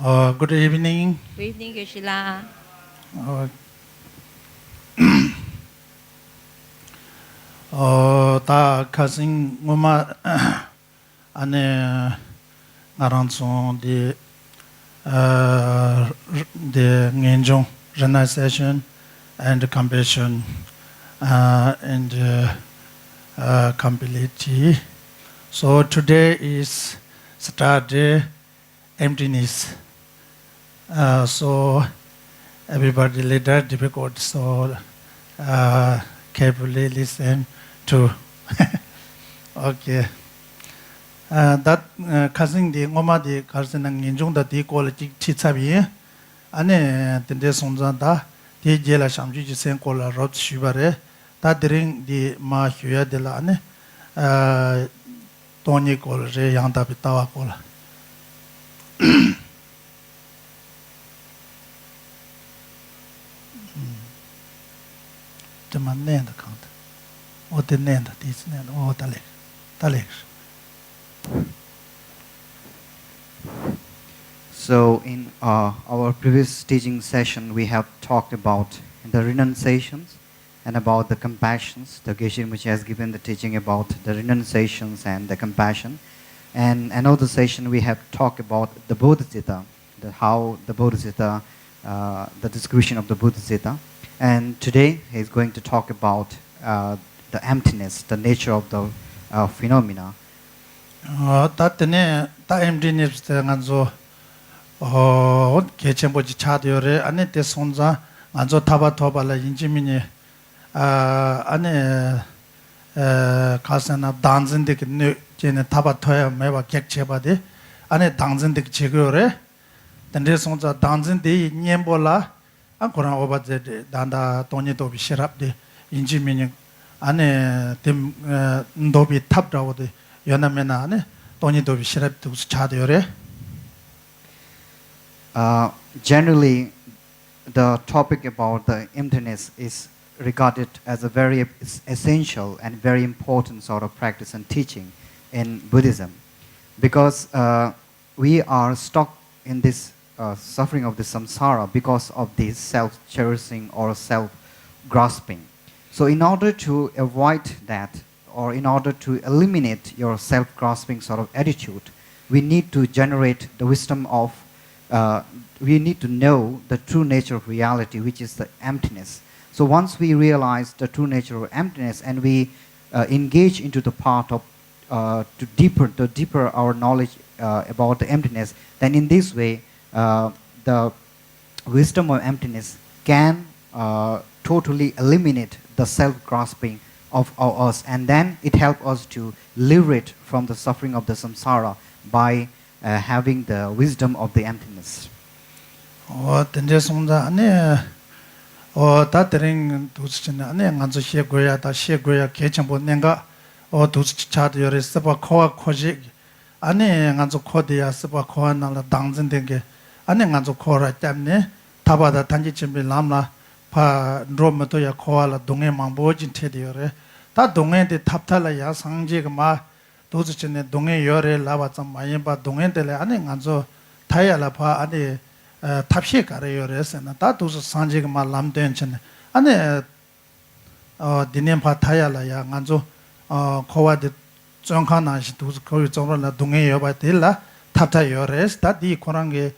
Good evening. Good evening, Yoshila. Ta cousin ngoma ane ngaranson the ngenjong renunciation and compassion and completely. So today is Saturday, emptiness. So everybody later difficult. So carefully listen to. Okay. That cousin the ngoma the cousin ang injong da di ko chi chabi ane tende sonza da di jela shamju ji sen ko la rot shibare ta dring di ma hyya de la ane toni ko re yang da bi tawa ko la Tema nenda kant. O te nenda dis nenda o tale. So in our previous teaching session, we have talked about the renunciations and about the compassions. The Geshe Rinpoche has given the teaching about the renunciations and the compassion. And another session, we have talked about the Bodhicitta, how the Bodhicitta, the description of the Bodhicitta. And today, he's going to talk about the emptiness, the nature of the phenomena. Tatene ta emptiness te nganzo 개체보지 차디오레 안에 때 손자 안조 타바 토발라 인지미니 안에 가서나 단전데 그 제네 타바 토야 매바 객체바데 안에 단전데 제거레 근데 손자 단전데 녀볼라 안코나 오바제 단다 돈이도 비시랍데 인지미니 안에 템 노비 탑다오데 연하메나 안에 돈이도 비시랍도 차디오레 Generally, the topic about the emptiness is regarded as a very essential and very important sort of practice and teaching in Buddhism, because we are stuck in this suffering of the samsara because of this self-cherishing or self-grasping. So in order to avoid that, or in order to eliminate your self-grasping sort of attitude, we need to generate the wisdom of we need to know the true nature of reality, which is the emptiness. So once we realize the true nature of emptiness and we engage into the part of to deeper our knowledge about the emptiness, then in this way the wisdom of emptiness can totally eliminate the self-grasping of us, and then it helps us to liberate from the suffering of the samsara by having the wisdom of the emptiness. Tende sonda ane tatering duchina ane nganzo shegoya da shegoya kechambo nenga duch chad yore seba koa koji ane nganzo kodiya seba koa nala dangzen denge ane nganzo kora tamne tabada tanji chimbi lamla pa rometo ya koa la donge mambo jin tedi yore ta donge de taptala ya sangje ma 도즈치네 동해 열에 라바참 마이바 동해들에 안에 간저 타야라파 안에 탑시 가려요레스나 다 도즈 산지가 말람된치네 안에 디넴파 타야라야 간저 코와데 정카나시 도즈 거기 정로나 동해 여바 될라 탑타 요레스 다디 코랑게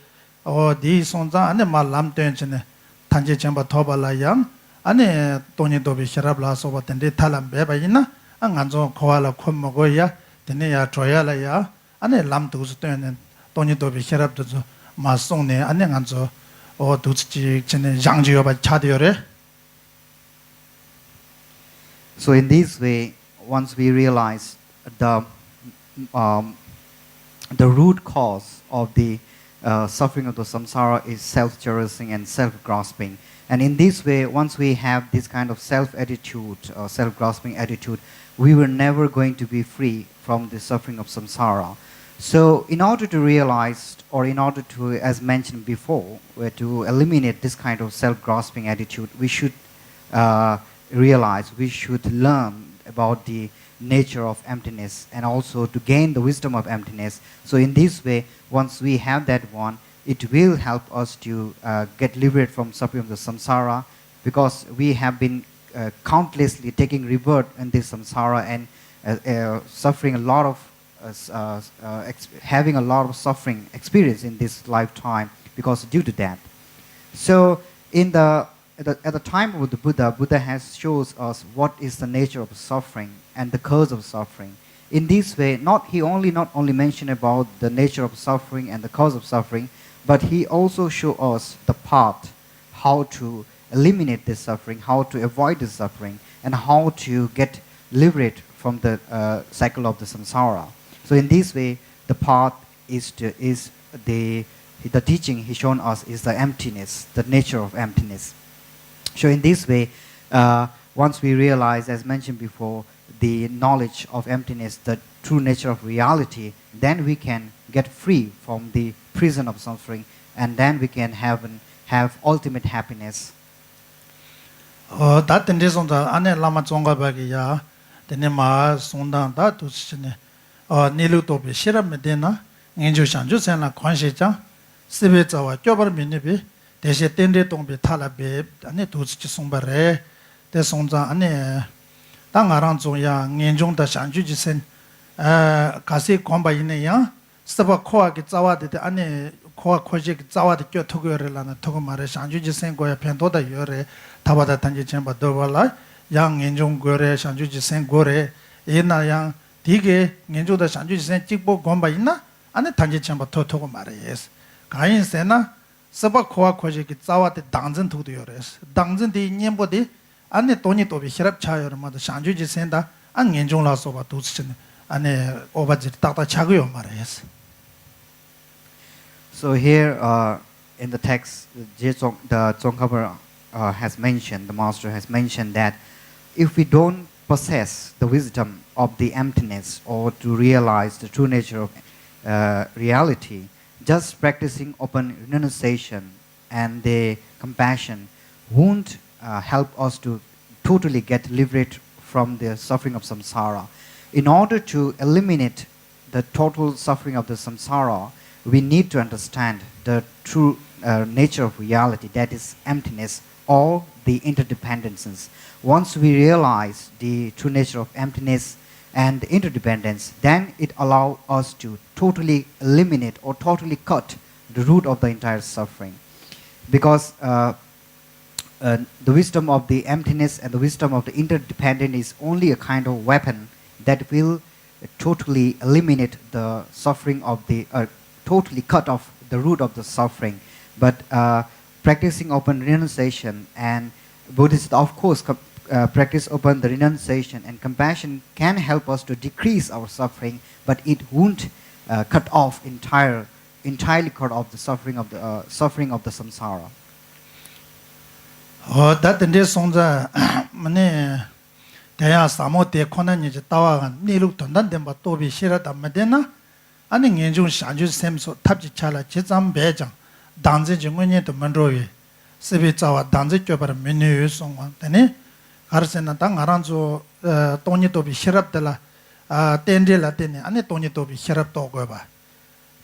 디 손자 안에 말람된치네 단지 전부 더발라양 안에 돈이도비 시랍라서 봤던데 탈람 배바이나 안 간저 코와라 콘 먹어야 Tenia Troyalaya, and a lamb to stone, Tony Dobi Sherab Masone, and Anzo, or Tuchi, Zhangji by Chadiore. So in this way, once we realize the root cause of the suffering of the samsara is self-cherishing and self-grasping, and in this way, once we have this kind of self-attitude or self-grasping attitude, we were never going to be free from the suffering of samsara. So in order to realize, or in order to, as mentioned before, to eliminate this kind of self-grasping attitude, we should realize, we should learn about the nature of emptiness and also to gain the wisdom of emptiness. So in this way, once we have that one, it will help us to get liberated from suffering of the samsara, because we have been countlessly taking rebirth in this samsara and suffering a lot of having a lot of suffering experience in this lifetime because due to that. So at the time of the Buddha has shows us what is the nature of suffering and the cause of suffering. In this way, he not only mentioned about the nature of suffering and the cause of suffering, but he also show us the path, how to eliminate this suffering, how to avoid this suffering, and how to get liberated from the cycle of the samsara. So in this way, the path is the teaching he shown us is the emptiness, the nature of emptiness. So in this way, once we realize, as mentioned before, the knowledge of emptiness, the true nature of reality, then we can get free from the prison of suffering, and then we can have ultimate happiness. 다 던데송다 안에 라마 종가바기야 데네 마 송당다 두시네 니루도비 시라메데나 인주 상주 생라 관시자 스베자와 껴버 민니비 대시 땡데 동비 탈라베 안에 두시 송바레 대송자 안에 당아랑 종야 인중다 상주지 생 가시 공바이네야 스바 코아기 자와데 안에 코아 코지 자와데 껴 토고여라나 토고 말에 상주지 생고야 펜도다 요레 타바다 단지 쳔바 도발라 양 인중 고레 상주지 생고레 이나 양 디게 인중다 상주지 생 찍보 공바 있나 안에 단지 쳔바 토토고 말에 예스 가인 세나 스바 코아 코지 자와데 당전 토도 요레스 당전디 님보디 안에 돈이 또비 히랍 차여마도 상주지 생다 안 인중라서 봐 도스네 안에 오바지 딱딱 차고요 말에 예스. So here in the text, the Tsongkhapa has mentioned, the master has mentioned that if we don't possess the wisdom of the emptiness or to realize the true nature of reality, just practicing open renunciation and the compassion won't help us to totally get liberated from the suffering of samsara. In order to eliminate the total suffering of the samsara, we need to understand the true nature of reality, that is emptiness, or the interdependences. Once we realize the true nature of emptiness and the interdependence, then it allows us to totally eliminate or totally cut the root of the entire suffering. Because the wisdom of the emptiness and the wisdom of the interdependent is only a kind of weapon that will totally eliminate the suffering of the totally cut off the root of the suffering. But practicing open renunciation and Buddhists, of course, practice open the renunciation and compassion can help us to decrease our suffering, but it won't cut off entirely cut off the suffering of the samsara. that in this song mane 대야 사모데 코난이 따와가 니룩 돈단 덴바 또비 시라다 메데나 아니 인중 상주 셈소 탑지 차라 제잠 배장 당제 증원에도 만로위 스비자와 당제 껴버 메뉴 송원 되네 가르세나 당 아란조 돈이 또비 시랍들라 아 텐데라 되네 아니 돈이 또비 시랍 또고 봐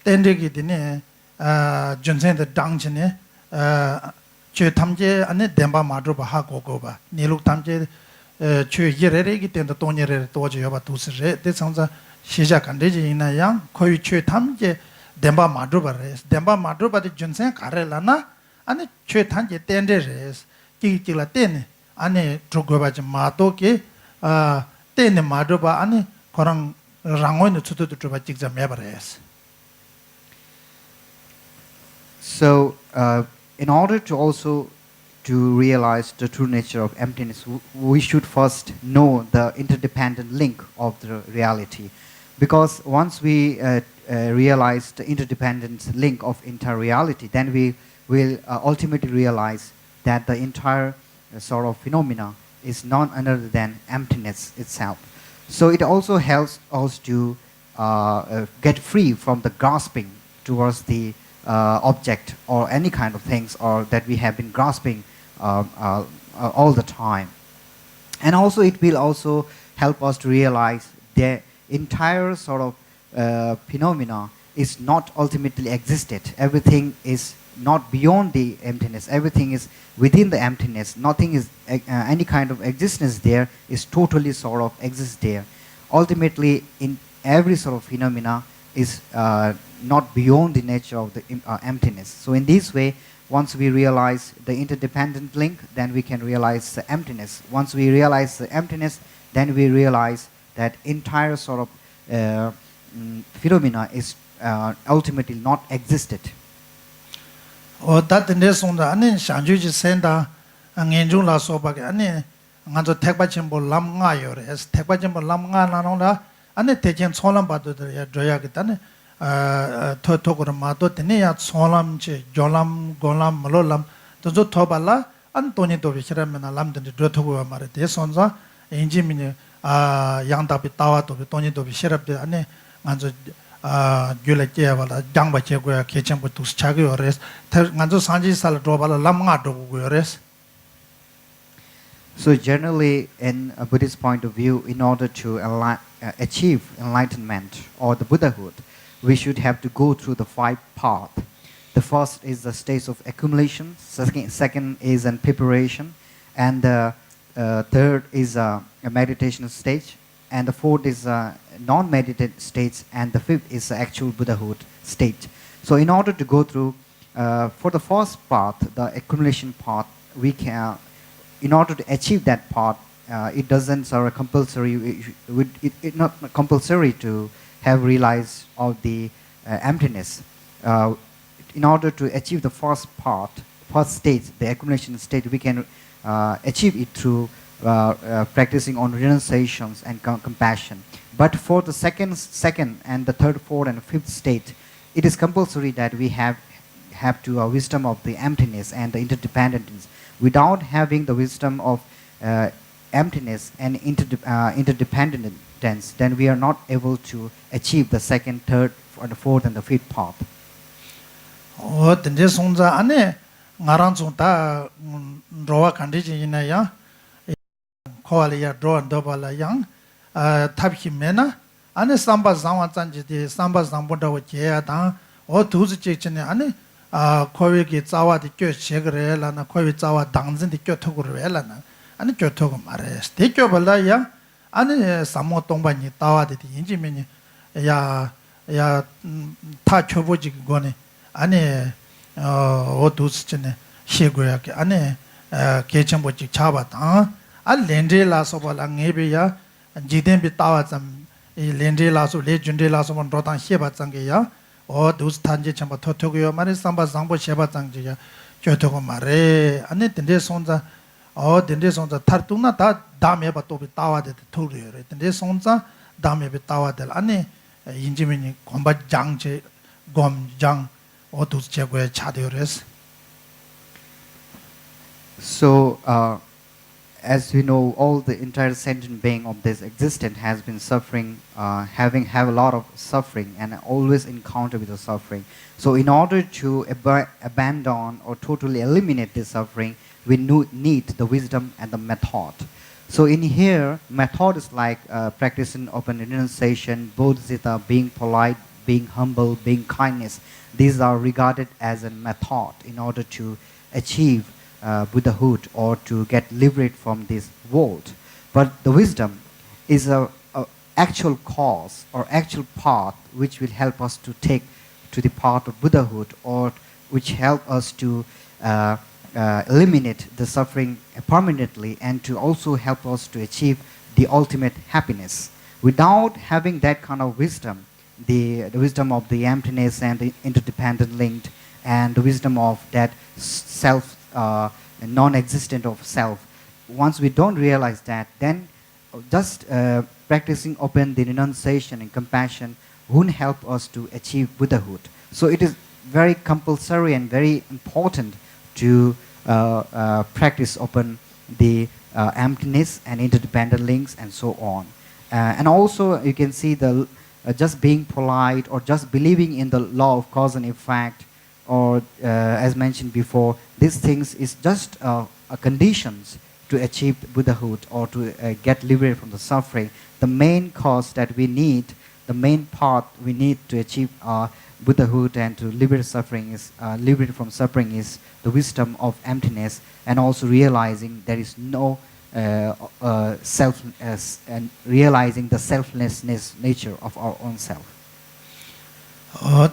텐데기 되네 아 전센의 당진에 제 탐제 안에 덴바 마드로바 하고 봐 니룩 탐제 주 예래기 때문에 돈이래 도저 여바 두스레 대상자 시작 안 되지 이나양 거의 최 탐제 덴바 마드로바레 덴바 마드로바디 전생 가래라나 아니 최 탐제 텐데레 끼끼라 때네 아니 조거바지 마도게 아 때네 마드로바 아니 거랑 랑원의 추도도 좀 직접 매버레스. So in order to also to realize the true nature of emptiness, we should first know the interdependent link of the reality. Because once we realize the interdependent link of entire reality, then we will ultimately realize that the entire sort of phenomena is none other than emptiness itself. So it also helps us to get free from the grasping towards the object or any kind of things or that we have been grasping all the time. And also it will also help us to realize the entire sort of phenomena is not ultimately existed. Everything is not beyond the emptiness. Everything is within the emptiness. Nothing is any kind of existence there is totally sort of exists there. Ultimately, in every sort of phenomena is not beyond the nature of the emptiness. So in this way, once we realize the interdependent link, then we can realize the emptiness. Once we realize the emptiness, then we realize that entire sort of phenomena is ultimately not existed. that the lesson that any Shanjuji senda and Enjula Soba, any Nanzo Tekbachimbo Lamga Yores, Tekbachimbo Lamga Nanonda, and the Thekchen Choling Badu Joyagitane, Totoguramato, Tenia, Solam, Jolam, Golam, Malolam, Tozo Tobala, and Tony Dovishiram and Alam the Drotogu Marite Sonza, Injimini, Yandapitawa to Tony Dovishirap, and Nanzo. Gyulakevala, Jangbacheguya, Kechambutus Chagores, Nanzo Sanji Sal Drobala, Lamga Dogures. So generally, in a Buddhist point of view, in order to achieve enlightenment or the Buddhahood, we should have to go through the 5 paths. The first is the stage of accumulation, second is an preparation, and the third is a meditation stage, and the fourth is non-meditative stage, and the fifth is the actual Buddhahood state. So in order to go through, for the first path, the accumulation path, we can, in order to achieve that path, it doesn't sort of compulsory, it's not compulsory to have realized of the emptiness. In order to achieve the first part, first stage, the accumulation state, we can achieve it through practicing on renunciations and compassion. But for the second and the third, fourth, and fifth state, it is compulsory that we have to wisdom of the emptiness and the interdependence. Without having the wisdom of emptiness and interdependence, then we are not able to achieve the second, third, or the fourth, and the fifth path. Oh, the Nesonza Ane Naranzunta Roa Kandiji in a ya Koalia draw and double young Tabki Mena Ane Samba Zawansanji, Samba Zambuda with Yada or Tuzi Chichen Ane Kovi Zawa the Kyo Chegrel and a Kovi Zawa Danzin the Kyotogurelana and the Kyotogamares. Take your Balaya Ane Samo Tomba Nitawa the Injimini Ya Tachovoji Goni. Ane Oduschene, Shiguyak, Ane Kechambochi Chabata, a Lendre Lasoba Langabia, and Jiden Bitawazam, Lendre Lasso, Legendary Lasso on Rotan Shebatangia, or those Tanji Chamba Totogio, Marisamba Zambo Shebatangia, Kyotogo Mare, Ane Tendesonza, or Tendesonza Tartuna, Dame Batobi Tawa de Turi, Tendesonza, Dame Bitawa del Ane, Injimini, Combat Jang, Gom Jang. So, as we know, all the entire sentient being of this existence has been suffering, have a lot of suffering, and always encounter with the suffering. So, in order to abandon or totally eliminate this suffering, we need the wisdom and the method. So, in here, method is like practicing open renunciation, bodhisattva, being polite, being humble, being kindness. These are regarded as a method in order to achieve Buddhahood or to get liberated from this world. But the wisdom is a actual cause or actual path which will help us to take to the path of Buddhahood, or which help us to eliminate the suffering permanently, and to also help us to achieve the ultimate happiness. Without having that kind of wisdom, the wisdom of the emptiness and the interdependent linked, and the wisdom of that self, non-existent of self. Once we don't realize that, then just practicing open the renunciation and compassion won't help us to achieve Buddhahood. So it is very compulsory and very important to practice open the emptiness and interdependent links and so on. And also you can see the just being polite or just believing in the law of cause and effect, or as mentioned before, these things is just conditions to achieve Buddhahood or to get liberated from the suffering. The main cause that we need, the main path we need to achieve Buddhahood and to liberate suffering is liberate from suffering is the wisdom of emptiness, and also realizing there is no self and realizing the selflessness nature of our own self.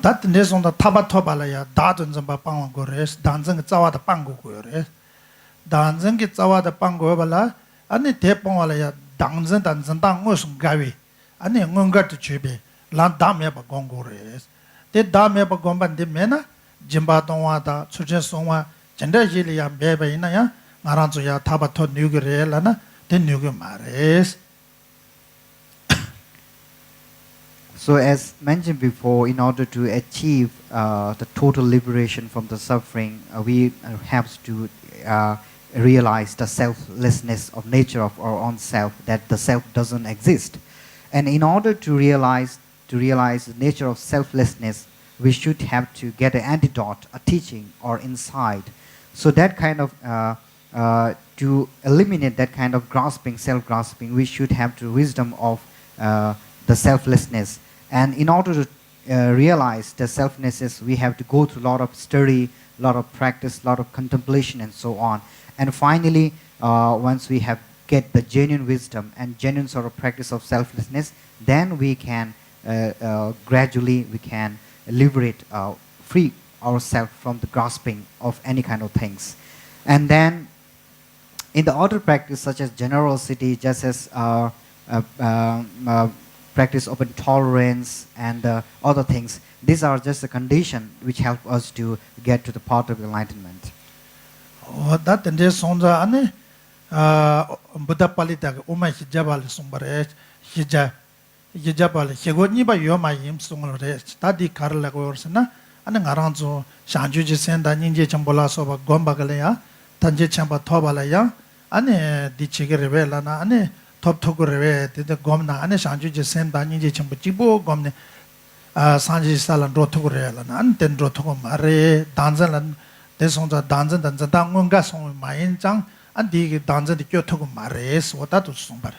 that is on the tabatobala dadun zamba pangores dancing zawada pangu gore dancing zawada pangu bala ani tepongala ya dancing dang ngosung gawi ani ngonga to chube lan damya ba gongores te damya ba gomban de mena jimba tongwa da chuchen songwa jenda jili ya bebe ina ya ngaranzu ya tabato nyugre lana de nyugu mares. So as mentioned before, in order to achieve the total liberation from the suffering, we have to realize the selflessness of nature of our own self, that the self doesn't exist. And in order to realize the nature of selflessness, we should have to get an antidote, a teaching or insight. So that kind of, to eliminate that kind of grasping, self-grasping, we should have the wisdom of the selflessness. And in order to realize the selflessness, we have to go through a lot of study, a lot of practice, a lot of contemplation, and so on. And finally, once we have get the genuine wisdom and genuine sort of practice of selflessness, then we can gradually we can liberate, free ourselves from the grasping of any kind of things. And then, in the other practice, such as generosity, just as practice of tolerance and other things, these are just a condition which help us to get to the path of enlightenment. That and this on the ane Buddha Palita Uma Hijabal Sumbare Hijabal Higoni by Yoma Yim Sumare study Karla Gorsana and Aranzo Shanjuji Senda Ninja Chambola Soba Gombagalea Tanje Chamba Tobalaya Ane di Chigirevela Ane Top Togureve the Gomna Ane Shanjuji Senda Ninja Chambujibo Gomne Sanji Salan Rotogurela and then Rotogomare Danzalan. This on the danzan and the dangunga song my injang and the danzan the Kyoto Mares, what that was somebody.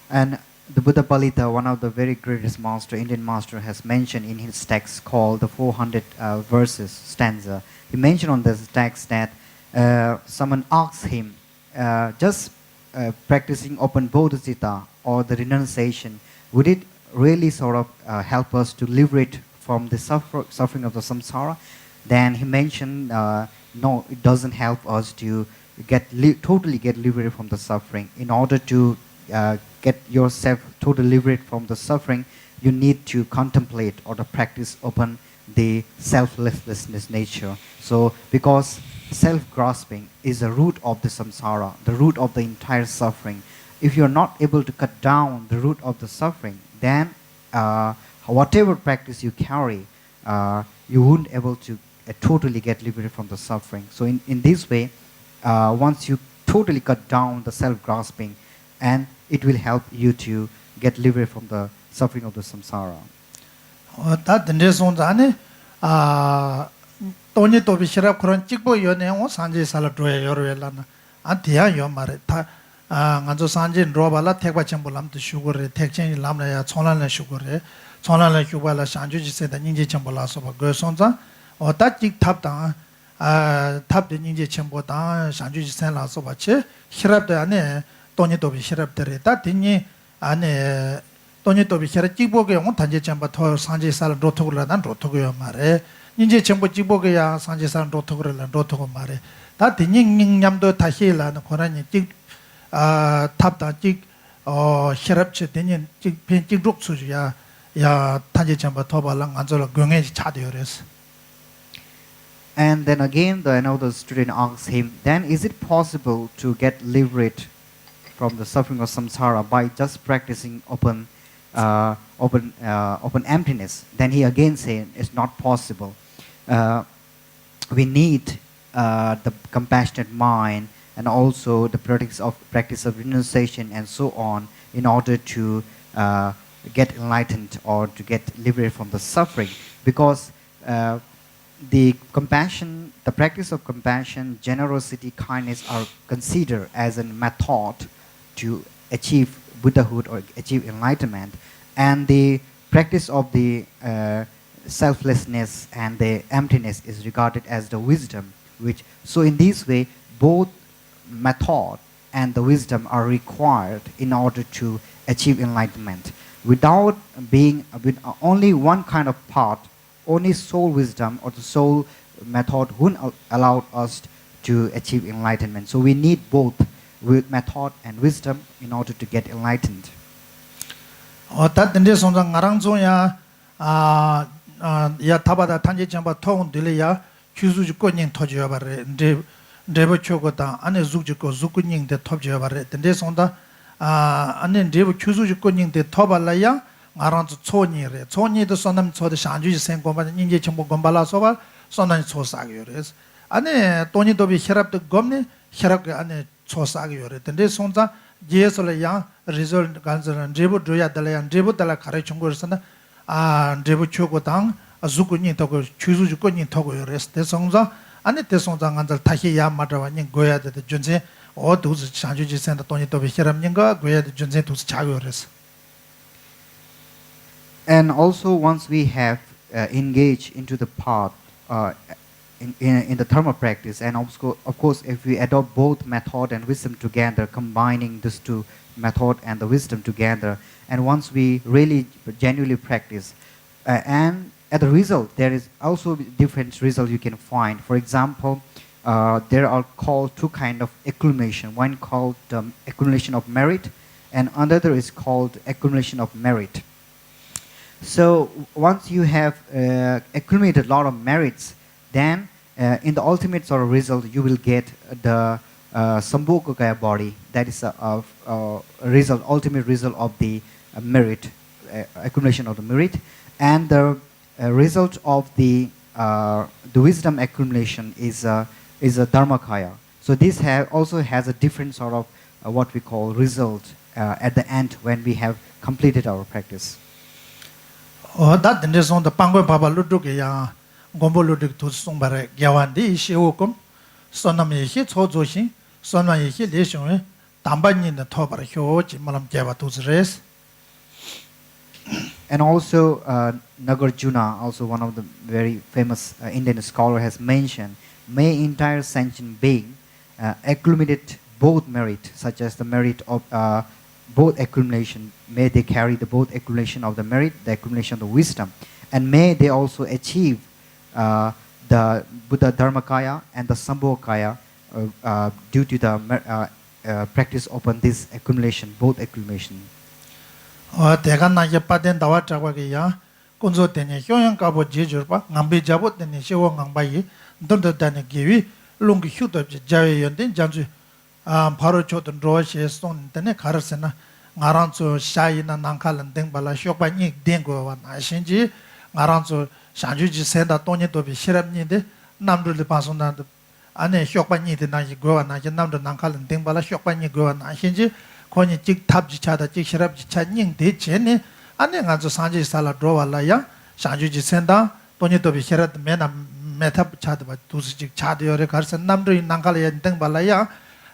And the Buddha Palita, one of the very greatest master, Indian master, has mentioned in his text called the 400 verses stanza. He mentioned on this text that someone asked him, just practicing open bodhicitta or the renunciation, would it really sort of help us to liberate from the suffering of the samsara? Then he mentioned, no, it doesn't help us to totally get liberated from the suffering. In order to get yourself totally liberated from the suffering, you need to contemplate or to practice upon the selflessness nature. So, because self-grasping is the root of the samsara, the root of the entire suffering. If you're not able to cut down the root of the suffering, then whatever practice you carry, you won't be able to totally get liberated from the suffering. So in this way, once you totally cut down the self-grasping, and it will help you to get liberated from the suffering of the samsara. That in this one, Tony to be Shirap Kuran Chibo Yone, Sanji Saladre, Yorelana, Antia Yomare, Ganzo Sanji and Robala, Tekbachambulam to sugar, Thekchen Lamna, Choling sugar, Choling Kubala, Shanjuji said the Ninja Chambolas of a Gersonza, or that jig tap down, tap the Ninja Chambodan, Shanjuji Sela Sobache, Shirap the Ane, Tony to be Shirap the Reta, Tini, Ane, Tony to be Shirakiboge, on Tanja Chamba, Sanji Sal Rotogula and Rotogo Mare, Ninja Chambo Jiboga, Sanji Sal Rotogula and Rotogo Mare, that the Ning Yamdo Tahila and Korani jig tap the jig or Shirap Chetinian jig painting Ruksuya, Ya Tanja Chamba Tobalang, Anzola Gunge Chadiores. And then again, another student asks him, then is it possible to get liberated from the suffering of samsara by just practicing open emptiness? Then he again said, it's not possible. We need the compassionate mind and also the practice of renunciation and so on in order to get enlightened or to get liberated from the suffering. Because the practice of compassion, generosity, kindness are considered as a method to achieve Buddhahood or achieve enlightenment. And the practice of the selflessness and the emptiness is regarded as the wisdom, which, so in this way, both method and the wisdom are required in order to achieve enlightenment. Without being with only one kind of path, only soul wisdom or the soul method won't allow us to achieve enlightenment. So we need both with method and wisdom in order to get enlightened. 다 든데 손자 나랑조야 야 타바다 탄제 점바 통 들이야 규수지 권인 터져야 바래 레버 초고다 안에 죽지고 죽군인데 터져야 바래 든데 손다 안에 레버 규수지 권인데 터발라야 나랑조 초니래 초니도 손남 초도 상주지 생고만 인제 정보 건발라서가 손난 초사기요레스 안에 돈이도비 혈압도 겁네 혈압 안에 초사기요레 든데 손자 예설이야 result 간서는 제부 줘야 달라야 제부 달라 가르쳐 거서나 제부 초고당 아주군이 더고 추수주군이 더고요 레스테 성자 아니 대성장 간절 다시야 맞아와니 고야 돼 준세 어두스 상주지 센터 돈이 더 비혈압님과 고야 돼 준세 두스 자고요 레스. And also once we have engaged into the path in the thermal practice, and of course if we adopt both method and wisdom together, combining these two method and the wisdom together, and once we really genuinely practice, and as a result there is also different results you can find. For example, there are called two kind of accumulation. One called accumulation of merit, and another is called accumulation of merit. So once you have accumulated a lot of merits, then in the ultimate sort of result you will get the Sambhogakaya body. That is a result, ultimate result of the merit, accumulation of the merit, and the result of the wisdom accumulation is a Dharmakaya. So this also has a different sort of what we call result at the end when we have completed our practice. that in this on the Pango Baba Ludukia Gombo Luduk to Sumbare Gyawandi Shiukum Sonami hit Hojoshin Sona hit Lishon Tamban in the top of Hyoji Malam Java to race. And also Nagarjuna, also one of the very famous Indian scholar, has mentioned, may entire sentient being accumulate both merit, such as the merit of both accumulation, may they carry the both accumulation of the merit, the accumulation of the wisdom, and may they also achieve the Buddha Dharmakaya and the Sambhogakaya due to the practice upon this accumulation, both accumulation. 대간나 예빠된 다와 자과기야 군소 때니 효용 가보 제주바 남비 잡고 때니 시원 강바이 던던다니 기위 롱기 휴도 자외 연된 장주 바로 초던 로시에 쏜 때니 가르스나 나란조 샤이나 난칼은 땡발라 쇼바니 땡고와 나신지 나란조 샹주지 센다 돈이도비 시랍니데 남들도 방송나도 안에 쇼바니데 나지 고와 나지 남들 난칼은 땡발라 쇼바니 고와 나신지 코니 직 탑지차다 직 시랍지차 닝데 제네 안에 가서 산지 살라 들어와라야 샹주지 센다 돈이도비 시랍 메나 메탑 차드바 두스직 차드요레 가르스 남들이 난칼에 땡발라야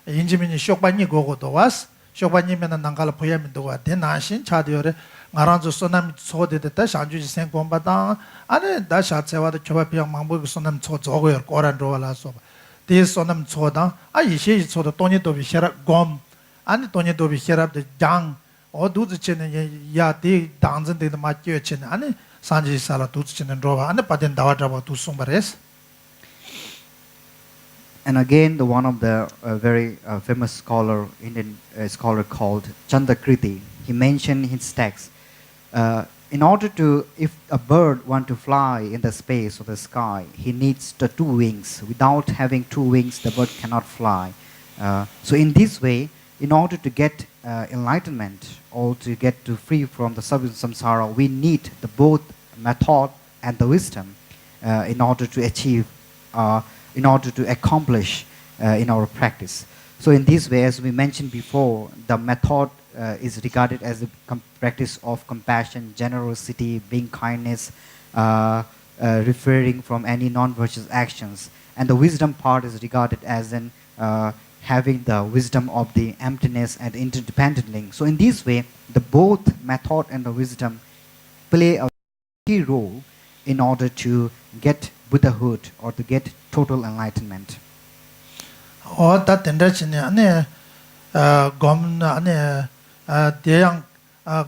인지민이 쇼바니 고고도 와스 쇼바니면은 난갈 보야면도 와 대나신 차디오레 나란조 소남 소데다 샹주지 생공바다 아니 다샤체와도 초바피양 망보고 소남 초 저거요 꼬란로라서 데 소남 초다 아 이시 초도 돈이도 비셔라 곰 아니 돈이도 비셔라데 장 어두즈체는 야데 당전데도 맞죠체는 아니 산지 살아 두즈체는 로바 아니 빠된 다와다바 두송바레스. And again, the one of the very famous scholar, Indian scholar called Chandakriti, he mentioned his text. In order to, if a bird want to fly in the space or the sky, he needs the two wings. Without having two wings, the bird cannot fly. So in this way, in order to get enlightenment or to get to free from the samsara, we need the both method and the wisdom in order to achieve. In order to accomplish in our practice. So in this way, as we mentioned before, the method is regarded as a practice of compassion, generosity, being kindness, refraining from any non-virtuous actions. And the wisdom part is regarded as an having the wisdom of the emptiness and interdependent link. So in this way, the both method and the wisdom play a key role in order to get Buddhahood or to get total enlightenment. 다 된다치네 안에 검 안에 대양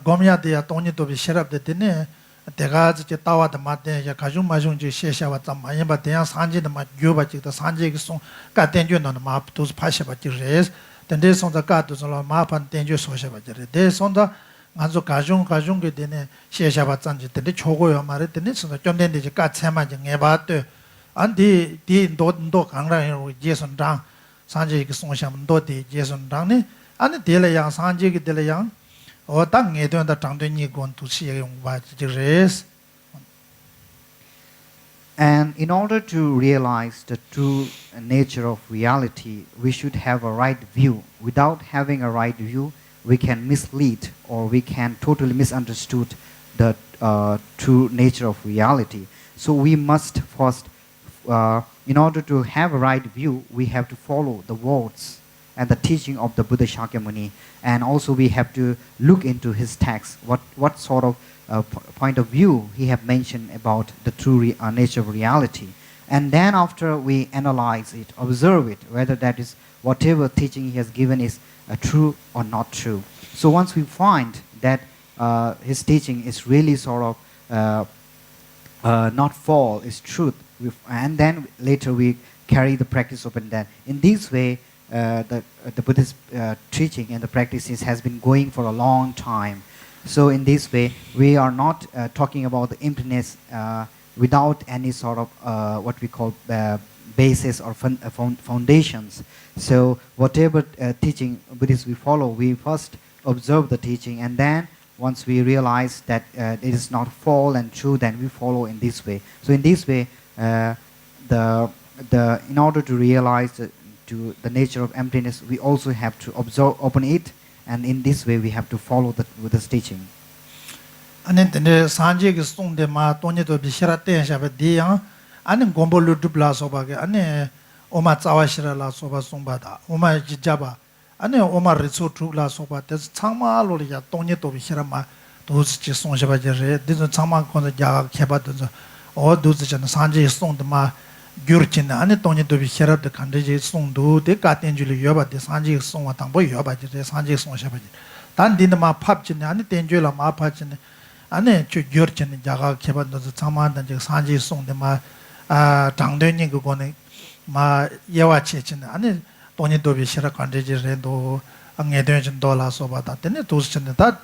검야대야 돈이도 비시랍데 되네 대가 저 따와도 맞대 야 가중 마중지 셰샤와 좀 많이 봐 대양 산지도 막 교바지도 산지기 송 까텐주는 마도스 파셔바지 레스 된데 송다 까도서 마판 텐주 소셔바지 데 송다 아주 가중게 되네 셰샤바 잔지 되네 초고요 말에 되네 송다 좀 된데 까체마지 해봐도 안디 디도 강라요 예선당 산지기 송샤문도 디 예선당네 안에 딜레양 산지기 딜레양 And in order to realize the true nature of reality, we should have a right view. Without having a right view, we can mislead or we can totally misunderstood the true nature of reality. So we must first, in order to have a right view, we have to follow the words and the teaching of the Buddha Shakyamuni, and also we have to look into his text, what sort of point of view he have mentioned about the true nature of reality. And then after we analyze it, observe it, whether that is whatever teaching he has given is true or not true. So once we find that his teaching is really sort of not false, is truth, and then later we carry the practice upon that. In this way, the Buddhist teaching and the practices has been going for a long time. So in this way, we are not talking about the emptiness without any sort of what we call basis or foundations. So whatever teaching Buddhists we follow, we first observe the teaching, and then once we realize that it is not false and true, then we follow in this way. So in this way, in order to realize the nature of emptiness, we also have to observe upon it, and in this way we have to follow the Buddha's teaching. 아니 근데 산지기 송데 마 돈이도 비시라때 샤베디야 아니 곰볼루드 블라소바게 아니 오마 짜와시라라 소바 송바다 오마 지자바 아니 오마 리소트 블라소바 데스 창마로리야 돈이도 비시라마 도스지 송샤바제레 디저 창마 콘데 자가 케바든저 도스잖아 산지기 송데 마 gyurchin ane tonye dobi sherab de kandeje song do de katen juli yoba de sanji song wa tangbo yoba de sanji song shabaji dan din ma phap chin ane tenjo la ma pha chin ane chu gyurchin jaga kheba do chama dan je sanji song de ma dangde ni go ne ma yewa che chin ane tonye dobi sherab kandeje re do ange de jin do la so ba da de ne do chin da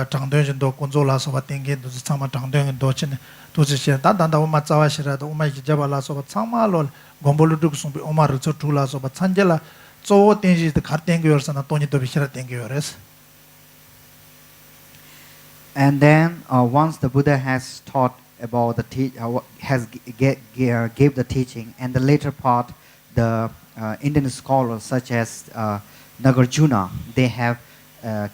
dangde jin do konzo la so ba tenge do chama dangde do chin 도지체 단단다 오마 자와시라도 오마 지자발라서 참말로 곰볼루둑 숨비 오마르 저툴라서 찬젤라 조 땡지드 가땡겨서나 돈이도 비시라 땡겨요레스. And then once the Buddha has taught about the gave the teaching, and the later part, the Indian scholars such as Nagarjuna, they have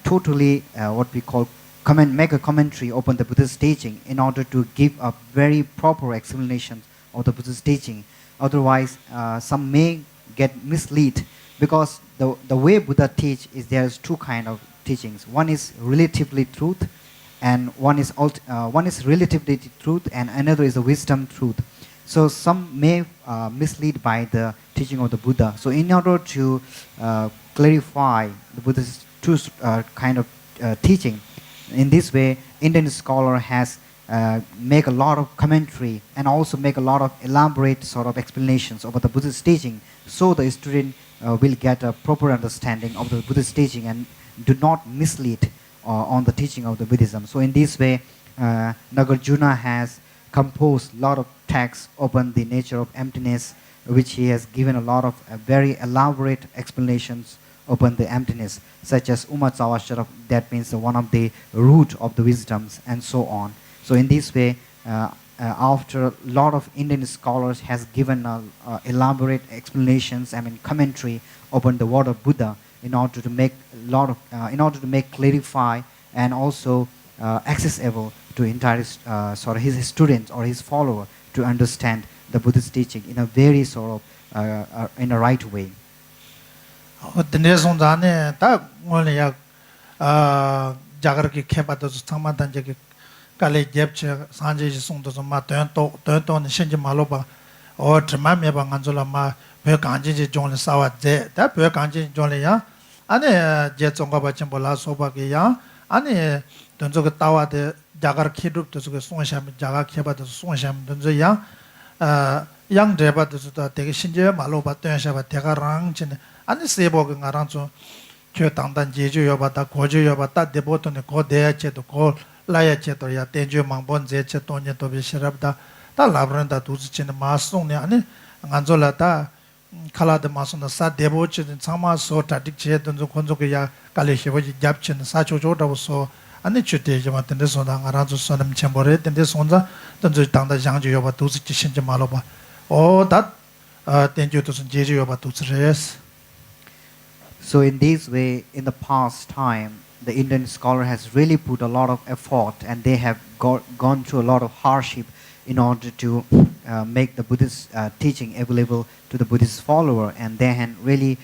totally what we call make a commentary upon the Buddha's teaching in order to give a very proper explanation of the Buddha's teaching. Otherwise, some may get misled, because the way Buddha teach is there's two kind of teachings. One is relatively truth, and one is relatively truth, and another is a wisdom truth. So some may mislead by the teaching of the Buddha. So in order to clarify the Buddha's two kind of teaching, in this way, Indian scholar has make a lot of commentary and also make a lot of elaborate sort of explanations about the Buddhist teaching, so the student will get a proper understanding of the Buddhist teaching and do not mislead on the teaching of the Buddhism. So in this way, Nagarjuna has composed a lot of texts upon the nature of emptiness, which he has given a lot of very elaborate explanations upon the emptiness, such as Umacawashara, that means one of the root of the wisdoms, and so on. So in this way, after a lot of Indian scholars has given elaborate explanations, commentary upon the word of Buddha, in order to make clarify and also accessible to entire his students or his follower to understand the Buddhist teaching in a very in a right way. dinde sonzane ta ngol ya jagar ki kheba to samma dan je ki kale jeb che sanje ji song to ma to ne shin ji malo ba o trma me ba nganzola ma be kanji ji jong le sawa je ta be kanji jong le ya ane je chong ba chen bola so ba ke ya ane donzo ke tawa de jagar khirup to so song sham jaga kheba to song sham donzo ya yang dreba to ta de shin je malo ba to sha ba de ga rang chen ane se bo ga rang cho kyo tangdan jeju yoba ta goju yoba ta debo to ne go de che to go la ya che to ya tenju mangbon je che to ne to be shirab da ta labran da du chen ma song ne ani nganzo la ta kala de ma song da sa debo che chama so ta dik che don zo konzo ke ya kale shebo ji jap chen sa cho cho da so ani chu te je ma ten de so da ngara zo so nam chen bore ten de so za don zo tangda jang ju yoba du chi shin je ma lo ba o da tenju to jeju yoba du res. So in this way, in the past time, the Indian scholar has really put a lot of effort, and they have gone through a lot of hardship in order to make the Buddhist teaching available to the Buddhist follower, and they have really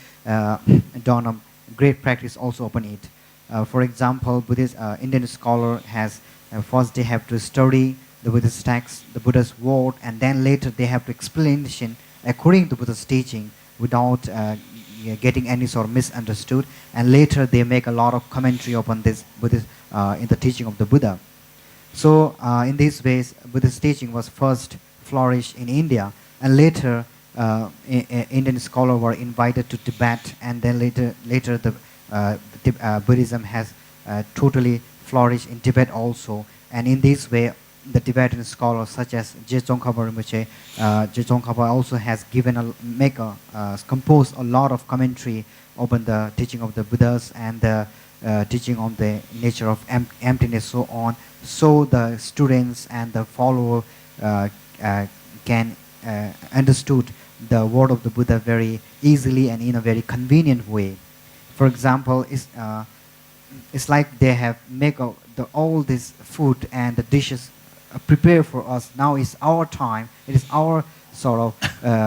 done a great practice also upon it. For example, Buddhist Indian scholar has first they have to study the Buddhist text, the Buddha's word, and then later they have to explanation according to Buddha's teaching without getting any sort of misunderstood, and later they make a lot of commentary upon this Buddhist in the teaching of the Buddha. So in these ways, Buddhist teaching was first flourished in India, and later Indian scholars were invited to Tibet, and then later the Buddhism has totally flourished in Tibet also. And in this way, the Tibetan scholars such as Je Tsongkhapa Rinpoche, Je Tsongkhapa also has composed a lot of commentary upon the teaching of the Buddhas and the teaching on the nature of emptiness, so on. So the students and the follower can understood the word of the Buddha very easily and in a very convenient way. For example, it's like they have make all this food and the dishes prepare for us. Now is our time. It is our sort of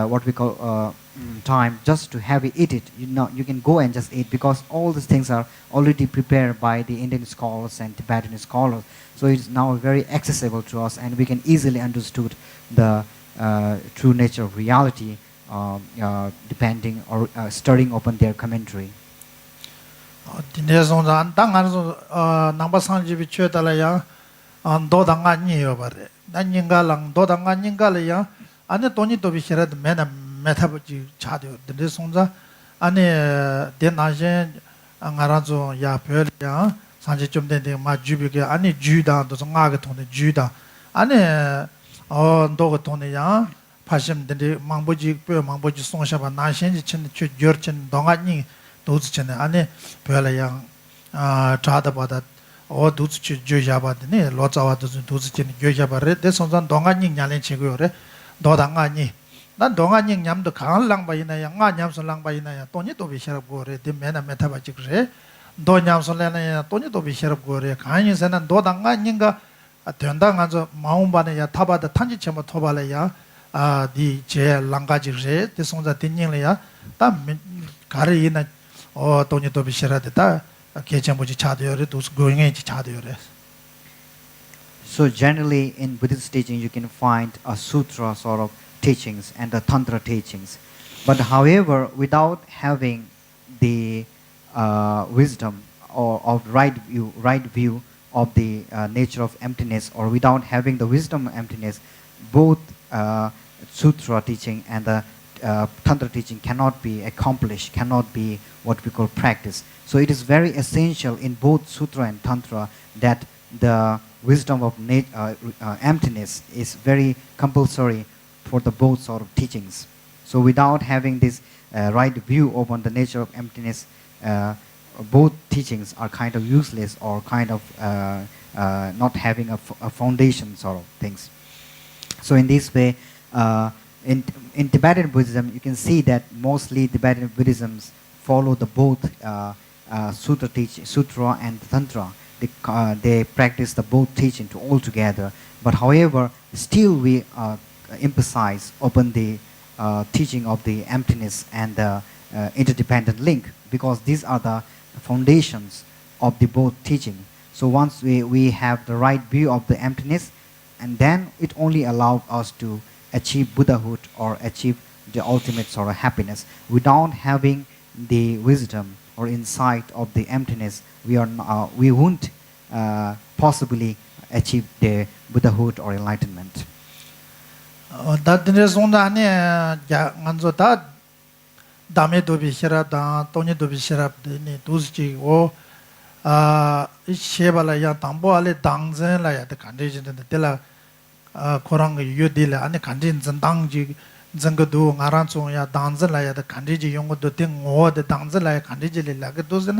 what we call time just to have it, eat it. You can go and just eat, because all these things are already prepared by the Indian scholars and Tibetan scholars. So it's now very accessible to us, and we can easily understood the true nature of reality depending or studying upon their commentary. 도당가 니요 바래 난닝가랑 도당가 닝가래야 안에 돈이 또 비시라도 매나 메타버지 차도 근데 손자 안에 대나제 안가라조 야 별이야 산지 좀 된데 마 주비게 안에 주다도 정하게 돈에 주다 안에 너가 돈이야 파심들이 망보지 뼈 망보지 송샤바 나신지 친 주저친 동아니 도즈치네 안에 별이야 자다바다 o duzu chi jo yaba de lo zawa duzu chi jo yaba re de son san donga ning nyalen chi go re do da nga ni dan donga ning nyam do khang lang ba ina ya nga nyam son lang ba ina ya to ni to bi sharap go re de mena meta ba chi re do nyam son le na ya to ni to bi sharap go re kha yin san do da nga ning ga tenda nga zo maum ba ne ya tha ba da than chi chema tho ba le ya di je lang ga ji re de son za tin ning le ya ta ga re ina o to ni to bi sharap de ta So generally in Buddhist teaching you can find a sutra sort of teachings and the tantra teachings. But however, without having the wisdom or of right view of the nature of emptiness, or without having the wisdom of emptiness, both sutra teaching and the tantra teaching cannot be accomplished, cannot be what we call practice. So it is very essential in both sutra and tantra that the wisdom of emptiness is very compulsory for the both sort of teachings. So without having this right view upon the nature of emptiness, both teachings are kind of useless, or kind of not having a foundation sort of things. So in this way, in Tibetan Buddhism, you can see that mostly Tibetan Buddhisms follow the both sutra and tantra. They practice the both teaching to all together. But however, still we emphasize upon the teaching of the emptiness and the interdependent link because these are the foundations of the both teaching. So once we have the right view of the emptiness, and then it only allows us to achieve Buddhahood or achieve the ultimate sort of happiness. Without having the wisdom or insight of the emptiness, we won't possibly achieve the Buddhahood or enlightenment. 다든지 손다니 간조다 담에 도비 시라다 돈이 도비 시랍드니 두스지고 셰발라야 담보알레 당전라야 데 간데지데 데라 코랑 유딜라 아니 간진 전당지 정거도 나란종야 당전라야 데 간데지 용고도 땡오데 당전라야 간데지리라 그 도스는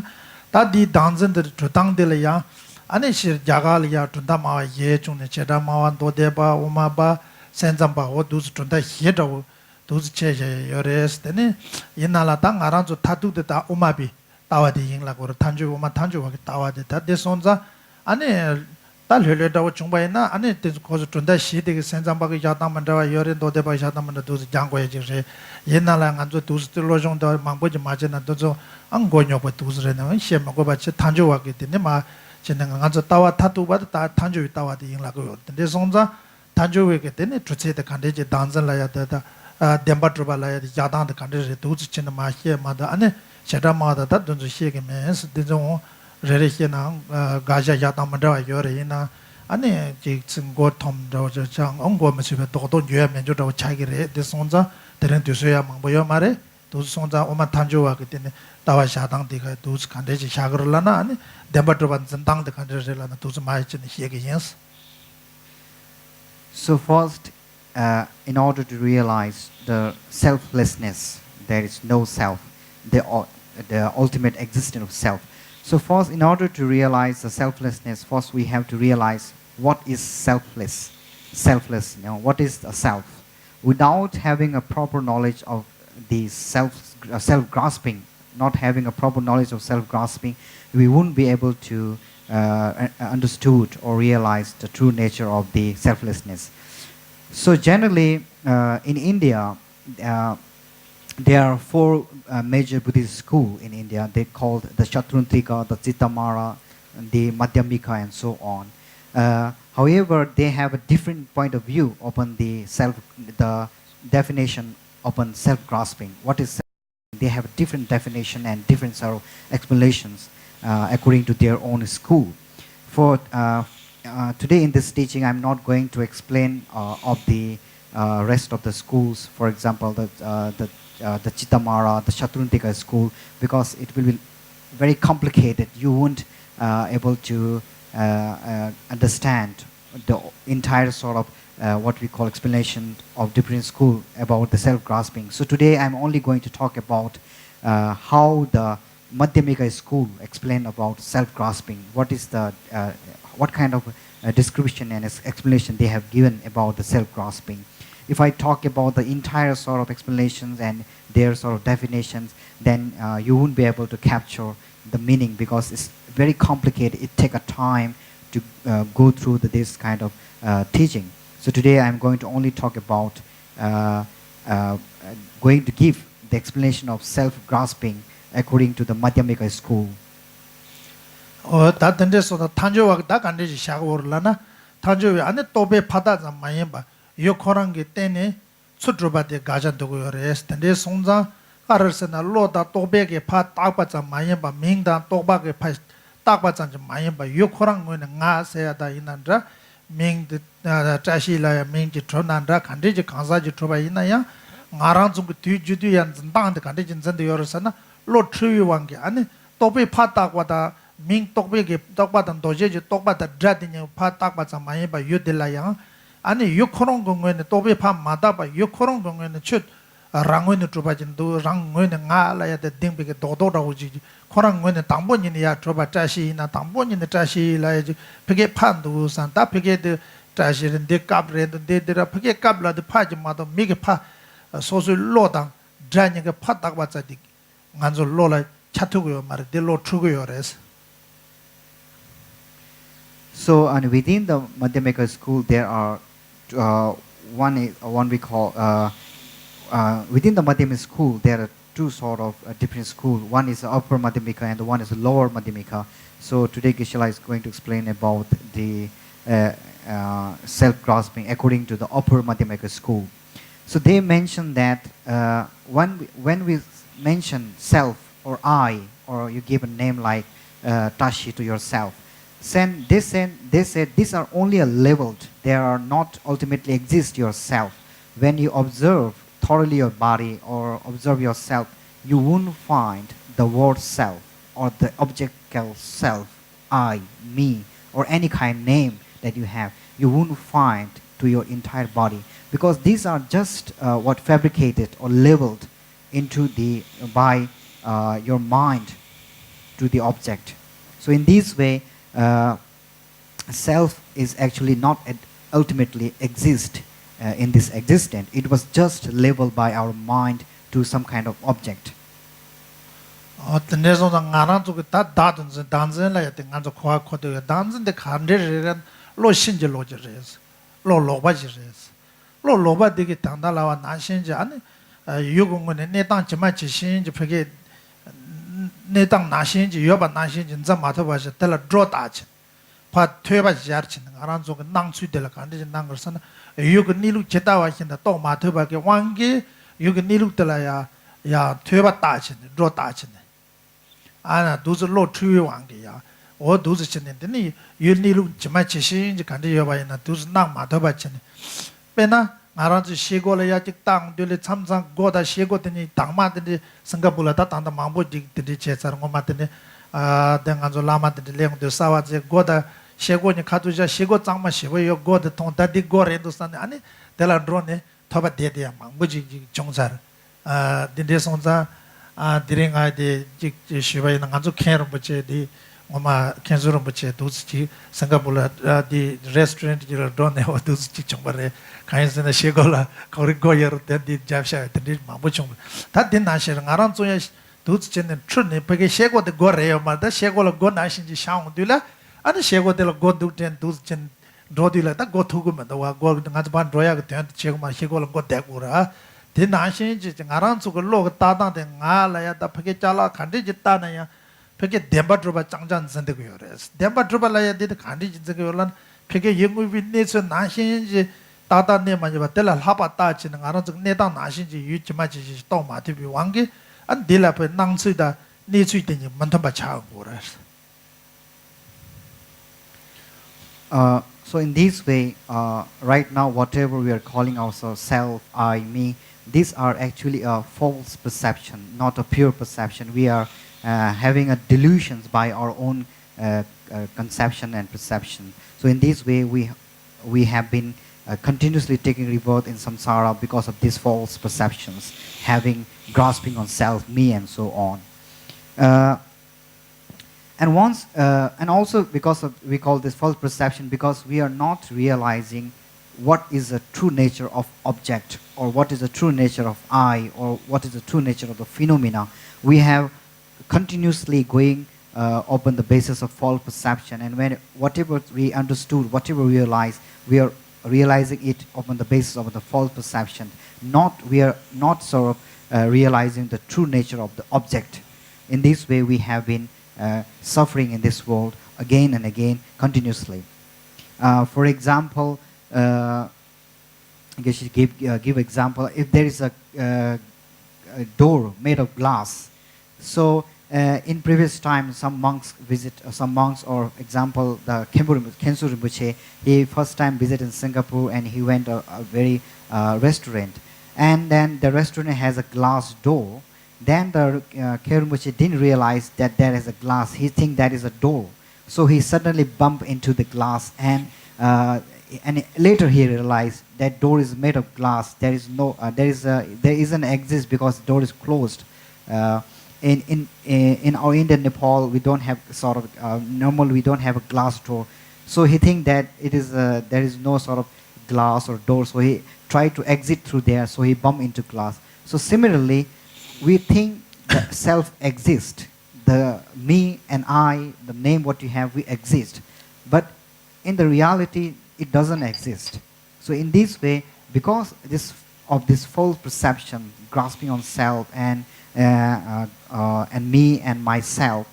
다디 당전들 조당들이야 아니 시 자갈이야 tun다마 예중네 제다마와 도데바 오마바 senjamba o dus tunda hedo dus cheje yores tene inala tang aranjo tatu de ta umabi tawade yingla ko tanju uma tanju wa tawade ta de sonza ane tal hele da chungba ina ane te ko tunda shi de senjamba ge yata manda yore do de ba yata manda dus janggo ye je inala nganjo dus lo jong da mangbo je ma je na do zo anggo nyo ba dus re na she ma ko ba che tanju wa ge tene ma chene nganjo tawa tatu ba ta tanju tawade yingla ko de sonza 단조웨게 되네 주체의 간대제 단전라야 되다 뎀바트바라야 야단 간대제 도지치는 마시에 마다 안에 제다마다 돈주 시에게면서 되죠 레레시나 가자 야단마다 요레이나 안에 지층고 톰도 저장 엉고면서 또도 유에면저도 차기래 되선자 되는 되서야 망보여 말에 도선자 오만 단조하게 되네 다와샤당디가 도지 간대제 샤그르라나 안에 뎀바트바 전당데 간대제라나 도지 마이치는 시에게면서 So first, in order to realize the selflessness, there is no self, the ultimate existence of self. So first, in order to realize the selflessness, first we have to realize what is selfless. Selfless, what is the self? Without having a proper knowledge of the self-grasping, not having a proper knowledge of self-grasping, we won't be able to understood or realize the true nature of the selflessness. So generally, in India, there are four major Buddhist schools in India. They called the Shatruntika, the Chittamara, the Madhyamika, and so on. However, they have a different point of view upon the definition upon self-grasping. What is self? They have a different definition and different sort of explanations according to their own school. For today in this teaching, I'm not going to explain of the rest of the schools. For example, the Chittamara, the Shatruntika school, because it will be very complicated. You won't able to understand the entire sort of what we call explanation of different school about the self-grasping. So today I'm only going to talk about how the Madhyamika school explain about self-grasping. What is the what kind of description and explanation they have given about the self-grasping. If I talk about the entire sort of explanations and their sort of definitions, then you won't be able to capture the meaning because it's very complicated. It takes a time to go through this kind of teaching. So today I'm going to only talk about going to give the explanation of self-grasping according to the Madhyamika school. 다 던데서 탄조와 다 간데지 샤고르라나 탄조에 안에 또베 파다자 마이바 요코랑게 때네 수트로바데 가자도고 요레스 던데 송자 가르스나 로다 또베게 파 딱바자 마이바 밍다 또바게 파 딱바자 마이바 요코랑 거는 나세야다 이난다 밍드 짜시라야 밍지 트론난다 간데지 강사지 트로바 이나야 ngaran zum tu ju du yan zan dang de kan de jin zan de yor sa na lo chhu wang ge ani to be pha ta kwa da ming tok be ge tok ba dan do je ju tok ba da dra de ne pha ta kwa sa ma ye ba yu de la yang ani yu khorong gong ne to be pha ma da ba yu khorong gong ne chut rang ne tru ba jin do rang ne nga la ya de ding be ge do do da wo ji khorang ne dang bo ni ne ya tru ba ta shi na dang bo ni ne ta shi la ji pe ge phan du san ta pe ge de ta shi de kap re de de ra pe ge kap la de pha ji ma do mi ge pha 소소 로당 자니가 파닥 받자디 간조 로라 차투고요 말에 딜로 추고요레스. So and within the Madhyamika school there are one we call within the Madhyamika school there are two sort of different schools. One is upper Madhyamika and the one is lower Madhyamika. So today Geshe-la is going to explain about the self-grasping according to the upper Madhyamika school. So they mention that when we mention self or I, or you give a name like Tashi to yourself, then they said these are only a leveled. They are not ultimately exist yourself. When you observe thoroughly your body or observe yourself, you won't find the word self or the object called self, I, me, or any kind of name that you have. You won't find to your entire body, because these are just what fabricated or leveled into the by your mind to the object. So in this way, self is actually not ultimately exist in this existence. It was just labeled by our mind to some kind of object. 어떤 나라도 다 다든지 단전라야 된 간저 코아 코도 단전데 간데르는 로신지 로지레스 로로바지레스 로로바 되게 단달라와 나신지 아니 유공원에 내당 지마치 신지 벽에 내당 나신지 여바 나신지 자 마토바시 달라 드로다치 파 퇴바지 야르치는 아란조가 낭수이들 간데 낭거선 유고 니루 제다와 신다 또 마토바게 왕게 유고 니루들라야 야 퇴바다치 드로다치 아나 도즈 로 추위 왕게야 어 도즈 치는데 니 유니루 지마치 신지 간데 여바이나 도즈 낭 마토바치네 빼나 나라지 시골에야 직당 들이 참상 고다 시골더니 당마더니 싱가포르다 당다 망보지 들이 제사는 거 맞더니 아 댕간조 라마들이 레옹도 싸와지 고다 시골이 가두자 시골 장마 시고요 고다 통다디 고레도 산에 아니 데라 드론에 터바 데데야 망보지 정사를 아 딘데송자 아 드링아데 직 시바이는 간조 캐러 버체디 엄마 캔즈로 버체 도스지 싱가포르 디 레스토랑트 지로 드론에 도스지 정말에 가인스나 시골라 거리 고여로 데디 잡샤 데디 마보총 다 된나시는 아란조야 도스체는 트르네 베게 시골데 고레요 마다 시골라 고나신지 샤운들라 아니 시골데라 고두텐 도스첸 드로딜라 다 고투고면도 와 고가 반 드로야 그 제고마 시골라 고대고라 된나신지 아란조가 로가 따다데 나라야 다 베게 잘라 간데 짓다나야 베게 뎀바드로바 장잔 선데고요레스 뎀바드로바라야 데데 간데 짓고요란 베게 영우빈네서 나신지 다다네 많이 받들라 하바 따지는 아란적 내당 나신지 유치마지 또 마티비 왕게 안 딜라페 낭스이다 니츠이되니 만탐바 차고라스 So in this way, right now, whatever we are calling ourselves self, I, me, these are actually a false perception, not a pure perception. We are having a delusions by our own conception and perception. So in this way, we have been continuously taking rebirth in samsara because of these false perceptions, having grasping on self, me, and so on. And also because of, we call this false perception because we are not realizing what is the true nature of object, or what is the true nature of I, or what is the true nature of the phenomena. We have continuously going upon the basis of false perception, and when whatever we understood, whatever we realize, we are realizing it upon the basis of the false perception. We are not sort of realizing the true nature of the object. In this way, we have been suffering in this world again and again, continuously. For example, I guess you give example. If there is a door made of glass, so in previous time, some monks or example, the Khensu Rinpoche, he first time visited in Singapore and he went a very restaurant, and then the restaurant has a glass door. Then the Khensu Rinpoche didn't realize that there is a glass. He think that is a door, so he suddenly bumped into the glass, and later he realized that door is made of glass. There isn't exist because the door is closed. In our Indian Nepal, we don't have sort of normally we don't have a glass door, so he think that there is no sort of glass or door, so he tried to exit through there, so he bumped into glass. So similarly, we think the self exists, the me and I, the name what you have, we exist, but in the reality it doesn't exist. So in this way, because of this false perception, grasping on self, and and me and myself.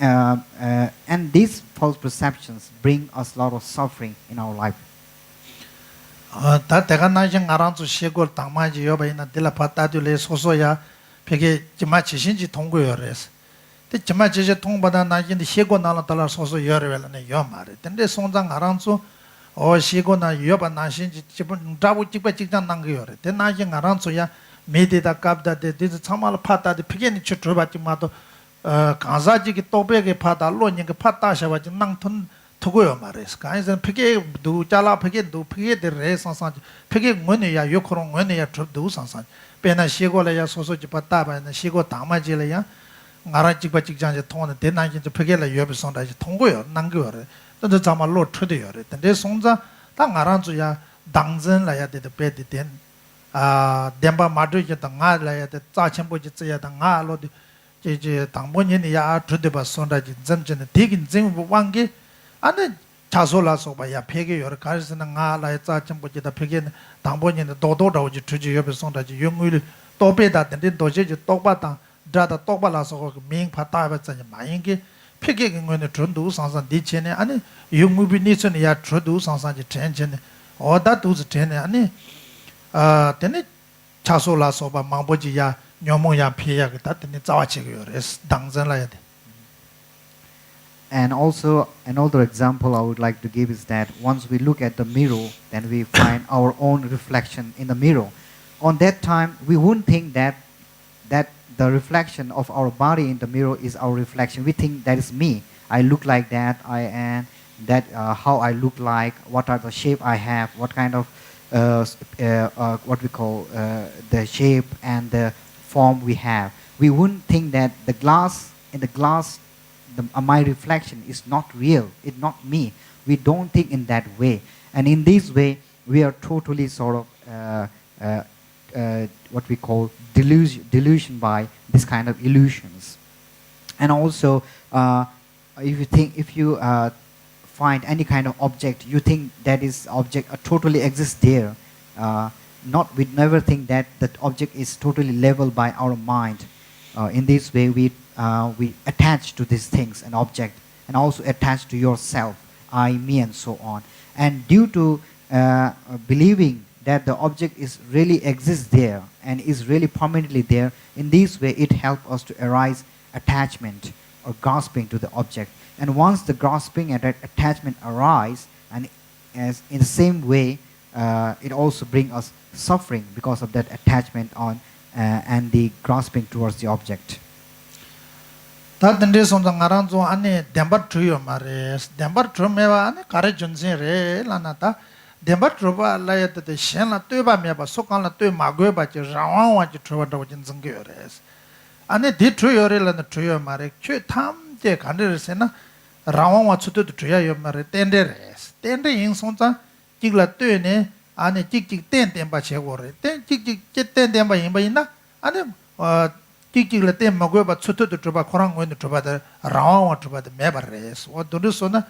And these false perceptions bring us a lot of suffering in our life. 다 대가 나신 알아서 시골 당마지 여바이나 딜라 파타들레 소소야 벽에 지마 지신지 통고여래서 데 지마 지제 통보다 나신데 시골 나라 달라 소소 여래vel네 여 말에 근데 송장 알아서 시골나 여바 나신지 지분 잡고 찍바 찍장 난거여래 데 나신 알아서야 메디다 갑다데 데 참말 파타데 피게니 추트바지 마도 간사지기 또베게 파다 로닝게 파타샤바지 낭톤 두고요 말해서 가이선 피게 두 잘라 피게 두 피게 데 상상 피게 뭐냐 요코롱 뭐냐 두 상상 배나 시골에야 소소지 받다바는 시고 담아질래야 나라지 받직장에 통하는 대난지 피게라 여비선다지 통고요 난거래 근데 자말로 트대요 근데 송자 딱 알아줘야 당전라야 돼 배디된 덴바 마드지 당아라야 돼 자천보지 찌야 당아로디 이제 당본인이야 트대바 선다지 점전에 되긴 좀 왕게 안에 자소라서 봐야 폐게 여러 가지는 나라에 짜증보지다 폐게 당본인의 도도라오지 주지 옆에 손다지 영의를 또 빼다든지 도저지 똑바다 다다 똑바라서 민 파타버잖아 마인게 폐게 경우는 전도 상상 디체네 아니 영의비 니선이야 전도 상상지 전전에 어다도스 전에 아니 되네 자소라서 봐 망보지야 녀몽야 피야 그다든지 자와치고요 당전라야 돼. And also another example I would like to give is that once we look at the mirror, then we find our own reflection in the mirror. On that time, we wouldn't think that the reflection of our body in the mirror is our reflection. We think that is me. I look like that. I am that. How I look like. What are the shape I have? What kind of what we call the shape and the form we have. We wouldn't think that the glass in the glass. My reflection is not real, it's not me. We don't think in that way. And in this way, we are totally sort of what we call delusion by this kind of illusions. And also, if you find any kind of object, you think that is object totally exists there. We never think that that object is totally leveled by our mind. In this way, we attach to these things, an object, and also attach to yourself, I, me, and so on. And due to believing that the object is really exists there and is really permanently there, in this way it helps us to arise attachment or grasping to the object. And once the grasping and attachment arise, and as in the same way, it also brings us suffering because of that attachment on and the grasping towards the object. 다든지 손장 알아줘 안에 덴바 트요 말레스 덴바 트메와 안에 가래 준신레 라나다 덴바 트바 라야데 셴라 뜨바 메바 소칸라 뜨 마고바지 라왕와지 트바도 진정겨레스 안에 디 트요레라나 트요 말에 최 탐제 간르세나 라왕와 추도 트야요 말에 덴데레스 덴데 인손자 찌글라 뜨네 안에 찍찍 덴덴바 제고레 덴 찍찍 덴덴바 임바이나 안에 찍찍을 때 먹어봐 추트도 줘봐 코랑원도 줘봐다 라왕와 줘봐다 매바레스 어두르소나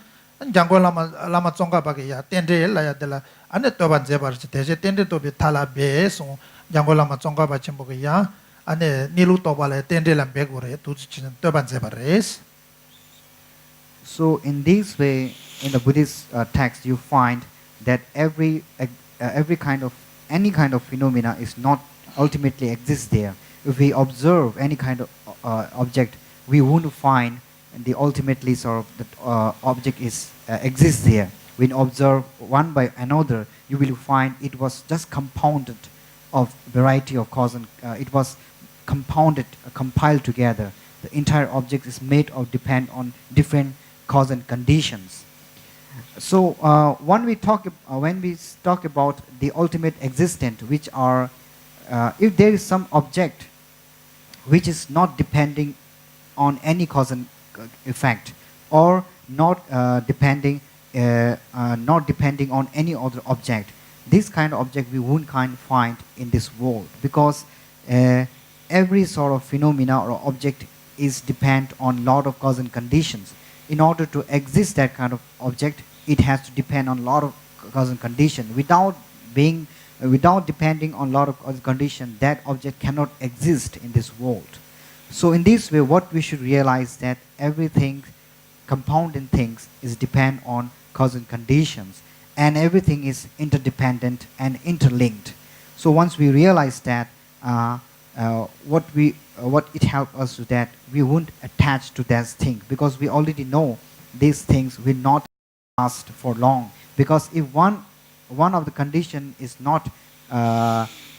장고라마 쫑가바게야 텐데라야 될라 안에 또반 제바르지 대제 텐데도 비탈라 베소 장고라마 쫑가바 침보게야 안에 니루 또발에 텐데란 베고레 두치는 또반 제바레스. So in this way, in the Buddhist text, you find that any kind of phenomena is not ultimately exists there. If we observe any kind of object, we won't find the ultimately sort of that object is exists there. When observe one by another, you will find it was just compounded of variety of cause and it was compounded, compiled together. The entire object is made of depend on different cause and conditions. So when we talk about the ultimate existent, which are if there is some object which is not depending on any cause and effect, or not depending on any other object, this kind of object we won't find in this world, because every sort of phenomena or object is depend on lot of cause and conditions. In order to exist that kind of object, it has to depend on lot of cause and condition. Without being without depending on a lot of other conditions, that object cannot exist in this world. So in this way, what we should realize that everything, compounding things, is depend on cause and conditions, and everything is interdependent and interlinked. So once we realize that, what it helps us to that we won't attach to that thing, because we already know these things will not last for long. Because if one of the condition is not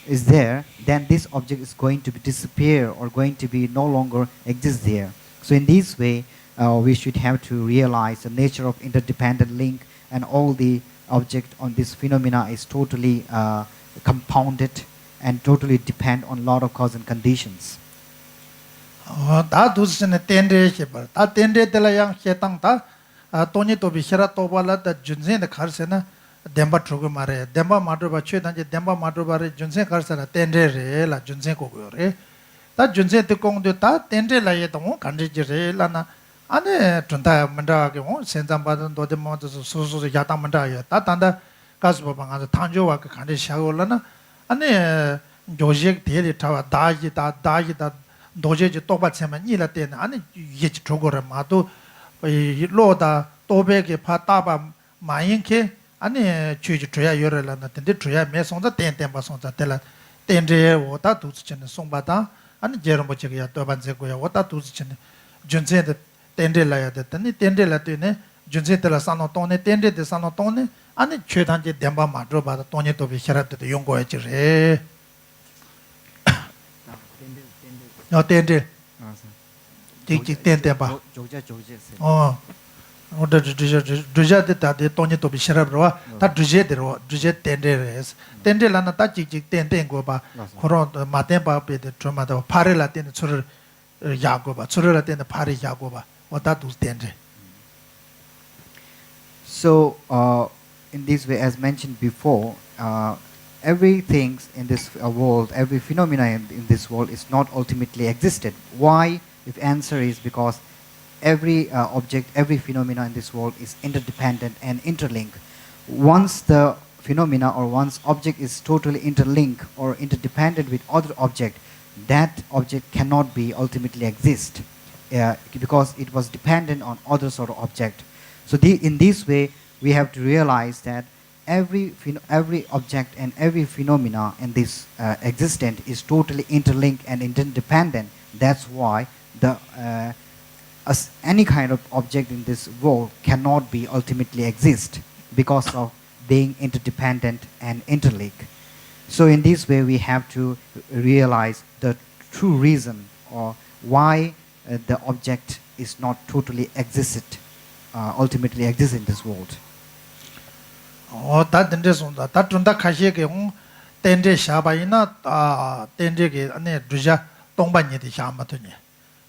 is there, then this object is going to be disappear or going to be no longer exist there. So in this way, we should have to realize the nature of interdependent link, and all the object on this phenomena is totally compounded and totally depend on a lot of cause and conditions. 다 두스네 텐데 셰바 다 텐데 tellayang 셰땅 다 토니 토비 셰라 토발라 다 준세네 카르세나 뎀바 트로고 마레 뎀바 마드바 최단제 뎀바 마드바레 준세 카르세나 텐데레 라 준세 고고요레 다 준세 뜻공도 다 텐데라예 동 간지지레 라나 아네 준다 만다게 뭐 센잠바든 도데모도 소소소 야당 만다야 다 단다 가스바방아서 탄조와 그 간지 샤올라나 아네 조직 대리 타와 다지다 도제지 똑바체만 니라 때는 아니 이게 저거를 마도 로다 도백에 파다바 마인케 아니 취지 줘야 열을라나 근데 줘야 매송자 땡땡바 송자 때라 땡제 오다 두스치는 송바다 아니 제롬버치야 또반제고야 오다 두스치는 준세데 땡데라야 됐더니 땡데라 때네 준세들라 산노 돈네 땡데데 산노 돈네 아니 최단제 뎀바 마드로바다 돈이 또 비셔라도 용고해지래 텐데 틱틱 텐데바 조제 오더 드저데 다데 토니 토비 셔라브와 다 드제데로 드제 텐데레스 텐데라나 다 틱틱 텐텐고바 코로 마텐바베데 트마다 파레라 텐데 추르 야고바 추르라 텐데 파레 야고바 오다 두 텐데. So in this way, as mentioned before, everything in this world, every phenomena in this world is not ultimately existed. Why? If answer is because every object, every phenomena in this world is interdependent and interlinked. Once the phenomena or once object is totally interlinked or interdependent with other object, that object cannot be ultimately exist because it was dependent on other sort of object. So in this way, we have to realize that every object and every phenomena in this existence is totally interlinked and interdependent. That's why any kind of object in this world cannot be ultimately exist because of being interdependent and interlinked. So in this way, we have to realize the true reason or why the object is not totally ultimately exist in this world. 다 텐데 손다 다 준다 카시게 텐데 샤바이나 텐데게 아니 두자 동반이데 샤마더니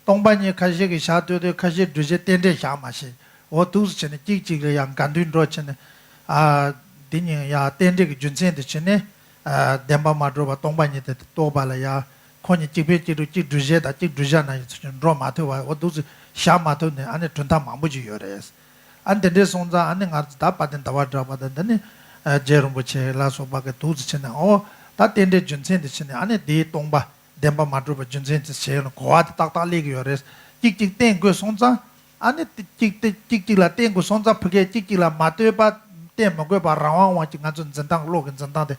동반이 카시게 샤도데 카시 두제 텐데 샤마시 두스체네 찌찌게 양 간둔로 체네 디니 야 텐데게 준센데 체네 뎀바 마드로바 동반이데 또발야 코니 찌베찌도 찌 두제다 찌 두자나 로마토와 두스 샤마토네 아니 준다 마무지 요레스 안데데 손자 안에 가다 받은 다와드라 받은데 제롬부체 라소바게 두즈체나 다 텐데 준센데 체네 안에 디 동바 뎀바 마드로바 준센데 체는 고아드 딱딱리게 요레스 찌찌 땡고 손자 안에 찌찌라 땡고 손자 프게 찌찌라 마트바 땡먹고 바 라와와 찌가 전당 로근 전당데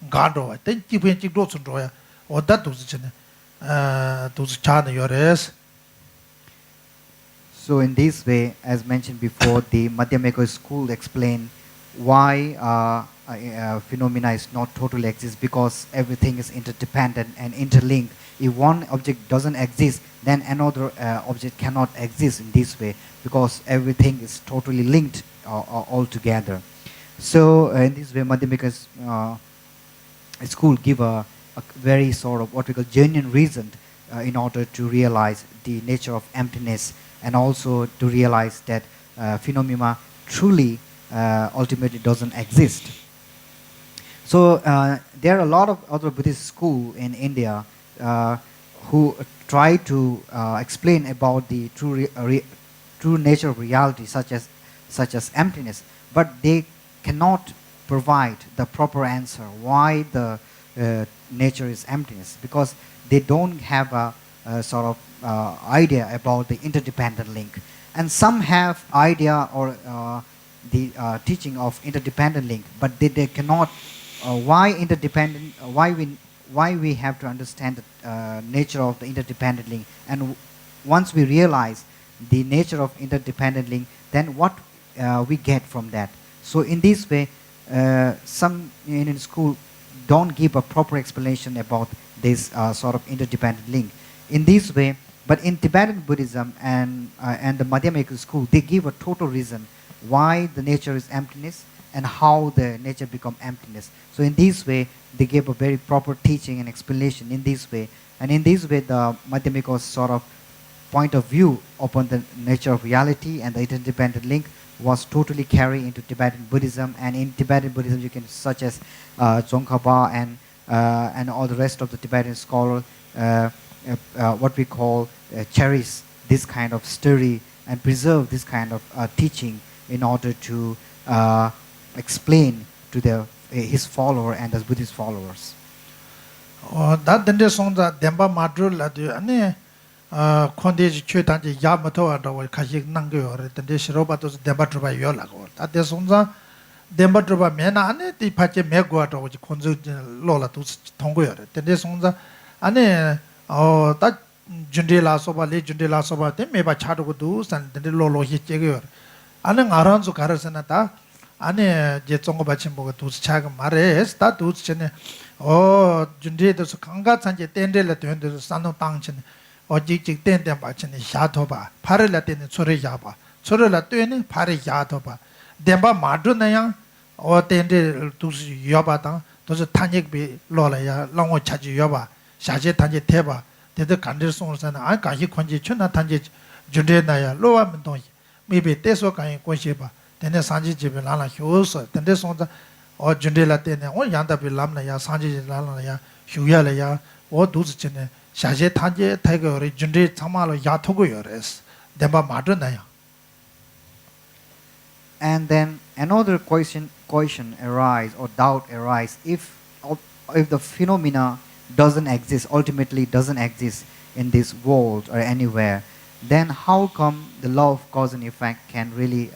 가도 땡 찌변 찌도 손로야 오다 두즈체네 두즈 차네 요레스. So in this way, as mentioned before, the Madhyamika school explained why phenomena is not totally exist, because everything is interdependent and interlinked. If one object doesn't exist, then another object cannot exist in this way, because everything is totally linked all together. So in this way, Madhyamika school give a very sort of what we call genuine reason in order to realize the nature of emptiness, and also to realize that phenomena truly ultimately doesn't exist. So there are a lot of other Buddhist schools in India who try to explain about the true nature of reality, such as emptiness, but they cannot provide the proper answer why the nature is emptiness, because they don't have a sort of idea about the interdependent link. And some have idea or the teaching of interdependent link, but they cannot why interdependent why we have to understand the nature of the interdependent link. And once we realize the nature of interdependent link, then what we get from that. So in this way, some in school don't give a proper explanation about this sort of interdependent link. In this way, but in Tibetan Buddhism and the Madhyamika school, they give a total reason why the nature is emptiness and how the nature become emptiness. So in this way, they give a very proper teaching and explanation in this way. And in this way, the Madhyamika's sort of point of view upon the nature of reality and the interdependent link was totally carried into Tibetan Buddhism. And in Tibetan Buddhism, you can such as Tsongkhapa and all the rest of the Tibetan scholars, what we call cherish this kind of story and preserve this kind of teaching in order to explain to his follower and the Buddhist followers. That then the song that Demba Madru la do ane Kondej Chutanji Yamato or Kajik Nango, then the Shirobatos Demba Truba Yola. That the sonza Demba Truba Mena ane the Pache Megua which Konzu Lola to Tongo. Then the sonza ane that Jundela Soba, Jundela Soba, they may by Chato do and the Lolo Hitjagor. Anang Aranzo Karasanata. Ane Jetsongo Bachimbo to Chag Mares, that dudes chene, oh, Jundi, the Kanga Sanji, Tendela to the Sano Tangchen, or Jik Tendem Bachin, Shatoba, Paralatin, Sorejaba, Sorela Tune, Pari Yatoba, Demba Madunaya, or Tende to Yobata, those Tanjik be Lolaya, Longo Chaji Yoba, Shaje Tanji Teba, the country songs and I can hear Konji Chuna Tanji, Judea, Loa Mentoy, maybe Teso Kain Kosheba. Then the Sanji Jibilana Hughes, then this on the or Jundela Tene, or Yanda Bilamna, Sanji Lana, Huyalaya, or Duzchene, Shaje Tanje, Tiger, Jundi Tamalo Yatoguyores, Demba Madunaya. And then another question arise or doubt arise if the phenomena doesn't exist, ultimately doesn't exist in this world or anywhere, then how come the law of cause and effect can really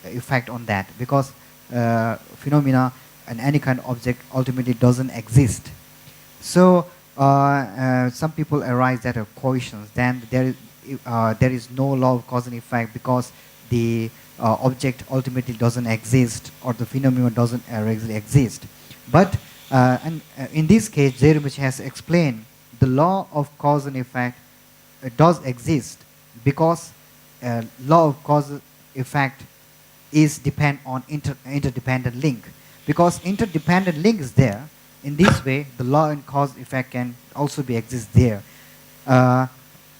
effect on that? Because phenomena and any kind of object ultimately doesn't exist. So some people arise that are questions. Then there is no law of cause and effect because the object ultimately doesn't exist or the phenomenon doesn't really exist. But in this case, Zerumichi has explained the law of cause and effect does exist because law of cause and effect is depend on interdependent link. Because interdependent link is there, in this way the law and cause effect can also be exist there.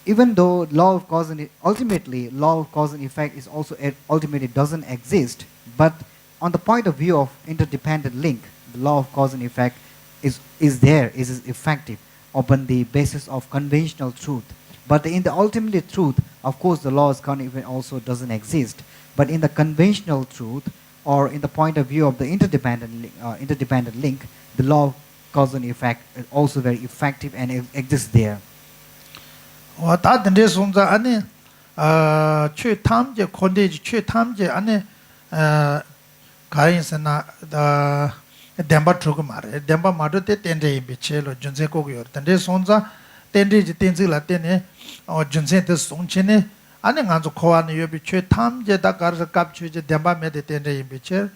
Even though law of cause and ultimately law of cause and effect is also ultimately doesn't exist, but on the point of view of interdependent link, the law of cause and effect is there, is effective upon the basis of conventional truth. But in the ultimate truth, of course, the law of cause and effect also doesn't exist. But in the conventional truth, or in the point of view of the interdependent link, the law of cause and effect is also very effective and exists there. That in this on the Anne, Chu Tamje, Kondage, Chu Tamje, Anne, Karinsana, the Demba Trugumare, Demba Madute, Tende, Bichelo, Junseco, and this on the Tende, Tenzilla Tene, or Junsen Sonchene. Ani nganzo kowa ni yobi chwe tamje da garza kap chwe je demba me de tende yimbicher,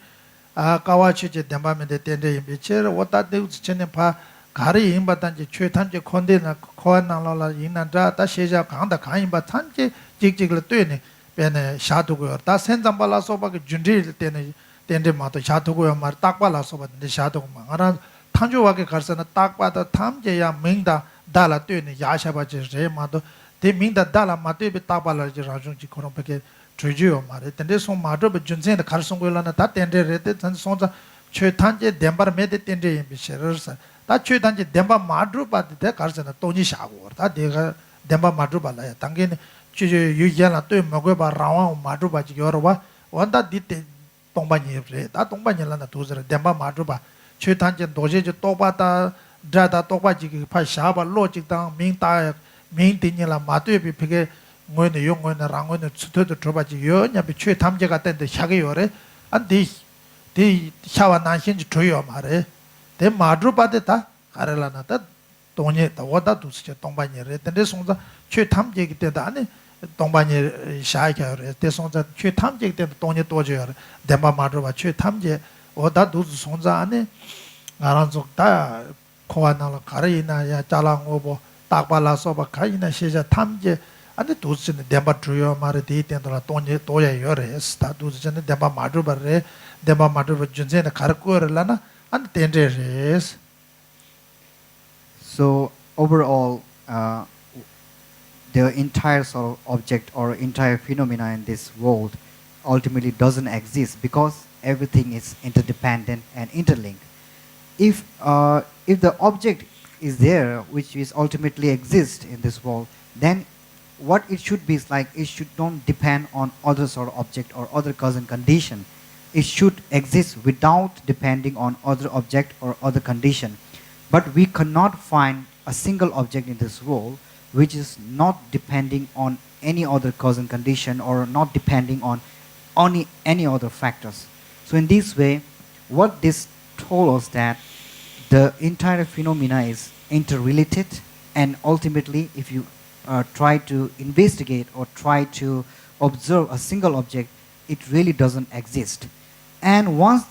kawa chwe je demba me de tende yimbicher, wata de uzi chene pa gari yimba tanje chwe tamje konde na kowa na la yinna dra, ta sheja kanda ka yimba tanje jik jik la tuye ni bene shadu goyor, ta senzamba la soba ke jundri tende mato shadu goyor mar, takpa la soba tende shadu goyor, ngara tanjo wake garza na takpa da tamje ya mingda da la tuye ni ya shaba je re mato, they mean that Dala Mate Tabala Rajunji Korompeke Trujio Mare, and this one Madro, but Junsen, the Carson Willana, that ended and Sonza Chutanje, Demba made it in the Bishersa. That Chutanje, Demba Madru, but the Carson, Tony Shawar, that they Demba Madruba, Tangin, Chuju, Yana, Magoba, Rawan, Madruba, Yorova, one that did 동반이 그래 다 동반이라나 도저를 덴바 마주바 최단전 도제지 똑바다 자다 똑바지 파샤바 로직당 민다 민디니라 마트비 피게 뭐는 용어는 랑어는 수도도 들어봐지 여냐비 최탐제가 된데 샤게 요래 안디 디 샤와 난신지 줘요 말해 대 마주바데다 가rel라나다 동네 다와다 두스제 동반이래 근데 송자 최탐제기 때다 아니 동반이 샤이켜요 대송자 최탐제기 때 동네 도줘요 덴바 마주바 최탐제 오다 두스 송자 안에 알아족다 코아나라 가르이나 야 잘랑오보 딱발라서바 가이나 시자 탐제 안데 두스는 덴바 줘요 말에 디텐도라 동네 도야요래 스타 두스는 덴바 마주바래 덴바 마주바 준제나 가르코르라나 안 텐데레스. So overall, the entire sort of object or entire phenomena in this world ultimately doesn't exist because everything is interdependent and interlinked. If the object is there, which is ultimately exist in this world, then what it should be is like it should not depend on other sort of object or other cause and condition. It should exist without depending on other object or other condition. But we cannot find a single object in this world which is not depending on any other cause and condition or not depending on any other factors. So in this way, what this told us that the entire phenomena is interrelated, and ultimately if you try to investigate or try to observe a single object, it really doesn't exist. And once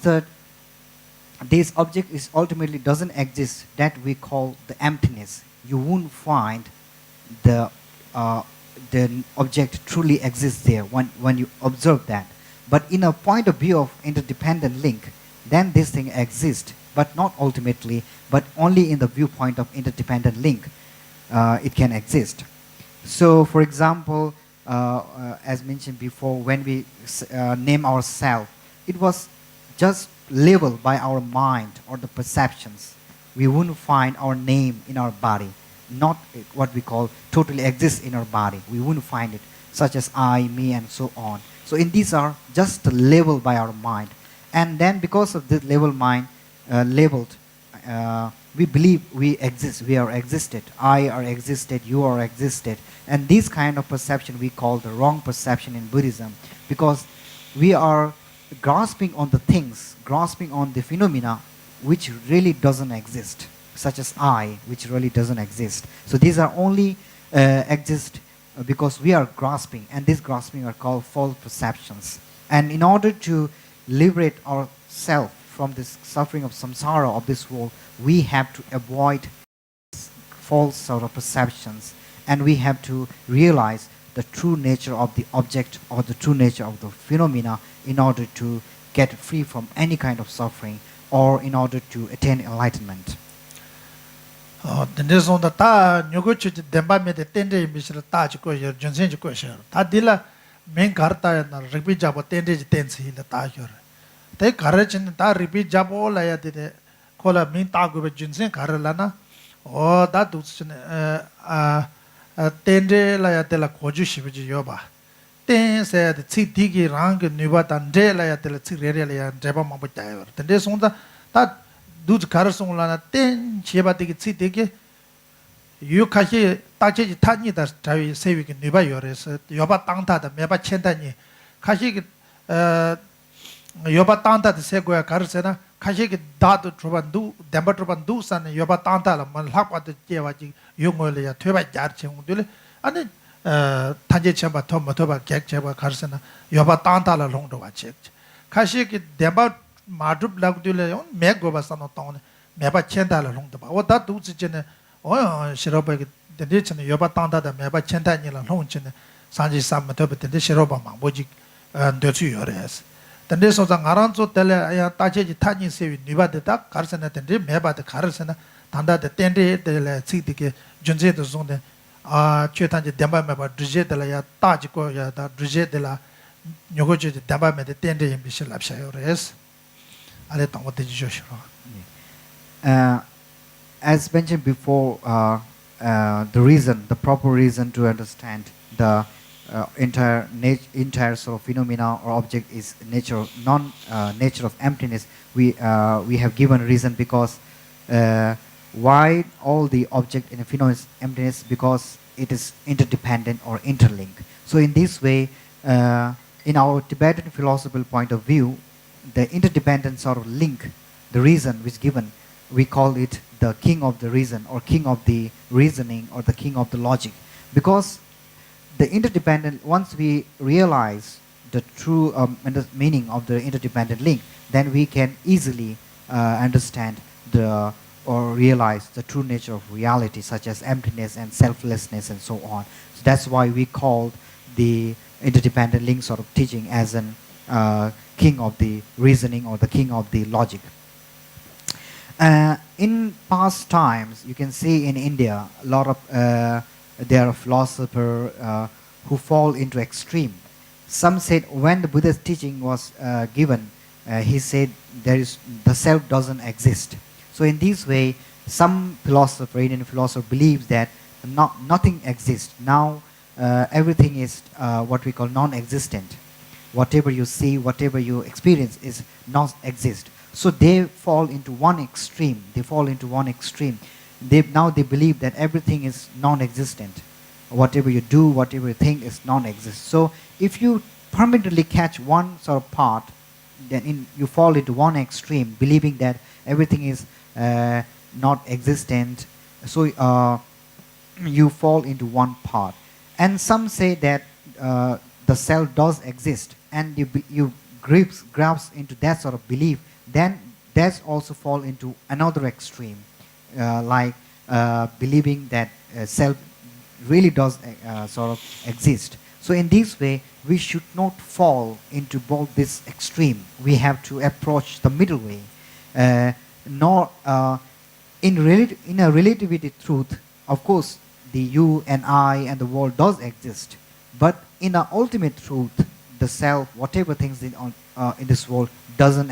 this object is ultimately doesn't exist, that we call the emptiness. You won't find the object truly exists there when you observe that. But in a point of view of interdependent link, then this thing exists, but not ultimately, but only in the viewpoint of interdependent link, it can exist. So, for example, as mentioned before, when we name ourselves, it was just labeled by our mind or the perceptions. We wouldn't find our name in our body, not what we call totally exists in our body. We wouldn't find it, such as I, me, and so on. So in these are just labeled by our mind. And then because of this labeled mind, labeled, we believe we exist, we are existed, I are existed, you are existed. And this kind of perception we call the wrong perception in Buddhism, because we are grasping on the things, grasping on the phenomena which really doesn't exist, such as I, which really doesn't exist. So these are only exist because we are grasping, and these grasping are called false perceptions. And in order to liberate ourselves from this suffering of samsara of this world, we have to avoid false sort of perceptions, and we have to realize the true nature of the object or the true nature of the phenomena in order to get free from any kind of suffering or in order to attain enlightenment. Dende sonda ta nyogo chu demba me de tende misra ta chi ko yer junsen chi ko yer ta dila men garta na ripi jabo tende ji tensi la ta yer te gar chin ta ripi jabo la ya de kola men ta go be junsen gar la na o da du chin tende la ya de la ko ju shi bi yo ba ten se de chi di gi rang ge ni ba tan de la ya de la chi re re la ya de ba ma ba ta yer dende sonda ta 두즈 가르송라나 땡 제바되게 치되게 유카시 따제지 타니다 자위 세위게 네바 요래서 여바 땅다다 메바 첸다니 카시게 여바 땅다다 세고야 가르세나 카시게 다도 주반두 뎀바 주반두 산에 여바 땅다라 만 학과도 제와지 용월이야 퇴바 자르청들 아니 탄제 쳔바 토마토바 객제바 가르세나 여바 땅다라 롱도 와체 카시게 뎀바 마줍 라고들래 메고바사노 돈네 메바 첸달라 롱도바 오다 두지제네 시로바게 데데체네 여바 땅다다 메바 첸다니라 롱체네 산지 삼마토베데 시로바마 뭐지 ndöchüyores dende soza ngaranzo tele aya tajeji 타니 세위 니바데다 가르세나 dende 메바데 가르세나 단다데 텐데 tele 치디게 준제도 zon데 아 최탄제 뎀바 메바 드제들야 따지고 야다 드제들라 녀고제 뎀바 메데 텐데 임비실랍샤요res As mentioned before, the proper reason to understand the entire sort of phenomena or object is nature of emptiness, we have given a reason because why all the object in a phenomena is emptiness, because it is interdependent or interlinked. So in this way, in our Tibetan philosophical point of view, the interdependent sort of link, the reason which given, we call it the king of the reason or king of the reasoning or the king of the logic, because the interdependent, once we realize the true meaning of the interdependent link, then we can easily understand or realize the true nature of reality, such as emptiness and selflessness and so on. So that's why we call the interdependent link sort of teaching as an king of the reasoning or the king of the logic. In past times, you can see in India a lot of there are philosophers who fall into extreme. Some said when the Buddha's teaching was given, he said the self doesn't exist. So in this way, some philosopher, Indian philosopher, believes that nothing exists. Now everything is what we call non-existent. Whatever you see, whatever you experience is not exist. So they fall into one extreme. Now they believe that everything is non-existent. Whatever you do, whatever you think is non-existent. So if you permanently catch one sort of part, then you fall into one extreme, believing that everything is not existent. So you fall into one part. And some say that the self does exist, and you grasp into that sort of belief, then that's also fall into another extreme, like believing that self really does sort of exist. So in this way, we should not fall into both this extreme. We have to approach the middle way. In a relativity truth, of course, the you and I and the world does exist. But in an ultimate truth, the self, whatever things in this world, doesn't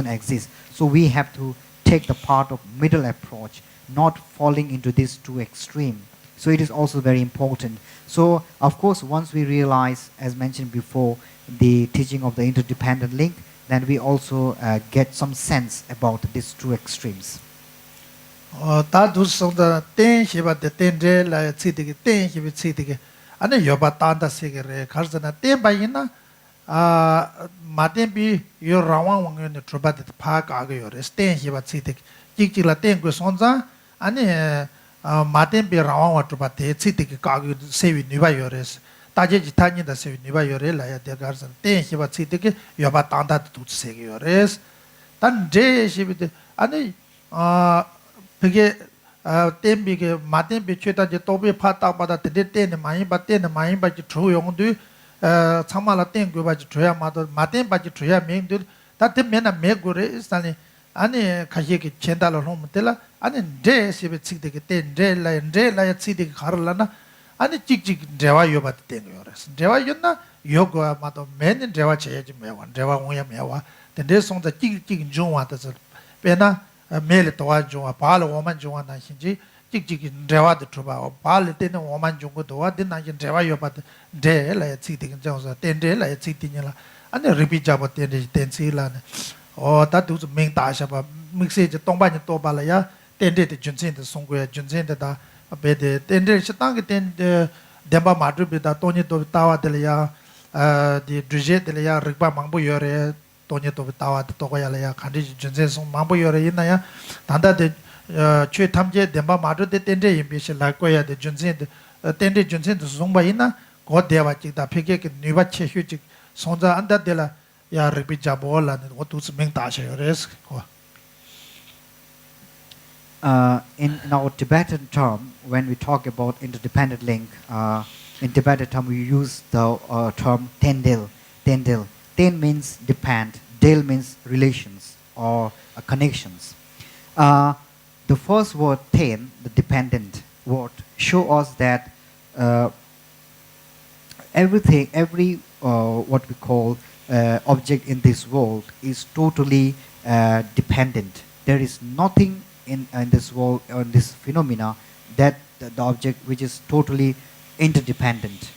exist. So we have to take the part of middle approach, not falling into these two extremes. So it is also very important. So of course, once we realize, as mentioned before, the teaching of the interdependent link, then we also get some sense about these two extremes. 다 두성다 땡시바데 땡제라 치디게 땡시비 치디게 아니 요바 탄다 세게레 가르잖아 땡바이나 마템비 요 라왕 왕요네 트로바데 파가게 요레 땡시바 치디게 찍찍라 땡고 손자 아니 마템비 라왕 와트바데 치디게 가게 세위 니바 요레스 따제지 타니다 세위 니바 요레 라야 데 가르잖아 땡시바 치디게 요바 탄다 두세게 요레스 단 제시비데 아니 그게 템비게 마템비 최다지 또비 파딱바다 데데테네 마이바테네 마이바지 조용도 참말라 땡고바지 줘야 마도 마템바지 줘야 맹들 다테메나 메고레 있다니 아니 가시게 첸달로 홈텔라 아니 데시베 치데게 덴데라야 치데게 가르라나 아니 찍찍 데와 요바테 땡고요레스 데와 요나 요고야 마도 메는 데와 제야지 메와 데와 오야 메와 데데 송자 찍찍 존와다서 베나 메레 도와줘 바로 오만 좋아나 신지 찍찍이 대화도 줘봐 바로 때는 오만 중고 도와든나 신 대화 요바데 데라 치딩 정서 텐데라 치딩이라 아니 리피 잡아 텐데 텐시라네 다도 맹다샤바 믹세지 동반이 또 발라야 텐데데 준센데 송고야 준센데다 베데 텐데 시당게 텐데 데바 마드비다 토니 또 따와들야 디 드제들야 릭바 망보 요레 돈이 또 따와 또 거야래야 간지 전세송 망보여래 있나야 단다데 최 탐제 덴바 마르데 텐데 임비시 라고야 데 전세데 텐데 전세도 송바 있나 고 대와직다 페게게 니바체 휴직 송자 안다데라 야 리비자볼라는 오투스 맹다셔레스 In our Tibetan term, when we talk about interdependent link, in Tibetan term we use the term tendil. Ten means depend, del means relations or connections. The first word ten, the dependent word, show us that every what we call object in this world is totally dependent. There is nothing in this world, in this phenomena, that the object which is totally interdependent.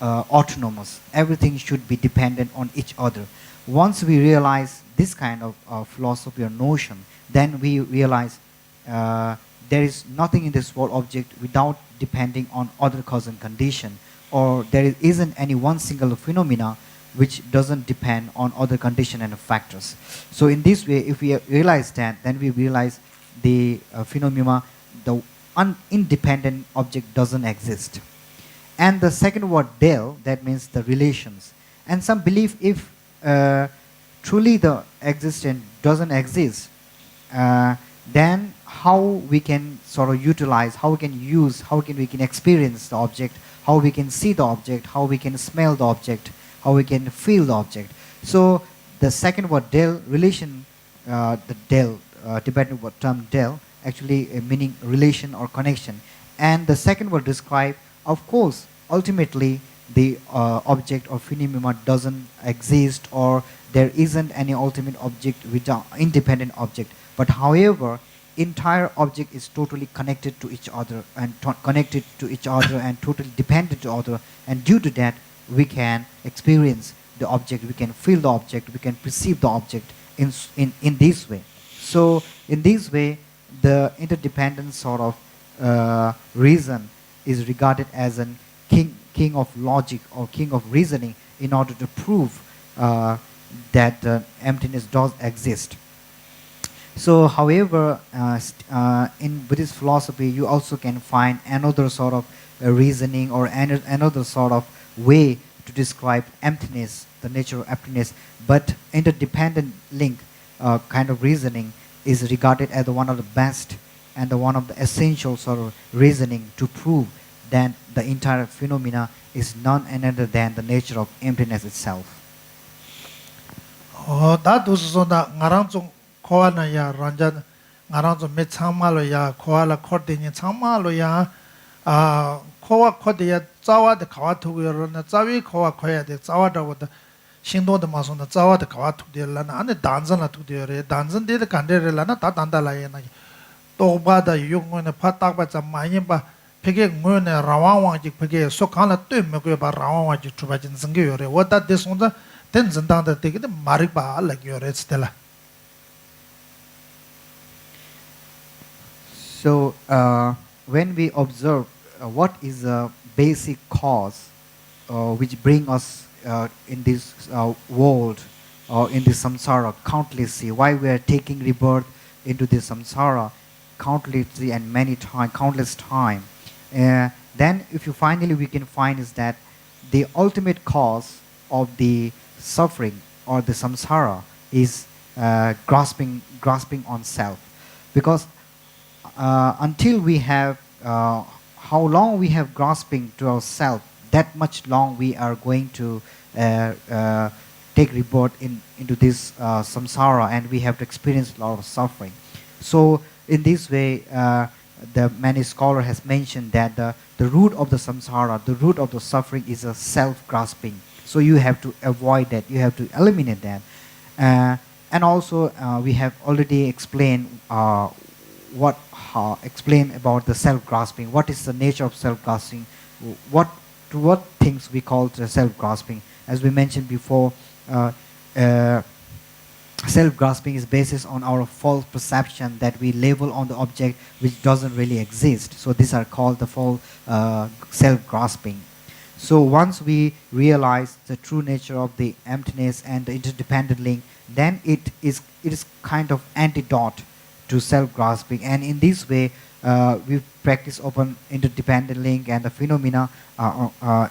autonomous. Everything should be dependent on each other. Once we realize this kind of philosophy or notion, then we realize there is nothing in this world object without depending on other cause and condition, or there isn't any one single phenomena which doesn't depend on other condition and factors. So in this way, if we realize that, then we realize the phenomena, the independent object doesn't exist. And the second word, del, that means the relations. And some believe if truly the existent doesn't exist, then how we can sort of utilize, how we can use, how we can experience the object, how we can see the object, how we can smell the object, how we can feel the object. So the second word, del, relation, the del, Tibetan word term del, actually meaning relation or connection. And the second word describe, of course, ultimately the object or phenomena doesn't exist, or there isn't any ultimate object without independent object. But however, entire object is totally connected to each other and totally dependent to other, and due to that we can experience the object, we can feel the object, we can perceive the object in this way. So in this way, the interdependent sort of reason is regarded as a king of logic or king of reasoning in order to prove that emptiness does exist. So however, in Buddhist philosophy you also can find another sort of reasoning or another sort of way to describe emptiness, the nature of emptiness, but interdependent link kind of reasoning is regarded as one of the best and one of the essential sort of reasoning to prove that the entire phenomena is none other than the nature of emptiness itself. That was so that Naranzo Koana ya Ranjan Naranzo Metsamalo ya Koala Kordin Samalo ya Koa Kodia Zawa the Kawatu Zawi Koa Koya the Zawada with the Shindo the Mason the Zawa the Kawatu de Lana and the Danzana to the Danzan de the Kandere Lana Tatandala Toba the young one Pataba Mayimba Piggy Moon and Rawan Piggy so kind of two Muguba Rawan Trubajin Zangure. What that this one the Tenzan down the ticket Mariba like your red Stella. So when we observe what is the basic cause which bring us in this world or in this samsara countlessly, why we are taking rebirth into this samsara countlessly and countless time, then if you finally we can find is that the ultimate cause of the suffering or the samsara is grasping on self. Because until we have how long we have grasping to ourselves, that much long we are going to take rebirth into this samsara, and we have to experience a lot of suffering. So in this way, the many scholar has mentioned that the root of the samsara, the root of the suffering is a self-grasping. So you have to avoid that, you have to eliminate that. And also we have already explained explain about the self-grasping. What is the nature of self-grasping? What things we call self-grasping? As we mentioned before, self-grasping is based on our false perception that we label on the object which doesn't really exist. So these are called the false self-grasping. So once we realize the true nature of the emptiness and the interdependent link, then it is kind of antidote to self-grasping. And in this way, we practice open interdependent link and the phenomena,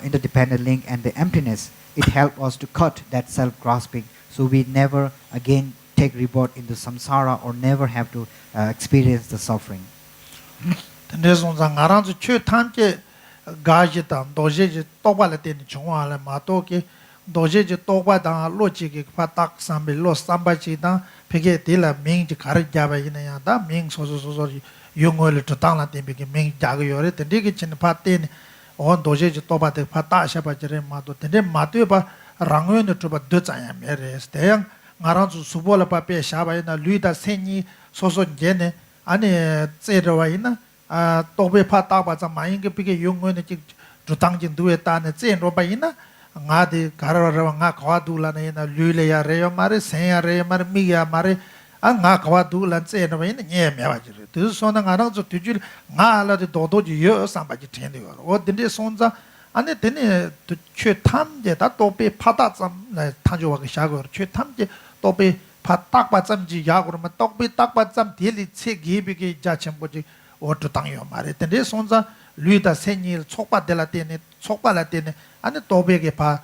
interdependent link and the emptiness. It helps us to cut that self-grasping, so we never again take rebirth in the samsara or never have to experience the suffering. Doje Toba dan logic patak sambi lo sambachi dan pege tila ming kar jaba ina da ming so yungol to tang la timbi ming jago yore tende ki chin patin on doje Toba de pata shaba jere ma do tende ma de ba rangyo ne to ba de zanya mere steyang ngarang su subola pa pe shaba ina luida senyi so jene ane zero ina tobe pata ba za ma ing pege yungol ne 주당진 두에 따는 젠로바이나 ngadi karara nga kawa du la ne na lule ya re mare sen ya re mare mi ya mare a nga kawa du la tse no ne nye me ba ji de so na nga na zo tu ji nga la de do do ji yo sa ba ji ten de yo o de de son za ane de ne tu che tham je da to pe pa da zam na ta jo wa ge sha go che tham je to pe pa tak ba zam ji ya go ma to pe tak ba zam de li che ge bi ge ja chen bo ji o tu tang yo mare de de son za lui da sen ni chok ba de la de ne chok ba la de ne 아니 도베게 봐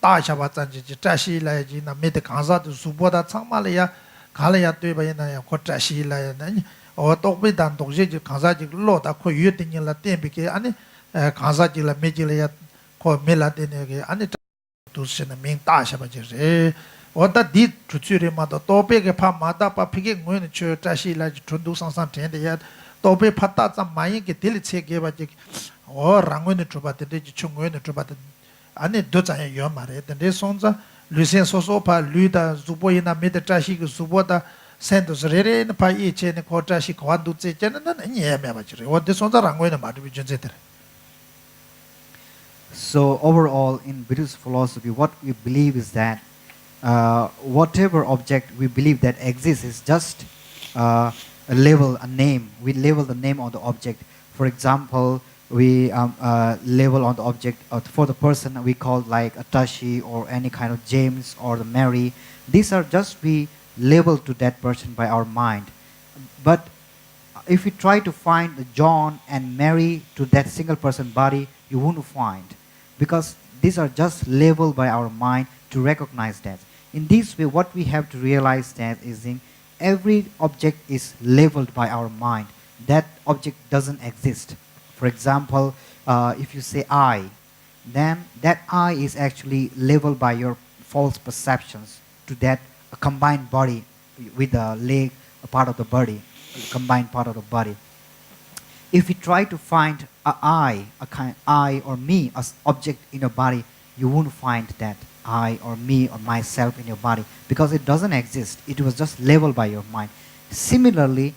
다샤바 잔지 자시라야지나 메데 강사도 수보다 창말이야 갈래야 되바이나야 고자시라야나 어 도베단 동시지 강사지 로다 코 유딩이라 템비게 아니 강사지라 메지라야 코 멜라데네게 아니 도시는 민 다샤바지레 어다 디 주추리마도 도베게 파 마다 파 피게 고는 저 자시라지 존두상상 텐데야 도베 파타 참 마이게 딜체게 바지 어 랑원의 주바데 지충원의 주바데 아니 도자에 요 말에 근데 손자 루센 소소파 루다 주보이나 메데 자시그 주보다 센도스레레는 파이 체네 코자시 관두체 체는 아니에메 바지레 어디 손자 랑원의 말이 비전제들 So overall in Buddhist philosophy what we believe is that whatever object we believe that exists is just a label, a name. We label the name on the object. For example, we label on the object for the person we call like a Tashi or any kind of James or the Mary. These are just we label to that person by our mind. But if we try to find the John and Mary to that single person body, you won't find, because these are just labeled by our mind to recognize that. In this way, what we have to realize that is in every object is labeled by our mind. That object doesn't exist. For example, if you say I, then that I is actually labeled by your false perceptions to that combined body with the leg, a part of the body, combined part of the body. If you try to find a kind I or me as object in your body, you won't find that I or me or myself in your body, because it doesn't exist. It was just labeled by your mind. Similarly,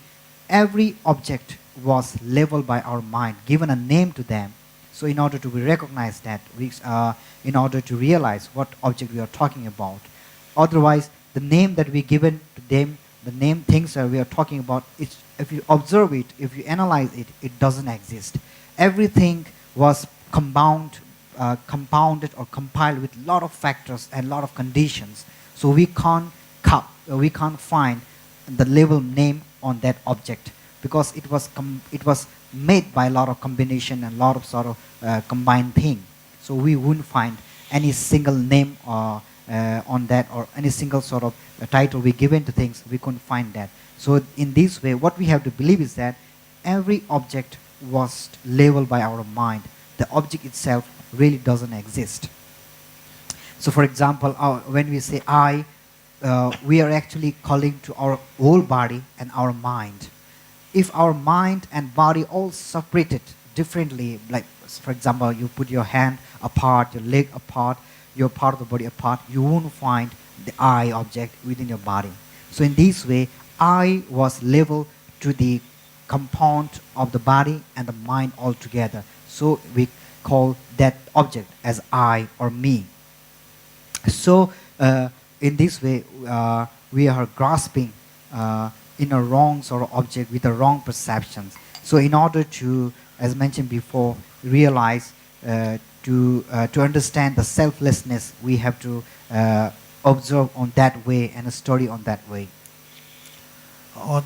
every object was labeled by our mind, given a name to them. So in order to recognize that, in order to realize what object we are talking about. Otherwise, the name that we given to them, the name things that we are talking about, if you observe it, if you analyze it, it doesn't exist. Everything was compounded or compiled with a lot of factors and a lot of conditions. So we can't find the label name on that object, because it was made by a lot of combination and a lot of sort of combined thing. So we wouldn't find any single name on that, or any single sort of title we given to things. We couldn't find that. So in this way, what we have to believe is that every object was labeled by our mind. The object itself really doesn't exist. So for example, when we say I, we are actually calling to our whole body and our mind. If our mind and body all separated differently, like for example, you put your hand apart, your leg apart, your part of the body apart, you won't find the I object within your body. So in this way, I was labeled to the compound of the body and the mind all together. So we call that object as I or me. So in this way, we are grasping in a wrong sort of object with the wrong perceptions. So in order to, as mentioned before, realize, to understand the selflessness, we have to observe on that way and study on that way.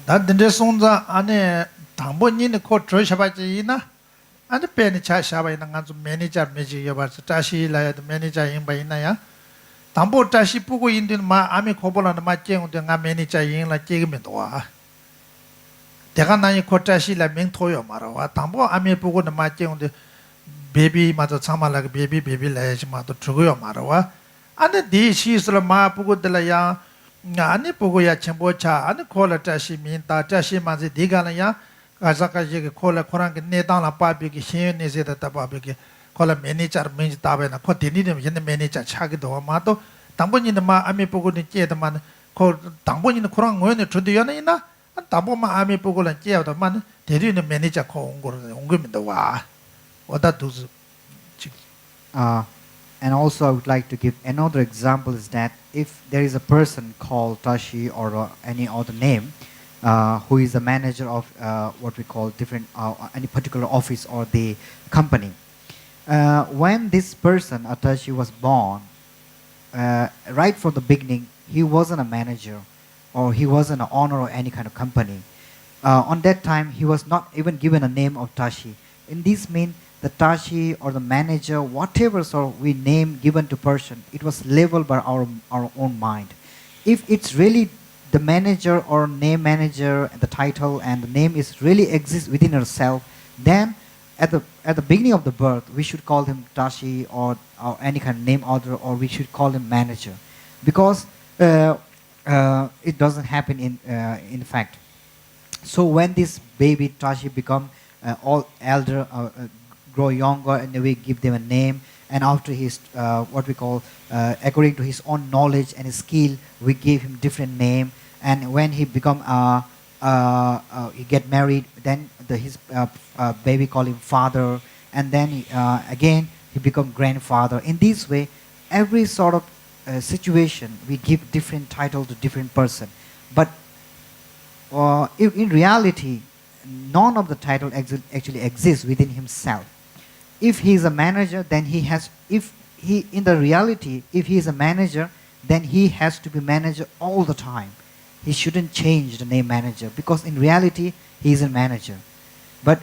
다든지 손자 안에 당번이는 코 조셔봐지나 아니 배니 차샤바이나 간주 매니저 매지 여봐서 자시라야도 매니저 인바이나야 담보 자시 보고 있는 마 아미 고볼라는 마 쟁운데 가 매니저 인라 쟁으면 도와 내가 나이 코 자시라 맹토요 말아와 담보 아미 보고는 마 쟁운데 베비 맞아 참말라가 베비 라야지 마도 죽어요 말아와 안에 네 시스를 마 보고들라야 아니 보고야 첨보차 아니 콜라 자시 민다 자시 만지 디가나야 가자까지 콜라 코랑게 내당라 빠비기 신내세다 따바비기 콜라 매니저 민지 따베나 코 데니는 옛날 매니저 차기도 마도 당번이는 마 아미 보고는 째다만 코 당번이는 코랑 뭐는 저도야나 당번만 아미 보고는 째다만 데리는 매니저 코 온거는 온거입니다 와 어다 두스 Uh, and also, I would like to give another example is that if there is a person called Tashi or any other name, who is the manager of what we call different any particular office or the company, when this person Tashi was born, right from the beginning, he wasn't a manager, or he wasn't an owner of any kind of company. On that time, he was not even given a name of Tashi. In this mean, the Tashi or the manager, whatever sort of we name given to person, it was labeled by our own mind. If it's really the manager or name manager, the title and the name is really exists within ourselves, then at the beginning of the birth, we should call him Tashi or any kind of name order, or we should call him manager, because it doesn't happen in fact. So when this baby Tashi become all elder, grow younger, and we give them a name, and after his what we call according to his own knowledge and his skill, we give him different name. And when he become he get married, then his baby call him father, and then again he become grandfather. In this way, every sort of situation we give different title to different person, but in reality, none of the title actually exists within himself. If he is a manager, then he has, if he, in the reality, if he is a manager, then he has to be manager all the time. He shouldn't change the name manager, because in reality, he is a manager. But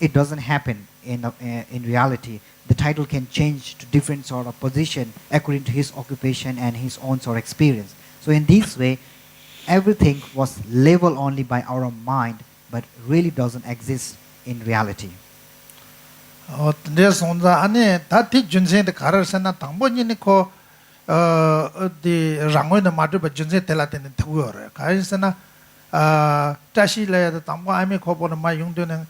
it doesn't happen in reality. The title can change to different sort of position according to his occupation and his own sort of experience. So in this way, everything was labeled only by our mind, but really doesn't exist in reality. 근데 손자 안에 다티 준세의 가르선나 당번이니 코 어디 랑외는 마드바 준세 tel라테는 두어래. 가르선나 짜시래도 당번 아미 코보는 마 용도는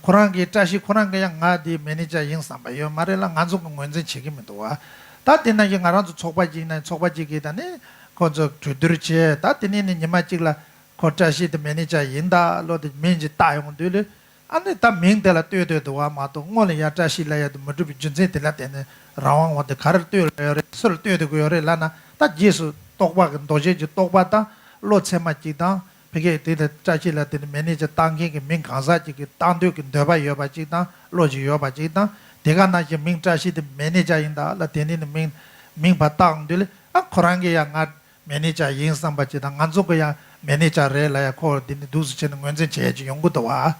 코랑게 짜시 코랑게 양아디 매니저 인상바요 말을랑 안속은 원전 책임도 와. 다때나 이 가라도 촉바지는 촉바지기다네 거저 주드르치 다때니는 니마직라 코짜시드 매니저 인다 로드 민지 따용들 안에 다 명들라 뛰어도 와 마도 오늘 야 짜시라야도 뭐도 준세 tel라테는 라왕 와데 가르 뛰어래 설 뛰어도 요래라나 다 예수 똑바가 도제지 똑바다 로체마지다 베게 데데 짜시라테는 매니저 당기게 민 강사지게 당도게 너바 여바지다 로지 여바지다 대가나지 민 짜시드 매니저인다 라테니는 민 바당들 아 코랑게 양아 매니저 인상바지다 안족이야 매니저래라야 코디니 두스치는 원전 제지 연구도 와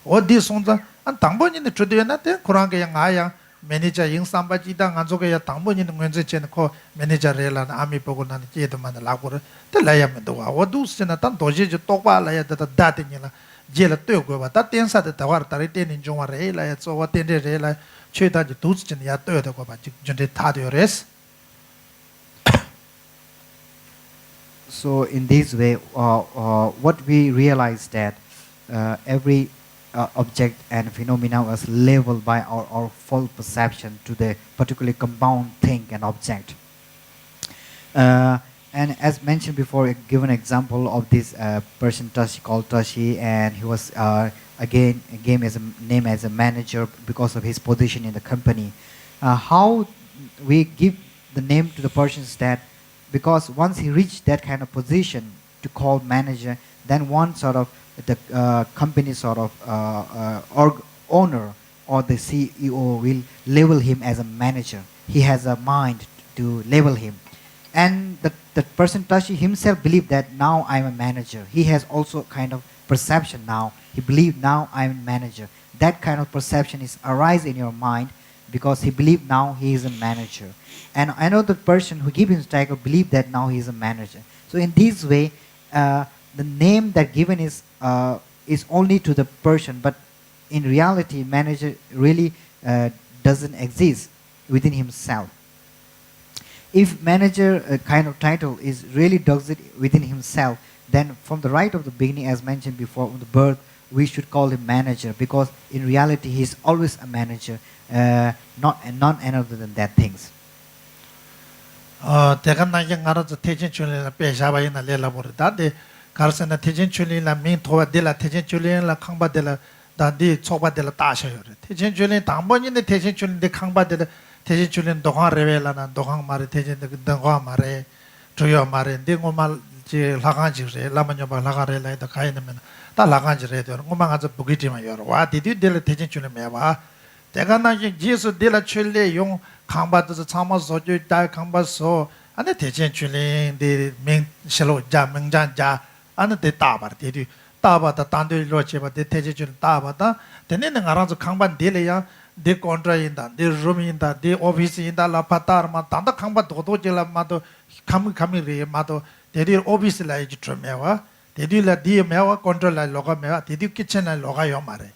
어디 손자 안 당번이네 주되었나데 코랑게 양아야 매니저 인상바지다 안족이야 당번이는 원전 제는 코 매니저래라 아미 보고 나는 제도만 라고를 tel라야면도 와 어두스나 단 도지지 똑바라야 다다니라 제라 뜨고 봐다 땡사데 다와르 다리 땡닌 종와래라야 저와 땡데래라 최다지 두스치는 야 뜨여도 봐 준데 타되어레스. So in this way, what we realize that every object and phenomena was labeled by our full perception to the particularly compound thing and object. And as mentioned before, a given example of this person Tashi called Tashi, and he was again as a name as a manager because of his position in the company. How we give the name to the persons that, because once he reached that kind of position to call manager, then one sort of the company sort of owner or the CEO will label him as a manager. He has a mind to label him. And the person Tashi himself believed that now I'm a manager. He has also kind of perception now. He believed now I'm a manager. That kind of perception is arise in your mind because he believed now he is a manager. And another person who gave him title believed that now he is a manager. So in this way, the name that given is only to the person, but in reality, manager really doesn't exist within himself. If manager kind of title is really does it within himself, then from the right of the beginning, as mentioned before, from the birth, we should call him manager, because in reality he is always a manager, not any other than that things. 대간나게 알아서 태진 줄이나 빼샤바이나 렐라보르다데 가르스나 태진 줄이나 민 토바딜라 태진 줄이나 강바딜라 다디 초바딜라 따셔요. 태진 줄이 당번인데 태진 줄인데 강바딜라 Thekchen Choling Dokang Revela na Dokang Mare Thekchen Dengwa Mare Choyo Mare Ngoma ji Lagang ji re Lama Nyoba Lagang re lai da kai na men ta Lagang ji re ngoma nga bugiti ma yor wa di di de Thekchen Choling me wa Tega na ji su de la chule yung Kangba de chama so ju dai Kangba so ane Thekchen Choling de ming shelo ja ming jan ja ane de ta bar de di ta ba da tan de lo che ba de Thekchen Choling ta ba da de ne nga rang Kangba de le ya de contra in da de room in da de office in da la patar ma ta da Kangba do do je la ma do kami re ma do de di office la ji tro me wa de di la di me wa control la lo ga me wa de di kitchen la lo ga yo ma re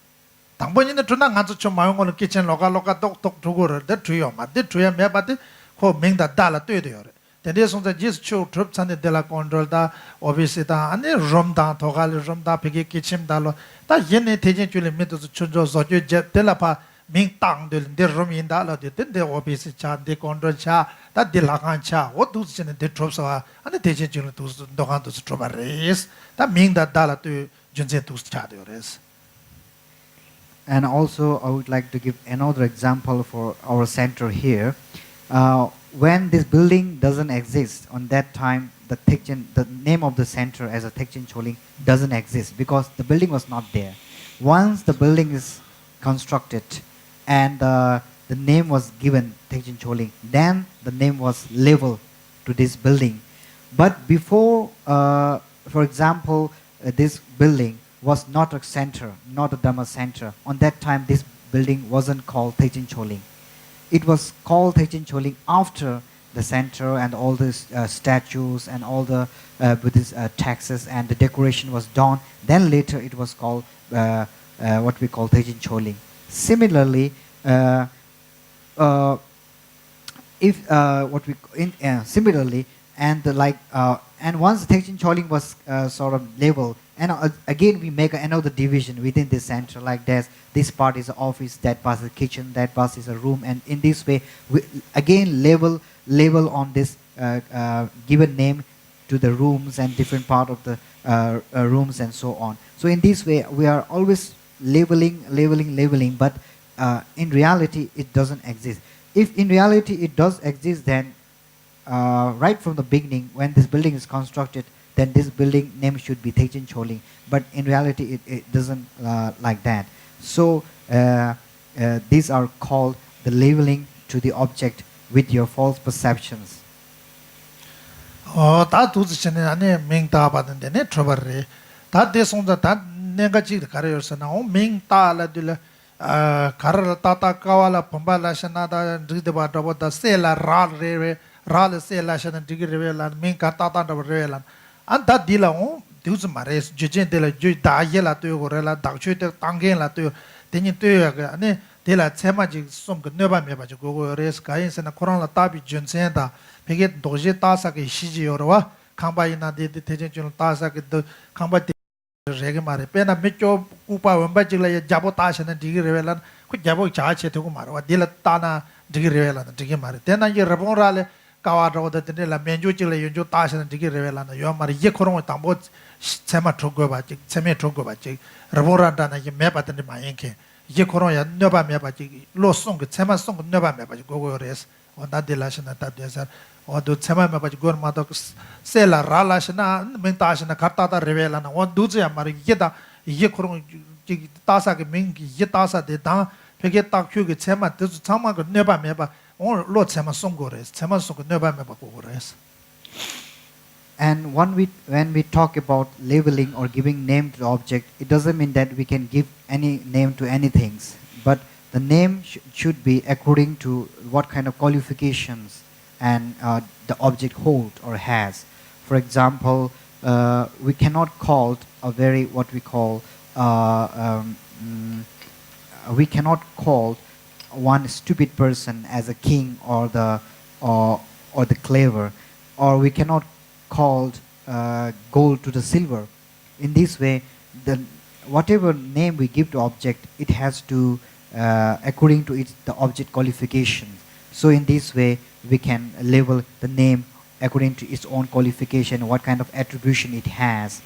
당번에는 존나 간주 좀 마용 거는 kitchen 로가 똑똑 두고를 데 주요 마데 주야 매 바데 코 맹다 달라 뜨여요. 근데 손자 지스 초 트롭산데 데라 컨트롤다 오비스다 아니 롬다 도갈 롬다 베게 kitchen 달로 다 얘네 대진 줄에 메도스 촌조 소죠 제 데라파 맹땅들 데 롬인다라 데데 오비스 차데 컨트롤 차다 딜라간 차 오두스는 데 트롭사 아니 대진 줄에 두스 도간도 트로바레스 다 맹다 달라 뜨 준제 두스 차데요레스 And also, I would like to give another example for our center here. When this building doesn't exist, on that time, the name of the center as a Thekchen Choling doesn't exist because the building was not there. Once the building is constructed and the name was given Thekchen Choling, then the name was labeled to this building. But before, for example, this building was not a center, not a Dhamma center. On that time, this building wasn't called Thekchen Choling. It was called Thekchen Choling after the center and all the statues and all the Buddhist texts and the decoration was done. Then later it was called what we call Thekchen Choling. Similarly, and once Thekchen Choling was sort of labeled, and again we make another division within this center, like this part is an office, that part is a kitchen, that part is a room, and in this way we again label on this given name to the rooms and different part of the rooms and so on. So in this way we are always labeling, but in reality it doesn't exist. If in reality it does exist, then right from the beginning, when this building is constructed, then this building name should be Thekchen Choling. But in reality, it doesn't like that. So these are called the labeling to the object with your false perceptions. 다 두지네 아니 맹다 받는데 네 트러버리 다 대송자 다 내가 지금 가려서나 맹다라들 가르 따따 까와라 pombalash나다 리드바다보다 셀라 라레레 ral se la shan digi revelan min ka ta ta revelan an da dila on dus mares jejen de la ju da ye la to go la da chue de tang gen la to de ni to ya ga ne de la chema ji som ge ne ba me ba ji go go res ka yin se na koran la ta bi jun sen da pe ge do je ta sa ge shi ji yor wa khang ba yin na de te jen jun ta sa ge do khang ba rege mare pe na me cho ku pa wan ba ji la ya jabo ta shan digi revelan ku jabo cha che to ko mar wa de la ta na digi revelan digi mare de na ye rabon ra le kawaroda de la menju chile yunju tashan digi revelana yo mar ye khorong tambo chema thoggo ba chi cheme thoggo ba chi rabora dana ye me patani ma yenke ye khorong ya nyoba me ba chi lo song chema song nyoba me ba chi gogo res onda de la shana ta de sar odo chema me ba chi gor ma do sela rala shana men tashan karta ta revelana on duze ya mar ye da ye khorong chi tasa ke men ye tasa de da phege ta khyu ke chema de chama ko nyoba me ba And when we talk about labeling or giving name to the object, it doesn't mean that we can give any name to anything, but the name should be according to what kind of qualifications and the object holds or has. For example, we cannot call a very what we call we cannot call one stupid person as a king or the clever, or we cannot call gold to the silver. In this way, whatever name we give to object, it has to according to the object qualification. So in this way, we can label the name according to its own qualification, what kind of attribution it has.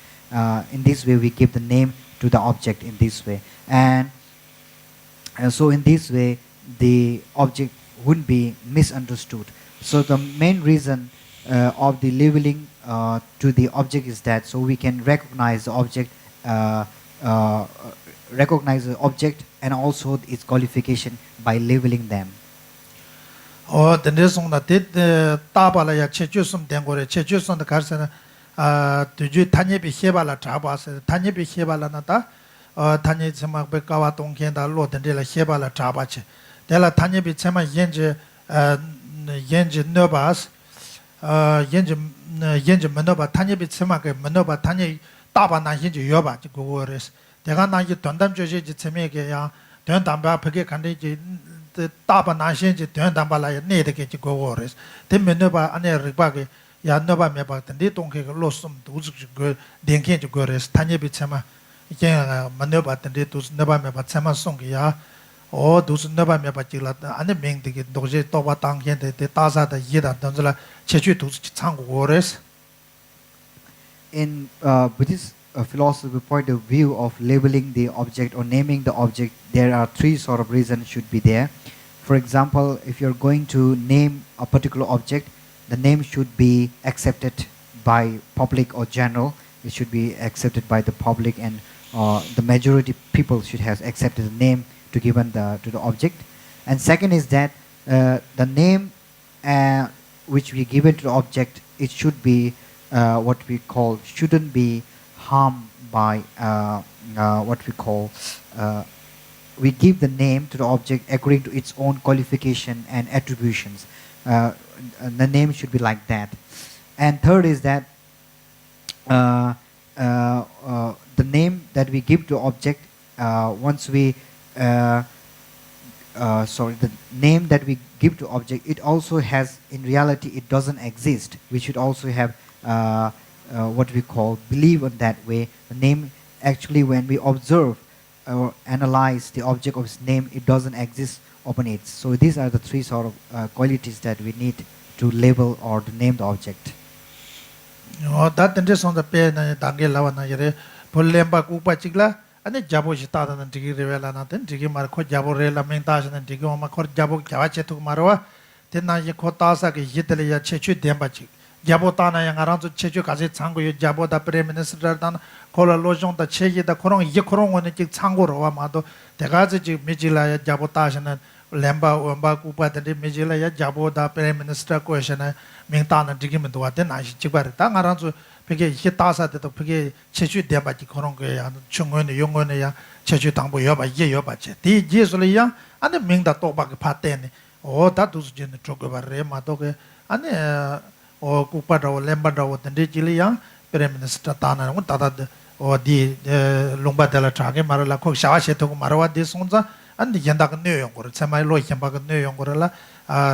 In this way, we give the name to the object in this way, and so in this way, the object wouldn't be misunderstood. So the main reason of the labeling to the object is that so we can recognize the object, uh, uh, recognize the object and also its qualification by labeling them. dende song da de ta ba la ya che chu sum den go re che chu sum da kar se na tu ju tanye bi he ba la cha ba se tanye bi he ba la na ta tanye chema be ka wa tong khen da lo dende la he ba la cha ba che de la tanye bi chema yen je no ba yen je no ba tanye bi chema ke no ba tanye ta ba na yen je yo ba ji go go re de ga na ji don dam je je cheme ke ya don dam ba phe ke kan de ji大把男性就短短把来内的给就过我了，他们那把安尼日把个呀那把没把等的东西个老什么都是个连开就过了，他那边什么，以前啊没那把等的都是那把没把什么送给呀，哦都是那把没把就了，安尼明的个东西到把当天的大啥的一的，等着了，切去都是唱过了。In Buddhist philosophy point of view of labeling the object or naming the object, there are three sort of reasons should be there. For example, if you're going to name a particular object, the name should be accepted by public or general. It should be accepted by the public, and the majority people should have accepted the name to given to the object. And second is that the name which we given to the object, it should be what we call shouldn't be harmed by what we call we give the name to the object according to its own qualification and attributions. The name should be like that. And third is that the name that we give to object once we the name that we give to object, it also has, in reality it doesn't exist. We should also have what we call believe on that way. The name actually, when we observe or analyze the object of its name, it doesn't exist upon it. So these are the three sort of qualities that we need to label or to name the object. That is on the pen and Dange Lavana Yere, Polemba Kupa Chigla, and the Jabo Shitata and Tigi Revela Nathan, Tigi Marco Jabo Rela Mentation and Tigo Macor Jabo Javache to Maroa, then Nakotasa Yitalia Chechu Dembachi. Jabotana yang around to Chechu Kazi Tango, Jabo, the Prime Minister, Dan, Kola Lojon, the Cheji, the Korong, Yakorong, when it Tango, Amado, the Gazi Mijila, Jabotation, and Lemba, Umba, Kupa, the Mijila, Jabo, the Prime Minister question, Mintana, Digimento, then I should chibar, Tang around to Piggy Hitasa, the Piggy Chechu Debati Koronga, and Chungun, Yungonia, Chechu Tambo Yoba, Yeobache, the Jesulia, and the Ming that Tobak Paten, oh, that was Jin Chogoba, Matoke, and or Kupada or Lembada or the Digilia, Prime Minister Tana, or the Lumba de la Trage, Marala Shashi to Marawa de Sonza, and the Yandak New York, or Semi Loyambag New York,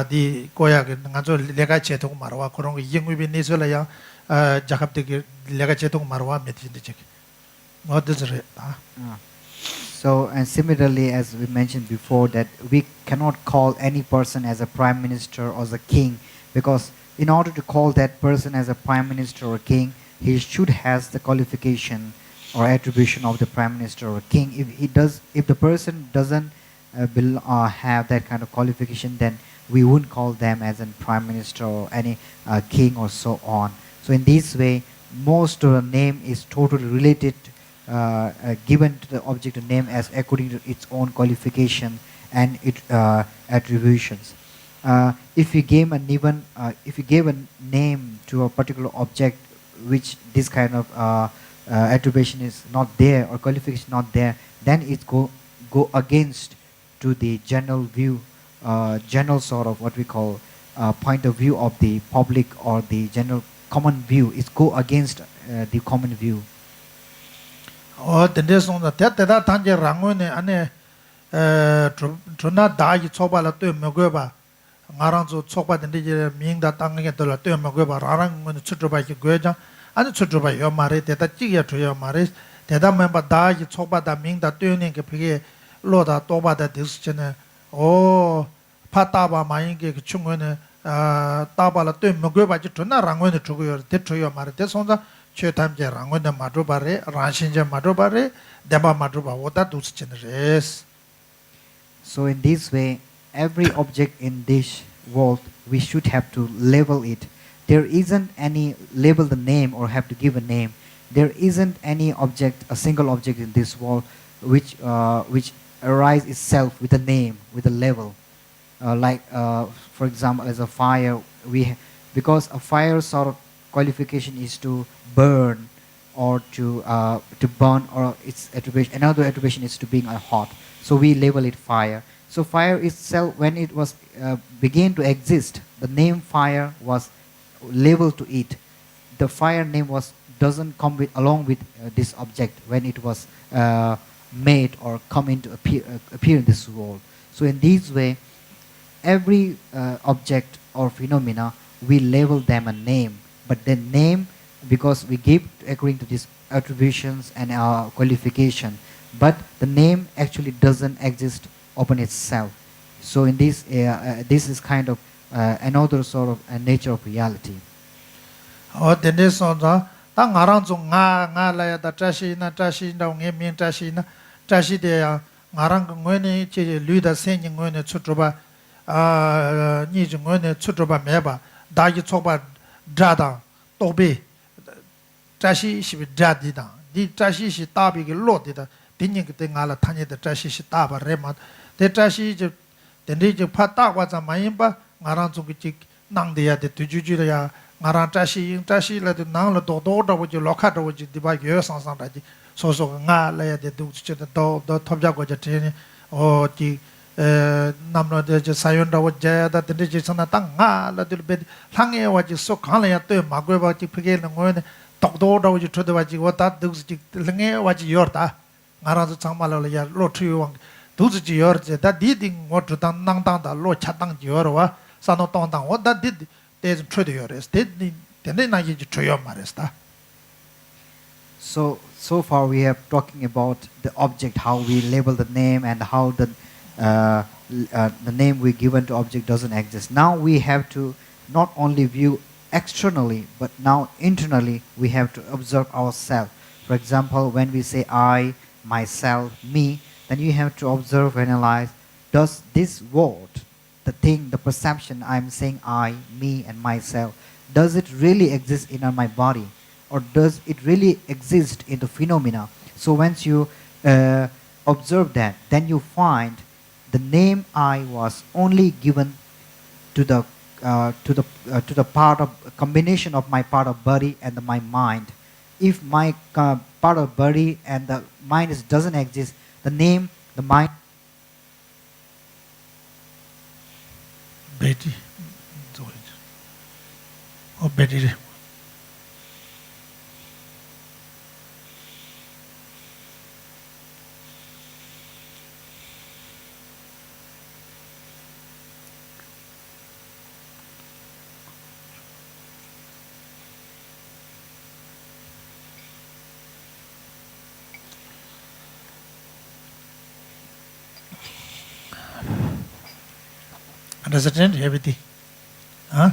the Koyak, Nazo Legace to Marawa, Korong, Ying with Nisolaya, Jakab de Legace to Marawa, Metin. What is it? So, and similarly, as we mentioned before, that we cannot call any person as a prime minister or as a king, because in order to call that person as a prime minister or king, he should has the qualification or attribution of the prime minister or king. If the person doesn't have that kind of qualification, then we wouldn't call them as a prime minister or any king or so on. So in this way, most of the name is totally related, given to the object of name as according to its own qualification and its attributions. If you gave a name to a particular object, which this kind of attribution is not there or qualification not there, then it go against to the general view, general sort of what we call point of view of the public or the general common view. It go against the common view. Oh, the days on the Teta Tanja Rangone and Truna Dai Sobala to Mogoba. Ngaranzo Sopa the Niger meaning that Tanga to La Magoba Rarang when the Chutroba Gueja and the Chutroba your Mare, Teta Chigia to your Maris, Teta member Dai Sopa that mean that turning a pig, Loda Toba that this channel, oh, Pataba Mainge Chungone, Tabala to Mogoba Chituna Rangon to your Tetrio Mare, Tesonda, Chetam Rangon the Madrobare, Ranshinja Madrobare, Deba Madroba, what that does generous. So in this way, every object in this world, we should have to label it. There isn't any label the name or have to give a name. There isn't any object, a single object in this world, which arise itself with a name, with a label. For example, as a fire, because a fire sort of qualification is to burn or to burn, or its attribution. Another attribution is to being hot. So we label it fire. So fire itself, when it was began to exist, the name fire was labeled to it. The fire name doesn't come along with this object when it was made or come into appear in this world. So in this way, every object or phenomena, we label them a name. But the name, because we give according to these attributions and our qualification, but the name actually doesn't exist upon itself. So in this, this is kind of another sort of nature of reality. Dende sonza ta ngarang zo nga la ya da tashi na nge min tashi de ya ngarang ngwe ne che lu da sen ni ngwe ne chutroba ni ji ngwe ne chutroba me ba da yi choba dra da to be tashi shi bi dra di da di tashi shi ta bi ge lo di da din ni ge nga la tan ye da tashi shi ta ba re ma de tashi je dende je pha ta kwa za ma yin ba ngarang zo ge chi nang de ya de tu ju ju de ya ngarang tashi la de nang la do da wo ji lo kha da wo ji di ba ye sang sang da ji so nga la ya de du che da do thop ja ko ja te ni o ji nam no de sa yon da wo ja da de ji sang na ta nga la de be lang ye wa ji so khan la ya te ma gwe ba ji phge na ngo ne tok do da wo ji thod ba ji wo ta du ji lang ye wa ji yor ta ngarang zo chang ma la ya lo thu yo wang du ji yor je da di ding ngo tu dang nang dang da lo cha dang ji yor wa sa no tong dang wo da di there's truth yours. So far we have talking about the object, how we label the name, and how the name we given to object doesn't exist. Now we have to not only view externally, but now internally we have to observe ourselves. For example, when we say I, myself, me, then you have to observe, analyze, does this word, the thing, the perception, I'm saying I, me, and myself, does it really exist in my body? Or does it really exist in the phenomena? So once you observe that, then you find the name I was only given to the part of combination of my part of body and my mind. If my part of body and the mind doesn't exist, the name, the mind. Betty, oh Betty. Understand everything? Huh?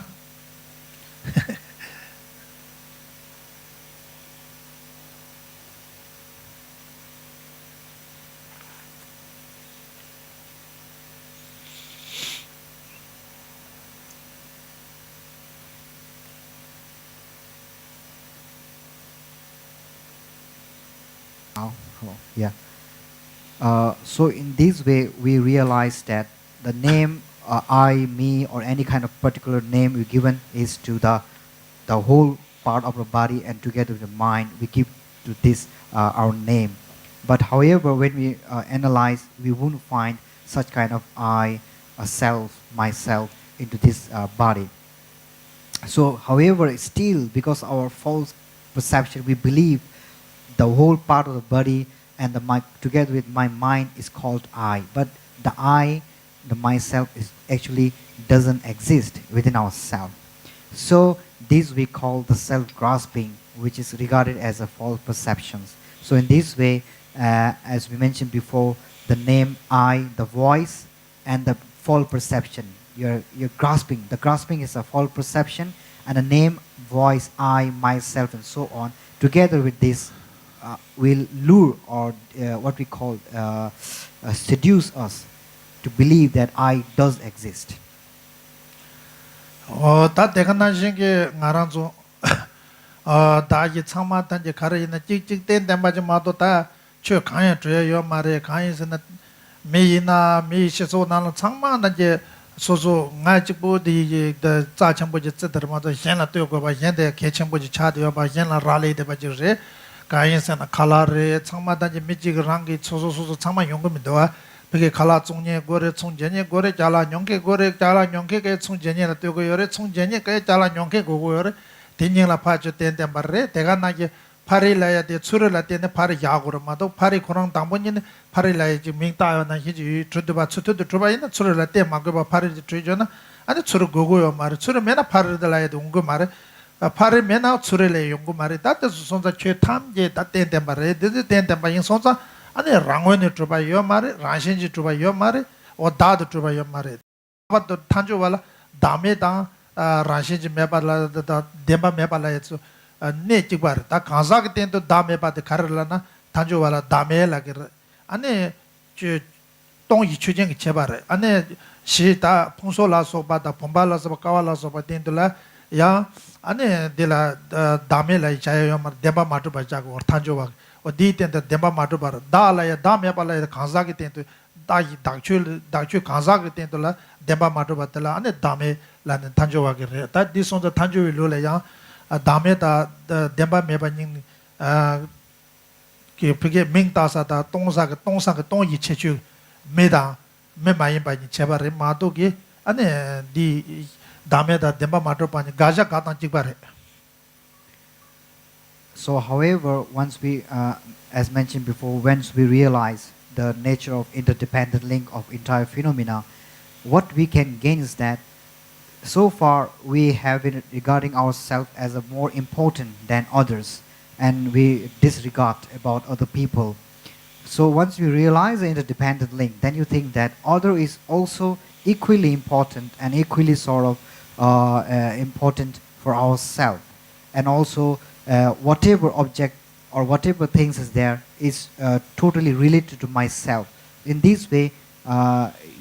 Yeah. So in this way, we realize that the name I, me, or any kind of particular name we given is to the whole part of the body, and together with the mind, we give to this our name. But however, when we analyze, we won't find such kind of I, a self, myself into this body. So, however, still, because our false perception, we believe the whole part of the body and the mind together with my mind is called I. But the I, the myself, is actually doesn't exist within ourselves. So this we call the self-grasping, which is regarded as a false perceptions. So in this way, as we mentioned before, the name I, the voice, and the false perception. You're grasping. The grasping is a false perception, and the name, voice, I, myself, and so on. Together with this, will lure or what we call seduce us to believe that I does exist? 다 내가 나신게 나랑도 다이 참마 단지 가르이나 찍찍된 데마지 마도 다저 강에 줘요 말에 강에서는 메이나 메이시소 나는 참마 단지 소소 나직보디 더 자청보지 쩌더마도 현나 뜨고 봐 현대 개청보지 차되어 봐 현나 라레데 바지르 가인선나 칼라레 참마 단지 미지그랑기 소소소소 참마 용금이도 그게 칼라 종녀 고래 총전에 고래 잘라 용케 고래 잘라 용케게 총전에 뜨고 요래 총전에 그 잘라 용케 고고 요래 대닝라 파주 된데 말래 내가 나게 파리라야 돼 추르라 때네 파리 야고르마도 파리 고랑 당번이네 파리라야지 민다요나 히지 주드바 추트도 주바이나 추르라 때 막고 파리 주잖아 아니 추르 고고요 말 추르 메나 파리들라야 돼 온거 말에 파리 메나 추르래 용거 말에 다때 손자 최 탐제 다때데 말에 데데 된데 바인 손자 아니 랑원에 주바요 말에 랑신지 주바요 말에 다도 주바요 말에 바도 탄조발라 다메다 랑신지 메발라 데바 메발라에서 네 찍바르 다 간사게 된도 다메 바데 가르라나 단조와라 다메 라게 아니 저 동이 추정이 제바르 아니 시다 풍소라서 바다 봄발라서 까발라서 바된들라 야 아니 데라 다메라 자요 말 데바 마투 바자고 단조와 어디 된다 데바 마투 바르 다라야 다메 발라야 간사게 된도 다이 당추 간사게 된들라 데바 마투 바들라 아니 다메 라는 단조와게 다 디손도 단조위 로래야 다메다 뎀바 메바닝 그 그게 맹다사다 동사가 동이 체주 메다 메마이 바니 제바레 마도게 아니 디 다메다 뎀바 마도 바니 가자 가탄 찍바레. So however, once we as mentioned before, once we realize the nature of interdependent link of entire phenomena, what we can gain is that so far we have been regarding ourselves as a more important than others, and we disregard about other people. So once we realize the interdependent link, then you think that other is also equally important and equally sort of important for ourselves, and also whatever object or whatever things is there is totally related to myself. In this way,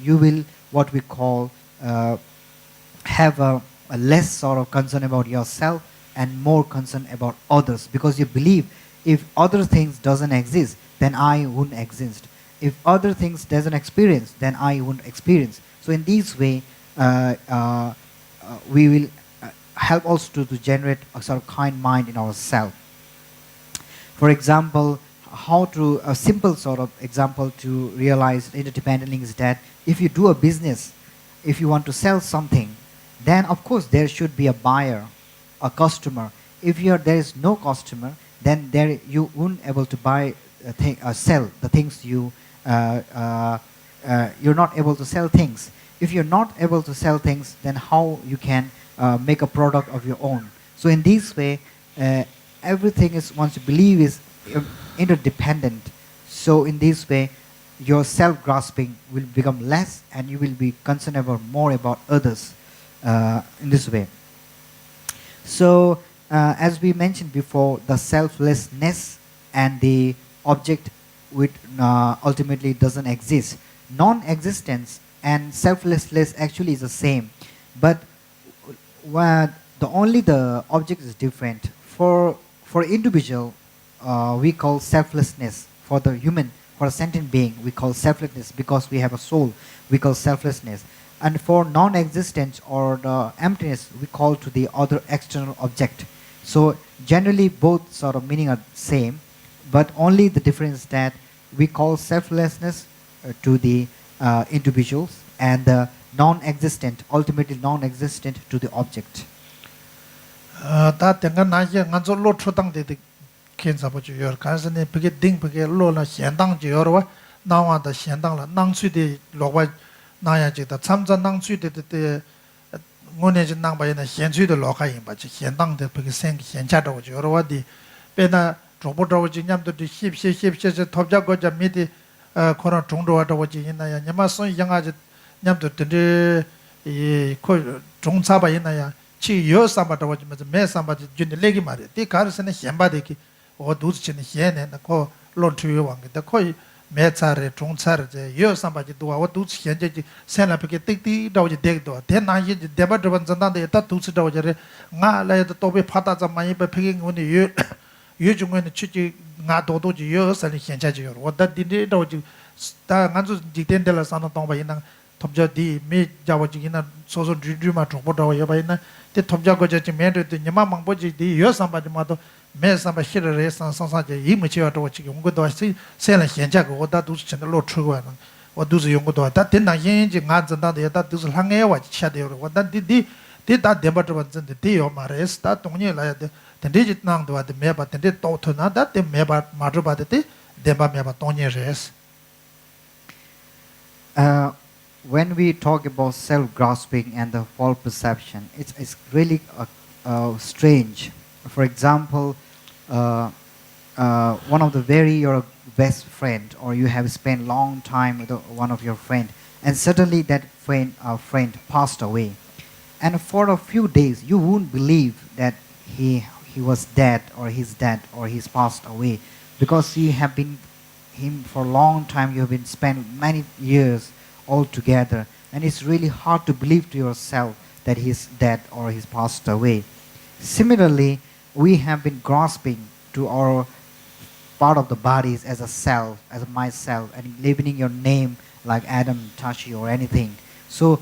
you will what we call have a less sort of concern about yourself and more concern about others, because you believe if other things doesn't exist, then I wouldn't exist. If other things doesn't experience, then I wouldn't experience. So in this way, we will help also to generate a sort of kind mind in ourselves. For example, a simple sort of example to realize interdependent link is that if you do a business, if you want to sell something, then of course there should be a buyer, a customer. If there is no customer, then you won't able to buy sell the things you're not able to sell things. If you're not able to sell things, then how you can make a product of your own? So in this way, everything is, once you believe, is interdependent. So in this way, your self-grasping will become less, and you will be concerned about more about others. In this way. So as we mentioned before, the selflessness and the object which ultimately doesn't exist. Non-existence and selflessness actually is the same, but the object is different. For individual, we call selflessness. For the human, for a sentient being, we call selflessness, because we have a soul. We call selflessness. And for non-existence or the emptiness, we call to the other external object. So generally both sort of meaning are same, but only the difference that we call selflessness to the individuals, and the non-existent, ultimately non-existent, to the object. 다 tenga naje nganzo lo chodang de kensa bo ju yor kan ne pege ding pege lo la xiandang ji yor wa na wa da xiandang la nang chui de lo wa 나야 지다 참자 낭취데 ngoneji nang ba yana xian chui de lo kha yin ba chi xian dang de pe sen xian cha de jo ro di pe na zhou bo zhou ji nyam de xip xie top ja go ja mi de ko ra zhong zhou de wo ji yin na ya nyama son yang a ji nyam de de yi ko zhong cha ba yin na ya chi yo sa ba de wo ji me sa ba ji jun de le gi ma de ti ka se ne xian ba de ki o du chi ne xian ne na ko lo chu yo wang de ko 매차레 종차르제 여 삼바지 도와 와두 현재지 생라피게 띠띠 다오지 덱도 대나이 데바드번 전단데 다 두스 다오지레 나라에도 또베 파다자 많이 베피게 원이 여 요중에는 취지 나 도도지 여 살이 현재지요 와다 딘데 다오지 다 간주 지텐델라 사나 동바이나 톱자디 미 자와지기나 소소 드드마 쪽보다와 여바이나 데 톱자고지 메르도 냐마 망보지 디 여 삼바지 마도 매 삼바 시르레 산산사제 이무치와도 지기 용고도 세라 현자고 오다 두스 chen 로 추고하는 오두스 용고도 다 된나 현지 나전다데 다 두스 항해와 차대요 오다 디디 디다 데버도 전데 디요 마레스 다 동니 라야데 된디지 낭도 와데 메바 된디 또토나 다데 메바 마르바데 데바 메바 동니레스 when we talk about self-grasping and the false perception, it's really strange. For example, one of the your best friend, or you have spent long time with one of your friend, and suddenly that friend passed away, and for a few days you won't believe that he was dead, or he's dead, or he's passed away, because you have been him for a long time. You have been spent many years all together, and it's really hard to believe to yourself that he's dead or he's passed away. Similarly, we have been grasping to our part of the bodies as a self, as a myself, and labeling your name like Adam, Tashi, or anything. So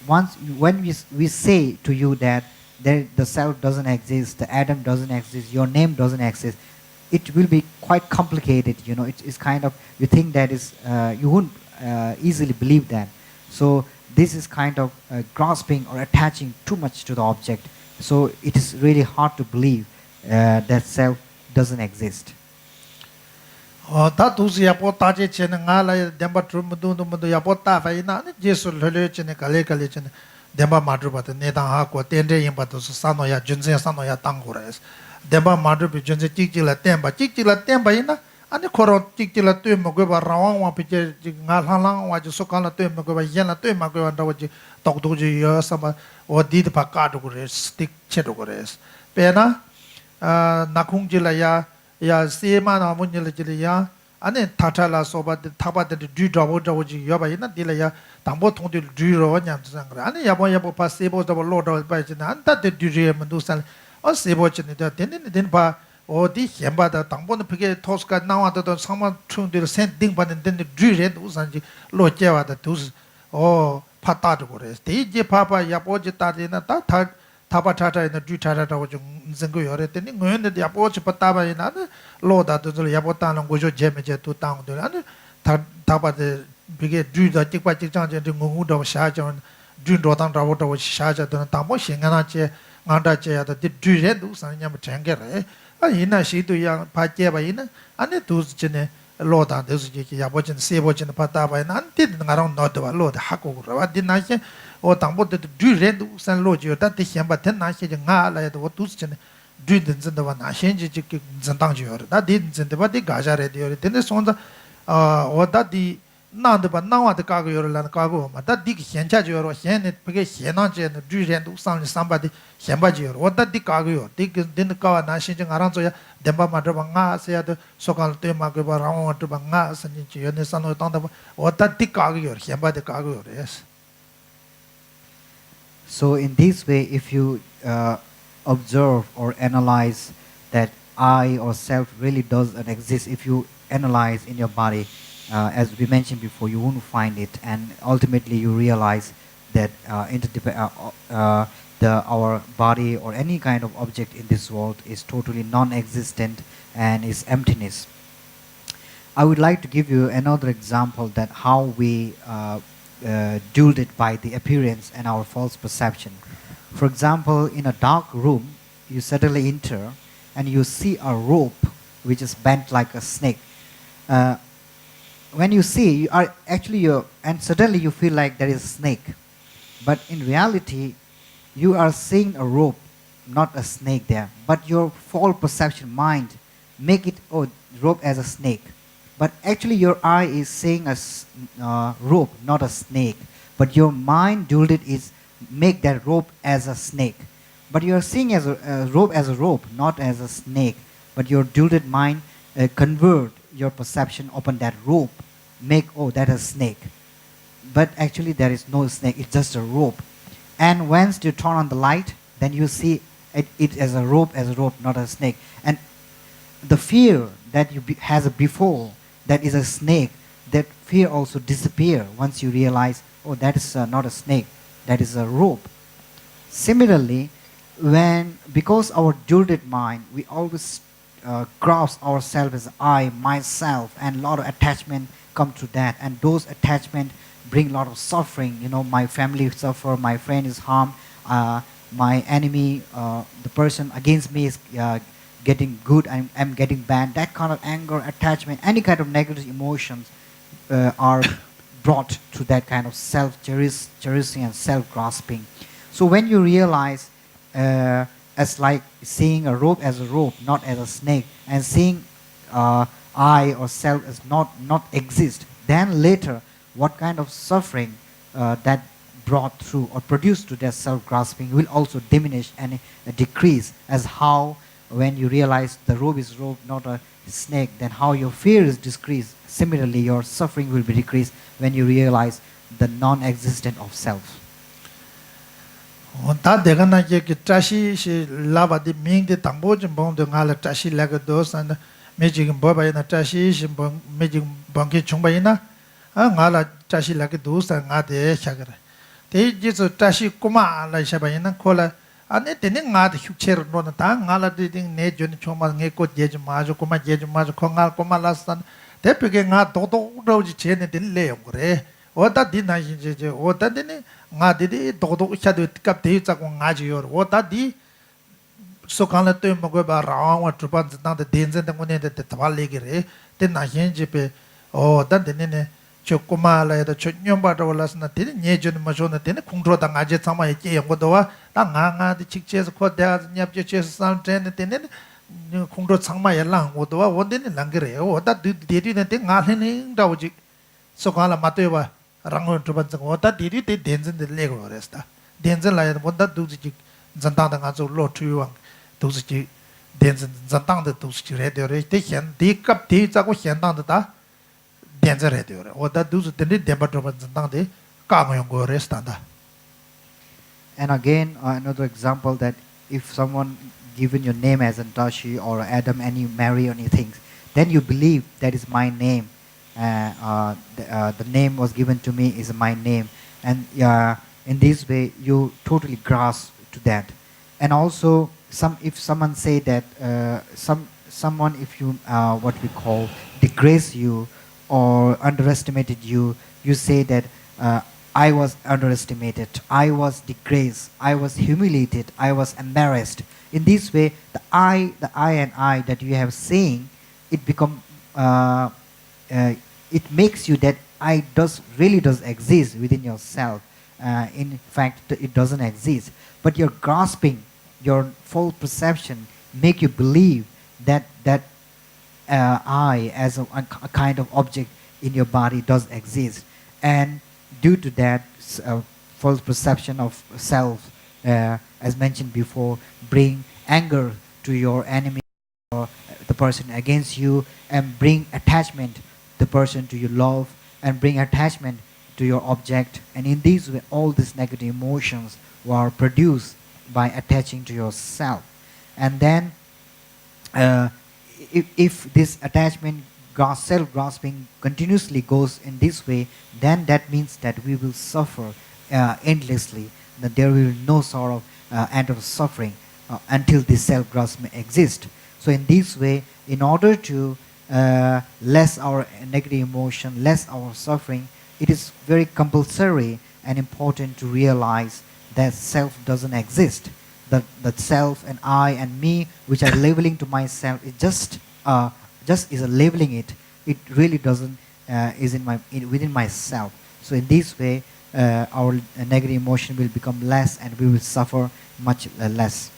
when we say to you that the self doesn't exist, the Adam doesn't exist, your name doesn't exist, it will be quite complicated. It's kind of, you think that is, you wouldn't easily believe that. So this is kind of grasping or attaching too much to the object. So it is really hard to believe that self doesn't exist. 다 두스 야포 따제 chen ngala demba trumudu yapo ta faina jesu lele chen kale chen demba madru bat ne da ha ko tende yimba to sano ya junse sano ya tangures demba madru bi junse chikchila temba ina ani khoro chikchila tu mo go ba rawang wa piche ngal halang wa ju sokala tu mo go ba yana tu ma go nda ji tok du ji ya sama o di pa ka du gres stick che du gres pena nakhung jila ya sema na mun jila jila ya ane tatala soba de taba de du dawo dawo ji ya ba ina dila ya tambo thong de du ro nyam sang ra ane yabo pa sebo dawo lo dawo ba ji na anta de du re mu san o sebo chi ne de den ba o di hemba da tambo ne pige toska na wa de sama chung de sen ding ba den de du re du san ji lo je wa da du o pa ta de go re de je pa pa yabo ji ta de na ta 타바 타타에는 뒤타타라고 좀 생고 요랬더니 뭐였는데 야보치 빠따바이나 로다도 야보따는 거죠 제메제 또 땅들 아니 타바데 비게 뒤다 찍바 찍장제 ngу도 샤죠 뒤도당 라보도 샤자도 담보 신가나체 만다체야도 뒤레도 상냐면 쟁게래 아 이나 시도야 바제바이나 아니 두즈네 로다 데즈지 야보진 세보진 빠따바이나 안티 나랑 너도 로다 하고 그러와 디나체 o tangbo de du ren du san lo ji da de xian ba ten na xie nga la de wo du chen du den zhen de wa na xian ji ji ge zhen dang ji yo da de zhen de ba de ga ja re de yo de ne song za o da di na de ba na wa de ga ge yo la ga go ma da di ge xian cha ji yo ro xian ne pe ge xian na ji ne du ren du san ba de xian ba ji yo o da di ga ge yo de ge den ga wa na xian ji nga rang zo ya den ba ma de ba nga se ya de so ga de ma ge ba rang wa de ba nga san ji yo ne san no dang de o da di ga ge yo xian ba de ga ge yo yes. So in this way, if you observe or analyze that I or self really doesn't exist, if you analyze in your body, as we mentioned before, you won't find it, and ultimately you realize that our body or any kind of object in this world is totally non-existent and is emptiness. I would like to give you another example that how we dulled it by the appearance and our false perception. For example, in a dark room, you suddenly enter and you see a rope which is bent like a snake. When you see, and suddenly you feel like there is a snake. But in reality, you are seeing a rope, not a snake there. But your false perception mind make it rope as a snake. But actually your eye is seeing a rope, not a snake. But your mind dulled it is make that rope as a snake. But you are seeing as a rope, not as a snake. But your dulled mind convert your perception upon that rope make, oh, that is snake. But actually there is no snake, it's just a rope. And once you turn on the light, then you see it as a rope, not a snake. And the fear that you has before, that is a snake, that fear also disappear once you realize, oh, that is not a snake, that is a rope. Similarly, because our jaded mind, we always grasp ourselves as I, myself, and a lot of attachment come to that, and those attachment bring a lot of suffering. My family suffer, my friend is harmed, my enemy, the person against me is getting good, I'm getting bad. That kind of anger, attachment, any kind of negative emotions are brought to that kind of self-cherishing and self-grasping. So when you realize, as like seeing a rope as a rope, not as a snake, and seeing I or self as not exist, then later what kind of suffering that brought through or produced to that self-grasping will also diminish and decrease, as how when you realize the rope is rope, not a snake, then how your fear is decreased. Similarly, your suffering will be decreased when you realize the non-existence of self. 다 내가 나게 자시시 라바디 밍데 당보진 봉도 나라 자시 라가 도산 매지금 뭐바이나 자시시 봉 매지금 봉게 총바이나 아 나라 자시 라게 도산 나데 샤그라 대지서 자시 꼬마 라 샤바이나 콜라 아니 되네 나데 흉체로 노는 다 나라데 내 존 총마 녜고 제지 마죠 꼬마 제지 마죠 콩알 꼬마 라산 대표게 나 도도로지 제네 될래요 그래 오다 디나 이제 오다 되네 나디디 도도 차도 값 대자고 나지요 오다디 소칸을 또 먹어 봐 라와 주반 단데 덴젠데 문에데 타발레기레 데나 현지베 오다데네 조코마라에다 촌념바도 올라서나 데네 녀전 마존나 데네 공tro다 나제 참아에 깨용고도와 다 나가디 직제에서 코대아 nhập제에서 산트네 데네 공tro 참마에 랑고도와 원데네 랑게레 오다 데디네 데 나해네 다오지 소칸라 마토바 랑원 주반정 오다 디디 데 덴젠데 레고레스타 덴젠 라이드 본다 두지 잔당당 아주 로트유왕 두지 덴젠 잔당데 두지 레데레 데현 디캅 디자고 현당다 덴젠 레데레 오다 두지 데디 데바토반 잔당데 까고용고 레스타다. And again, another example that if someone given your name as Antashi or Adam and you marry anything, then you believe that is my name. The name was given to me is my name, and in this way you totally grasp to that. And also, if someone say that someone if you what we call disgrace you or underestimated you, you say that I was underestimated, I was disgraced, I was humiliated, I was embarrassed. In this way, the I and I that you have saying, it become it makes you that I really does exist within yourself. In fact, it doesn't exist. But your grasping, your false perception, make you believe that I, as a kind of object in your body, does exist. And due to that false perception of self, as mentioned before, bring anger to your enemy or the person against you, and bring attachment the person to your love, and bring attachment to your object. And in this way, all these negative emotions were produced by attaching to yourself. And then if this attachment, self-grasping continuously goes in this way, then that means that we will suffer endlessly, that there will be no sort of end of suffering until this self-grasping exists. So in this way, in order to less our negative emotion, less our suffering, it is very compulsory and important to realize that self doesn't exist. That self and I and me, which are labeling to myself, it just is a labeling it. It really doesn't is within myself. So in this way, our negative emotion will become less, and we will suffer much less.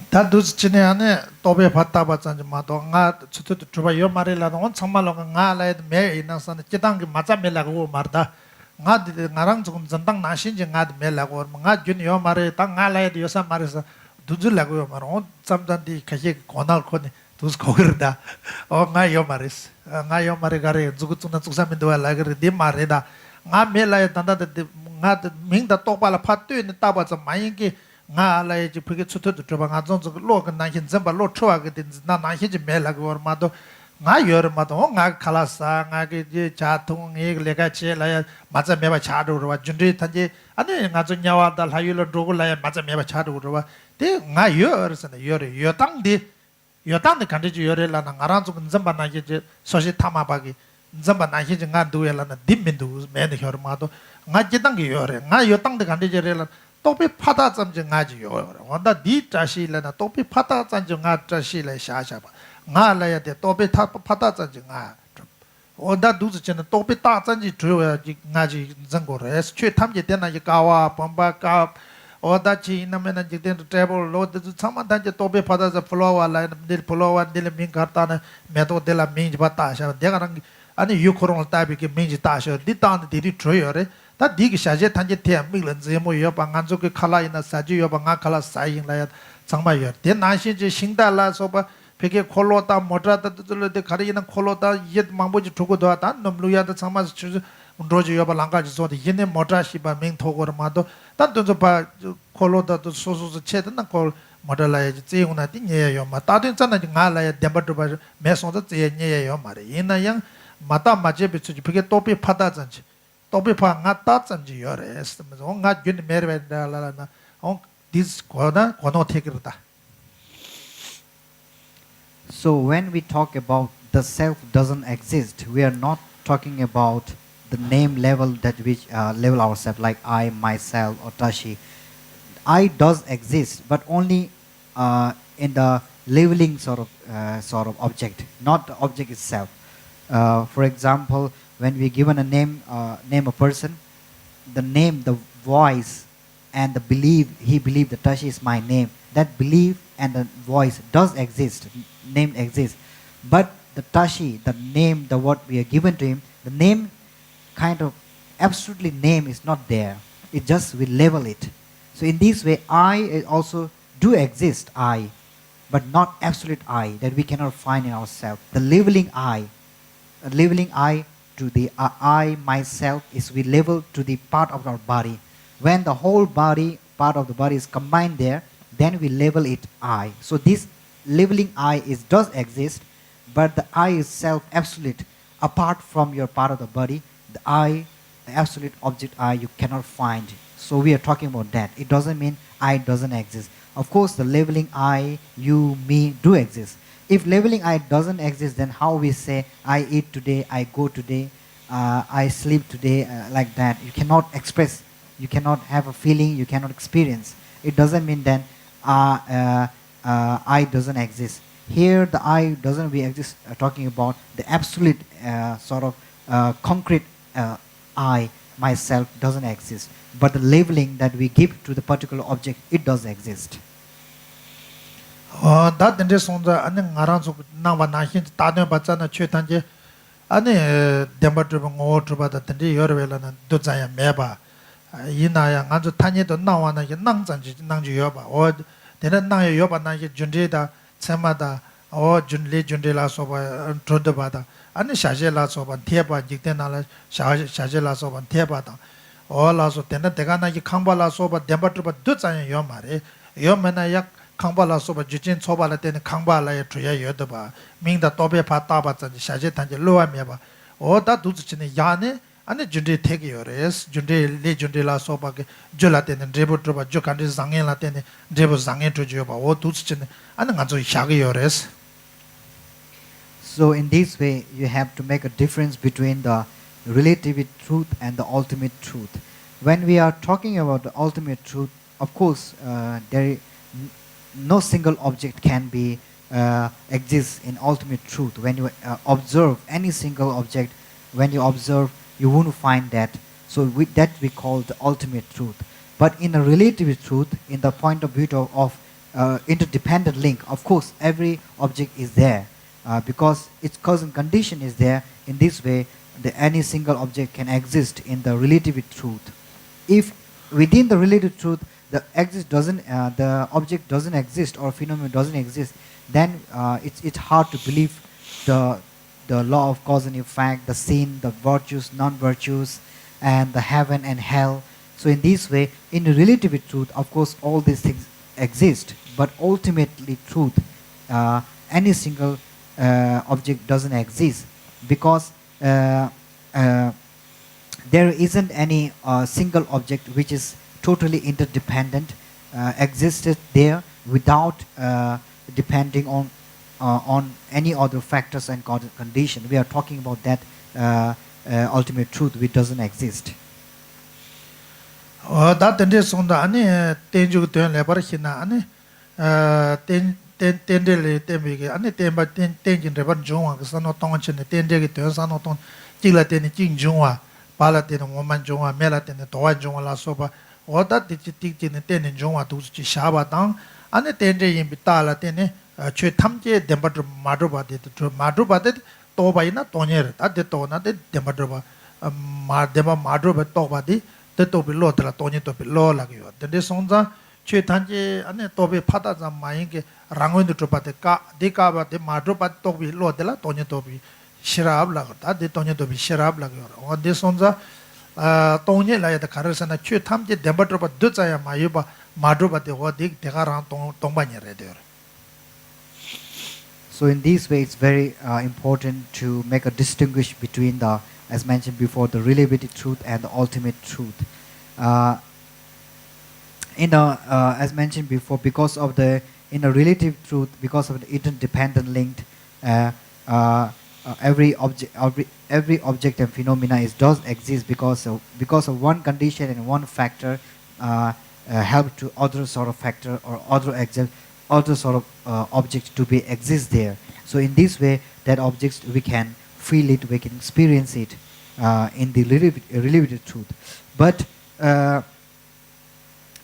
다두스 진에 안에 도배 받다 받잖지 마도 nga 추투 주바 요 말이라도 온 정말로 nga 라이드 매 있나서는 기당기 맞아 매라고 말다 nga 나랑 조금 전당 나신지 nga 매라고 nga 준 요 말에 딱 nga 라이드 요사 말에서 두줄라고 요 말. 온 잠단디 가시 고날 코니 dus kogirda o nga yo maris nga yo mari gare zugutuna tsuksa mindwa lagre de marida nga mela ya tanda de nga ming da to pala phattu ni ta ba za mayin ki nga la ji phige chutu de ba nga zong zong lo ga na hin zamba lo chwa ga de na na hi ji mela ga ma do nga yor ma do nga khala sa nga ge je cha thung e le ga che la ya ma za me ba cha do ro ba junri than je ani nga zo nya wa da la yu lo do go la ya ma za me ba cha do ro ba de nga yor sa na yor yo tang de 요단데 간지 요래라나 나란주 근점바 나게 소시 타마바기 점바 나게 nga 두엘라나 딤민두 메네 혀마도 nga 제당게 요래 nga 요땅데 간지 요래라 또비 파다 점지 nga지 요래 원다 디 자시라나 또비 파다 점지 nga 자시래 샤샤바 nga 라야데 또비 파다 점지 nga 원다 두즈체는 또비 다 점지 줘야 nga지 정고레스 최 탐지 되나 가와 bomba Odachi namena jiten table lo de samantha je tobe pada za flower line del flower del min kartana meto de la min bata sha de garang ani yu khorong ta bi ke min ta sha di tan de di troyore ta di ki sha je tan je the mi len je mo yo ba ngan zo ke khala ina sa ji yo ba nga khala sa yin la ya changma yo de na shin je sing da la so ba peke kholo ta motra ta de khari ina kholo ta yet mambo ji thugo da ta nom lu ya da changma roji yo ba langa ji so de yin motra shi ba min thogor ma do 단도 봐 콜로다도 소소소 체드나 콜 모델라에 제용나 띵예요 마 다든 잖아 나라에 뎀버도 봐 메송도 제예요 말이 이나양 마다 마제 비추지 그게 또비 파다잖지 또비 파가 따잖지 요레스 뭔가 균 메르베달라나 온 디스 코나 코노 테그르다 So when we talk about the self doesn't exist, we are not talking about the name level that we level ourselves, like I, myself, or Tashi. I does exist, but only in the labeling sort of object, not the object itself. For example, when we given a name a person, the name, the voice, and the belief, he believed that Tashi is my name. That belief and the voice does exist, name exists, but the Tashi, the name, the what we are given to him, the name kind of absolutely name is not there. It just we label it. So in this way, I also do exist, I, but not absolute I that we cannot find in ourselves. The labeling I to the I myself is we label to the part of our body. When the whole body part of the body is combined there, then we label it I. So this labeling I does exist, but the I is self absolute apart from your part of the body. The I, the absolute object I, you cannot find. So we are talking about that. It doesn't mean I doesn't exist. Of course, the labeling I, you, me do exist. If labeling I doesn't exist, then how we say I eat today, I go today, I sleep today, like that. You cannot express, you cannot have a feeling, you cannot experience. It doesn't mean then I doesn't exist. Here the I doesn't we exist, talking about the absolute sort of concrete I, myself doesn't exist. But the labeling that we give to the particular object, it does exist. 다 된데 손자 아니 나랑서 나와 나힌 다네 받잖아 최단제 아니 뎀버드 ngô 받다 된데 여러벨라는 도자야 매봐 이나야 아주 타니도 나와나 이 낭잔지 낭지 여봐 어 되는 나야 여봐 나게 준제다 참마다 어 준리 준리라 소바 트로드 받아 아니 샤제라 소바 티에바 직대나라 샤제라 소바 티에바다 어라서 되는 대가나기 강발라 소바 뎀버드 도자야 여 말에 여면나 약 강발라 소바 주진 초발라 때는 강발라에 주야 여더바 민다 또베 파타바 잔지 샤제 단지 로아메바 어다 두즈치네 야네 아니 준리 태기요레스 준리 레 준리라 소바게 줄라 때는 레보트바 조칸디 장엔라 때는 레보 장엔 주지요바 어 두즈치네 아니 간조 샤게요레스. So in this way, you have to make a difference between the relative truth and the ultimate truth. When we are talking about the ultimate truth, of course, no single object can be exist in ultimate truth. When you observe any single object, when you observe, you won't find that. So with that we call the ultimate truth. But in a relative truth, in the point of view of interdependent link, of course, every object is there. Because its cause and condition is there. In this way, any single object can exist in the relative truth. If within the relative truth the object doesn't exist or phenomenon doesn't exist, then it's hard to believe the law of cause and effect, the sin, the virtues, non-virtues, and the heaven and hell. So in this way, in relative truth, of course, all these things exist, but ultimately truth, any single object doesn't exist, because there isn't any single object which is totally interdependent, existed there without depending on any other factors and condition. We are talking about that ultimate truth which doesn't exist. 다 던데 손다 아니 땡주 된 레버히나 아니 땡땡레 땡비게 아니 땡바 땡진 레버 중앙 그 산노 동안치네 땡데게 된 산노 동 찌라 땡니 징중아 발라 땡는 원만 중앙 메라 땡네 도완 중앙 라소바 오다 디치 틱진네 땡는 중앙 두치 샤바당 아니 땡데 임비 따라 땡네 최 탐제 덴바드 마드바데 마드바데 또바이나 또녀르 다데 또나데 덴바드바 마데바 마드바 또바디 to be low, the Tony to be low like you. The Desonza, Chetanji, and the Toby Patas and Maing, Rango to Pateka, Deka, the Madropa to be low, the Tony to be Shirab like that, the Tony to be Shirab like you. On Desonza, Tony like the Carras and the Chetamji, the Batropa Dutza, Mayuba, Madropa, the Wadik, the Garan Tombanya Redder. So in this way, it's very important to make a distinguish between the, as mentioned before, the relative truth and the ultimate truth. As mentioned before, because of the in a relative truth, because of the interdependent linked, every object and phenomena does exist because of one condition and one factor help to other sort of factor or other sort of object to be exist there. So in this way, that objects we can feel it, we can experience it in the relative truth. But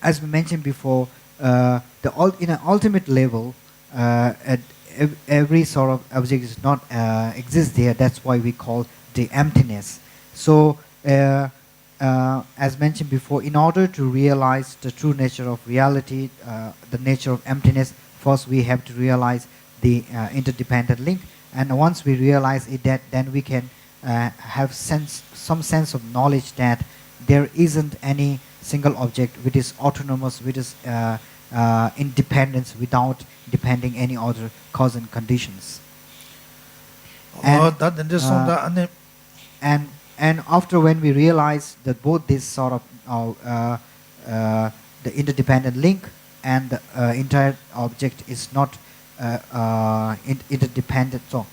as we mentioned before, in an ultimate level, every sort of object is not exist there. That's why we call the emptiness. So as mentioned before, in order to realize the true nature of reality, the nature of emptiness, first we have to realize the interdependent link. And once we realize it, then we can have some sense of knowledge that there isn't any single object which is autonomous, which is independence without depending any other cause and conditions. And after when we realize that both this sort of the interdependent link and the entire object is not interdependent, so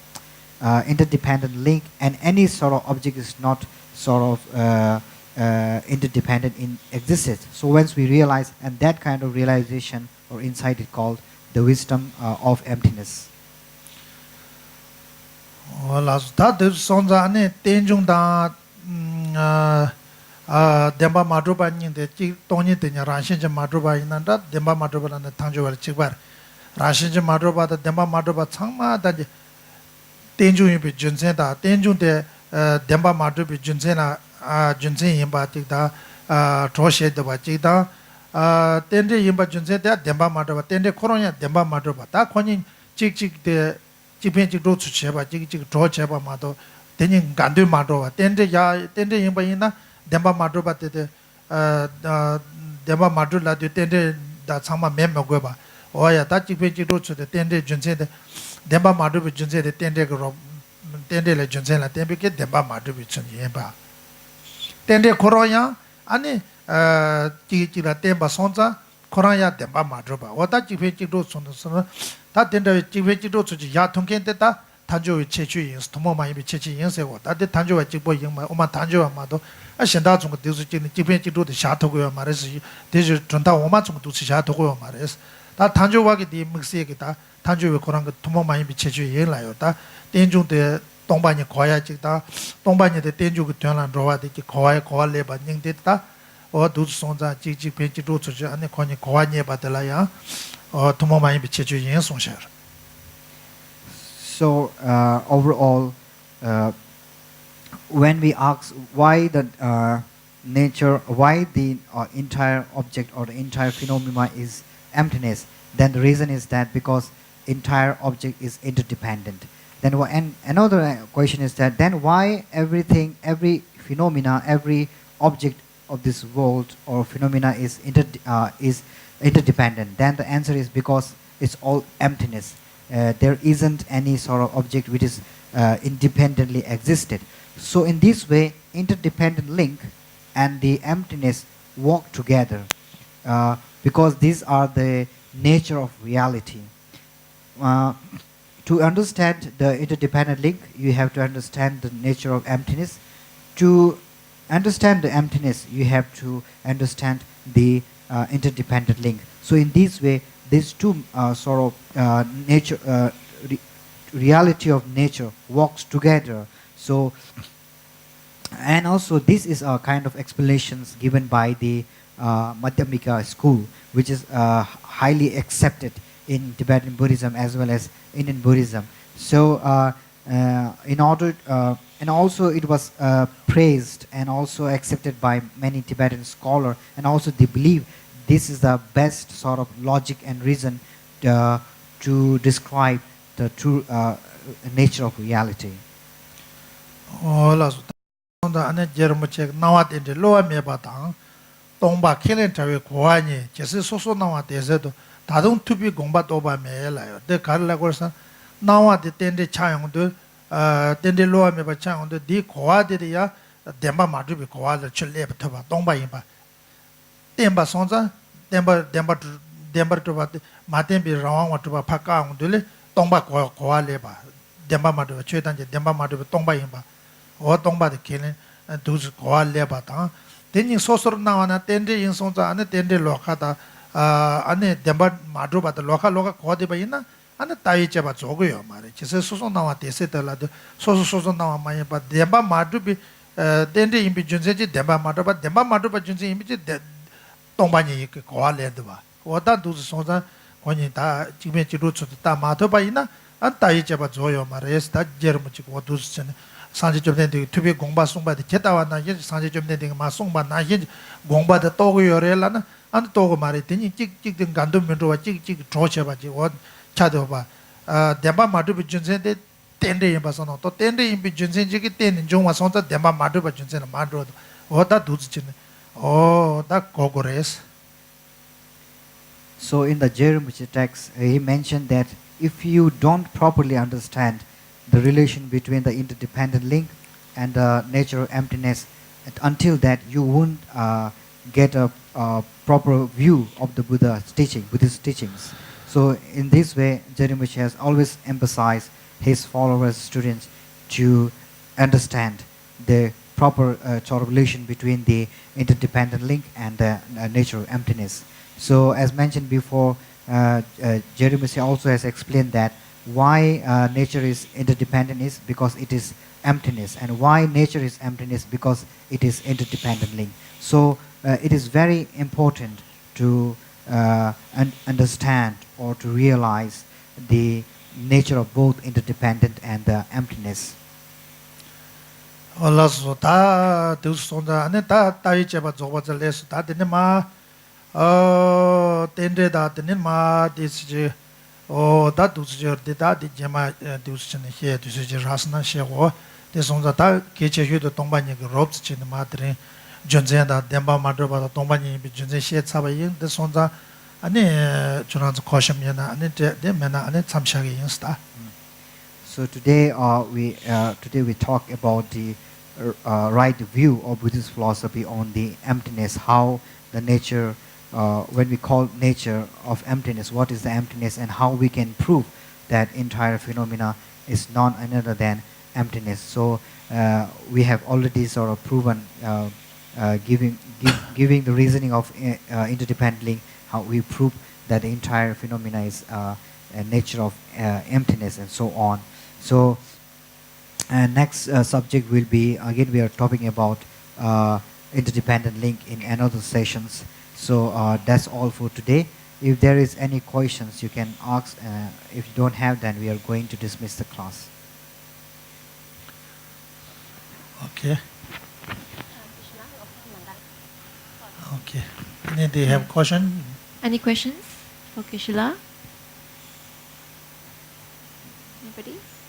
interdependent link and any sort of object is not sort of interdependent in existence. So once we realize, and that kind of realization or insight is called the wisdom of emptiness. Demba Madruba in the Tony Tenya Rashin Madruba in that Demba Madruba and the Tanjuel Chibar Rashin Madruba, the Demba Madruba Tangma, that Tenju be Junseta, Tenju de Demba Madrubi Junsena, Junsen in Batika, Troshe de Bachita, Tende Yimba Junseta, Demba Madruba, Tende Coronia, Demba Madruba, Taquanin, Chick the Chipenchi Road to Cheba, Chick Cheba Mato, Tenin Gandu Madruba, Tende Yimba. Demba Madruba de Demba Madrula de Tende that Sama Memogueba, or ya Tachi Pechi to the Tende Junse, Demba Madrubi Junse, the Tende Tende Junsela, Tembeke, Demba Madrubi Yemba. Tende Coroya, Ani Chira Temba Sonza, Coraya, Demba Madruba, or Tachi Pechi Road, that Tende Chipechi Road to Yatunken. Tanjo Chechi is Tomoma Chechi in Sewa, that the Tanjo Chipo Oma Tanjo Amado, I send out some Jipenchi to the Chateau Maris, this is Tonta Omatum to Chateau Maris, that Tanjo Wagi di Mixigita, Tanjo Koranga Tomoma Chechi in Liota, Tenju de Tombani Koya Chita, Tombani the Tenju Tuan and Roa de Koya Koa Leba Ningdita, or do Sonza Gigi Penchi to and the Kony Koanya Batalaya, or Tomoma Chechi in Sonshare. So overall, when we ask why the nature, why the entire object or the entire phenomena is emptiness, then the reason is that because entire object is interdependent. Then and another question is that then why everything, every phenomena, every object of this world or phenomena is interdependent? Then the answer is because it's all emptiness. There isn't any sort of object which is independently existed. So in this way, interdependent link and the emptiness walk together because these are the nature of reality. To understand the interdependent link, you have to understand the nature of emptiness. To understand the emptiness, you have to understand the interdependent link. So in this way, these two sort of reality of nature walks together. So, and also this is a kind of explanations given by the Madhyamika school, which is highly accepted in Tibetan Buddhism as well as Indian Buddhism. So in order and also it was praised and also accepted by many Tibetan scholars, and also they believe this is the best sort of logic and reason to describe the true nature of reality. ane jermu chek nawa tende lowa meba tang tongba kelen tawe kuwa nye jese soso nawa tese to tadung tupi gongba toba me la yo de karla korsa nawa de tende chayong do tende lowa meba chayong do di kuwa de ya demba madrubi kuwa le chuleba toba tongba yinba demba sonza demba toba matembi rawang wa toba paka ang do le tongba kuwa leba demba madrubi chötanje demba madrubi tongba yinba o tongba de kelen dus goa leba ta teni sosor nawana tende yin songza ane tende lokha ta ane demba madru ba lokha ko de ba ina ane tai che ba zogo yo mare chese soso nawa tese ta la de soso nawa ma ba demba madru bi tende yin bi junse ji demba madru ba junse yin bi ji tongba ni ke goa le de ba o da dus songza koni ta jime ji ru chu ta ma to ba ina an tai che ba zo yo mare sta jermu chi ko dus chen 상지 좀 된데 투비 공부 송바데 제다와나 이제 상지 좀 된데 마 송바 나 이제 공부다 또고 요래라나 안 또고 말이 되니 찍찍 된 간도 면도와 찍찍 조쳐 봐지 원 차도 봐 대바 마도 비준세데 텐데 임바서노 또 텐데 임 비준세지기 텐 종와 손자 대바 마도 비준세나 마도 어다 두지치네 어다 고고레스. So in the Jeremiah text, he mentioned that if you don't properly understand the relation between the interdependent link and the nature of emptiness, until that you won't get a proper view of the Buddhist teachings. So in this way, Jeremiah has always emphasized his followers, students, to understand the proper sort of relation between the interdependent link and the nature of emptiness. So as mentioned before, Jeremiah also has explained that why nature is interdependent is because it is emptiness, and why nature is emptiness because it is interdependent link. So it is very important to understand or to realize the nature of both interdependent and the emptiness. Allah so ta dus sonda ane ta tai cheba zoba les ta de ma tende da de ma dis o da dus de da de jema dus chen he dus je rasna she go de sonda ta ke che yu de tongba ni ge rob chen ma dre jonzen da demba ma do ba da tongba ni bi jonzen she cha ba yin de sonda ane chunan ko shem yana ane de mena ane chamsha ge yin sta. So today we talk about the right view of Buddhist philosophy on the emptiness, how the nature, when we call nature of emptiness, what is the emptiness, and how we can prove that entire phenomena is none other than emptiness. So we have already sort of proven, giving the reasoning of interdependently, how we prove that the entire phenomena is a nature of emptiness and so on. So next subject will be, again we are talking about interdependent link in another sessions. So that's all for today. If there is any questions you can ask. If you don't have, then we are going to dismiss the class. Okay. Okay. Do you have question? Any questions for Kishila? somebody?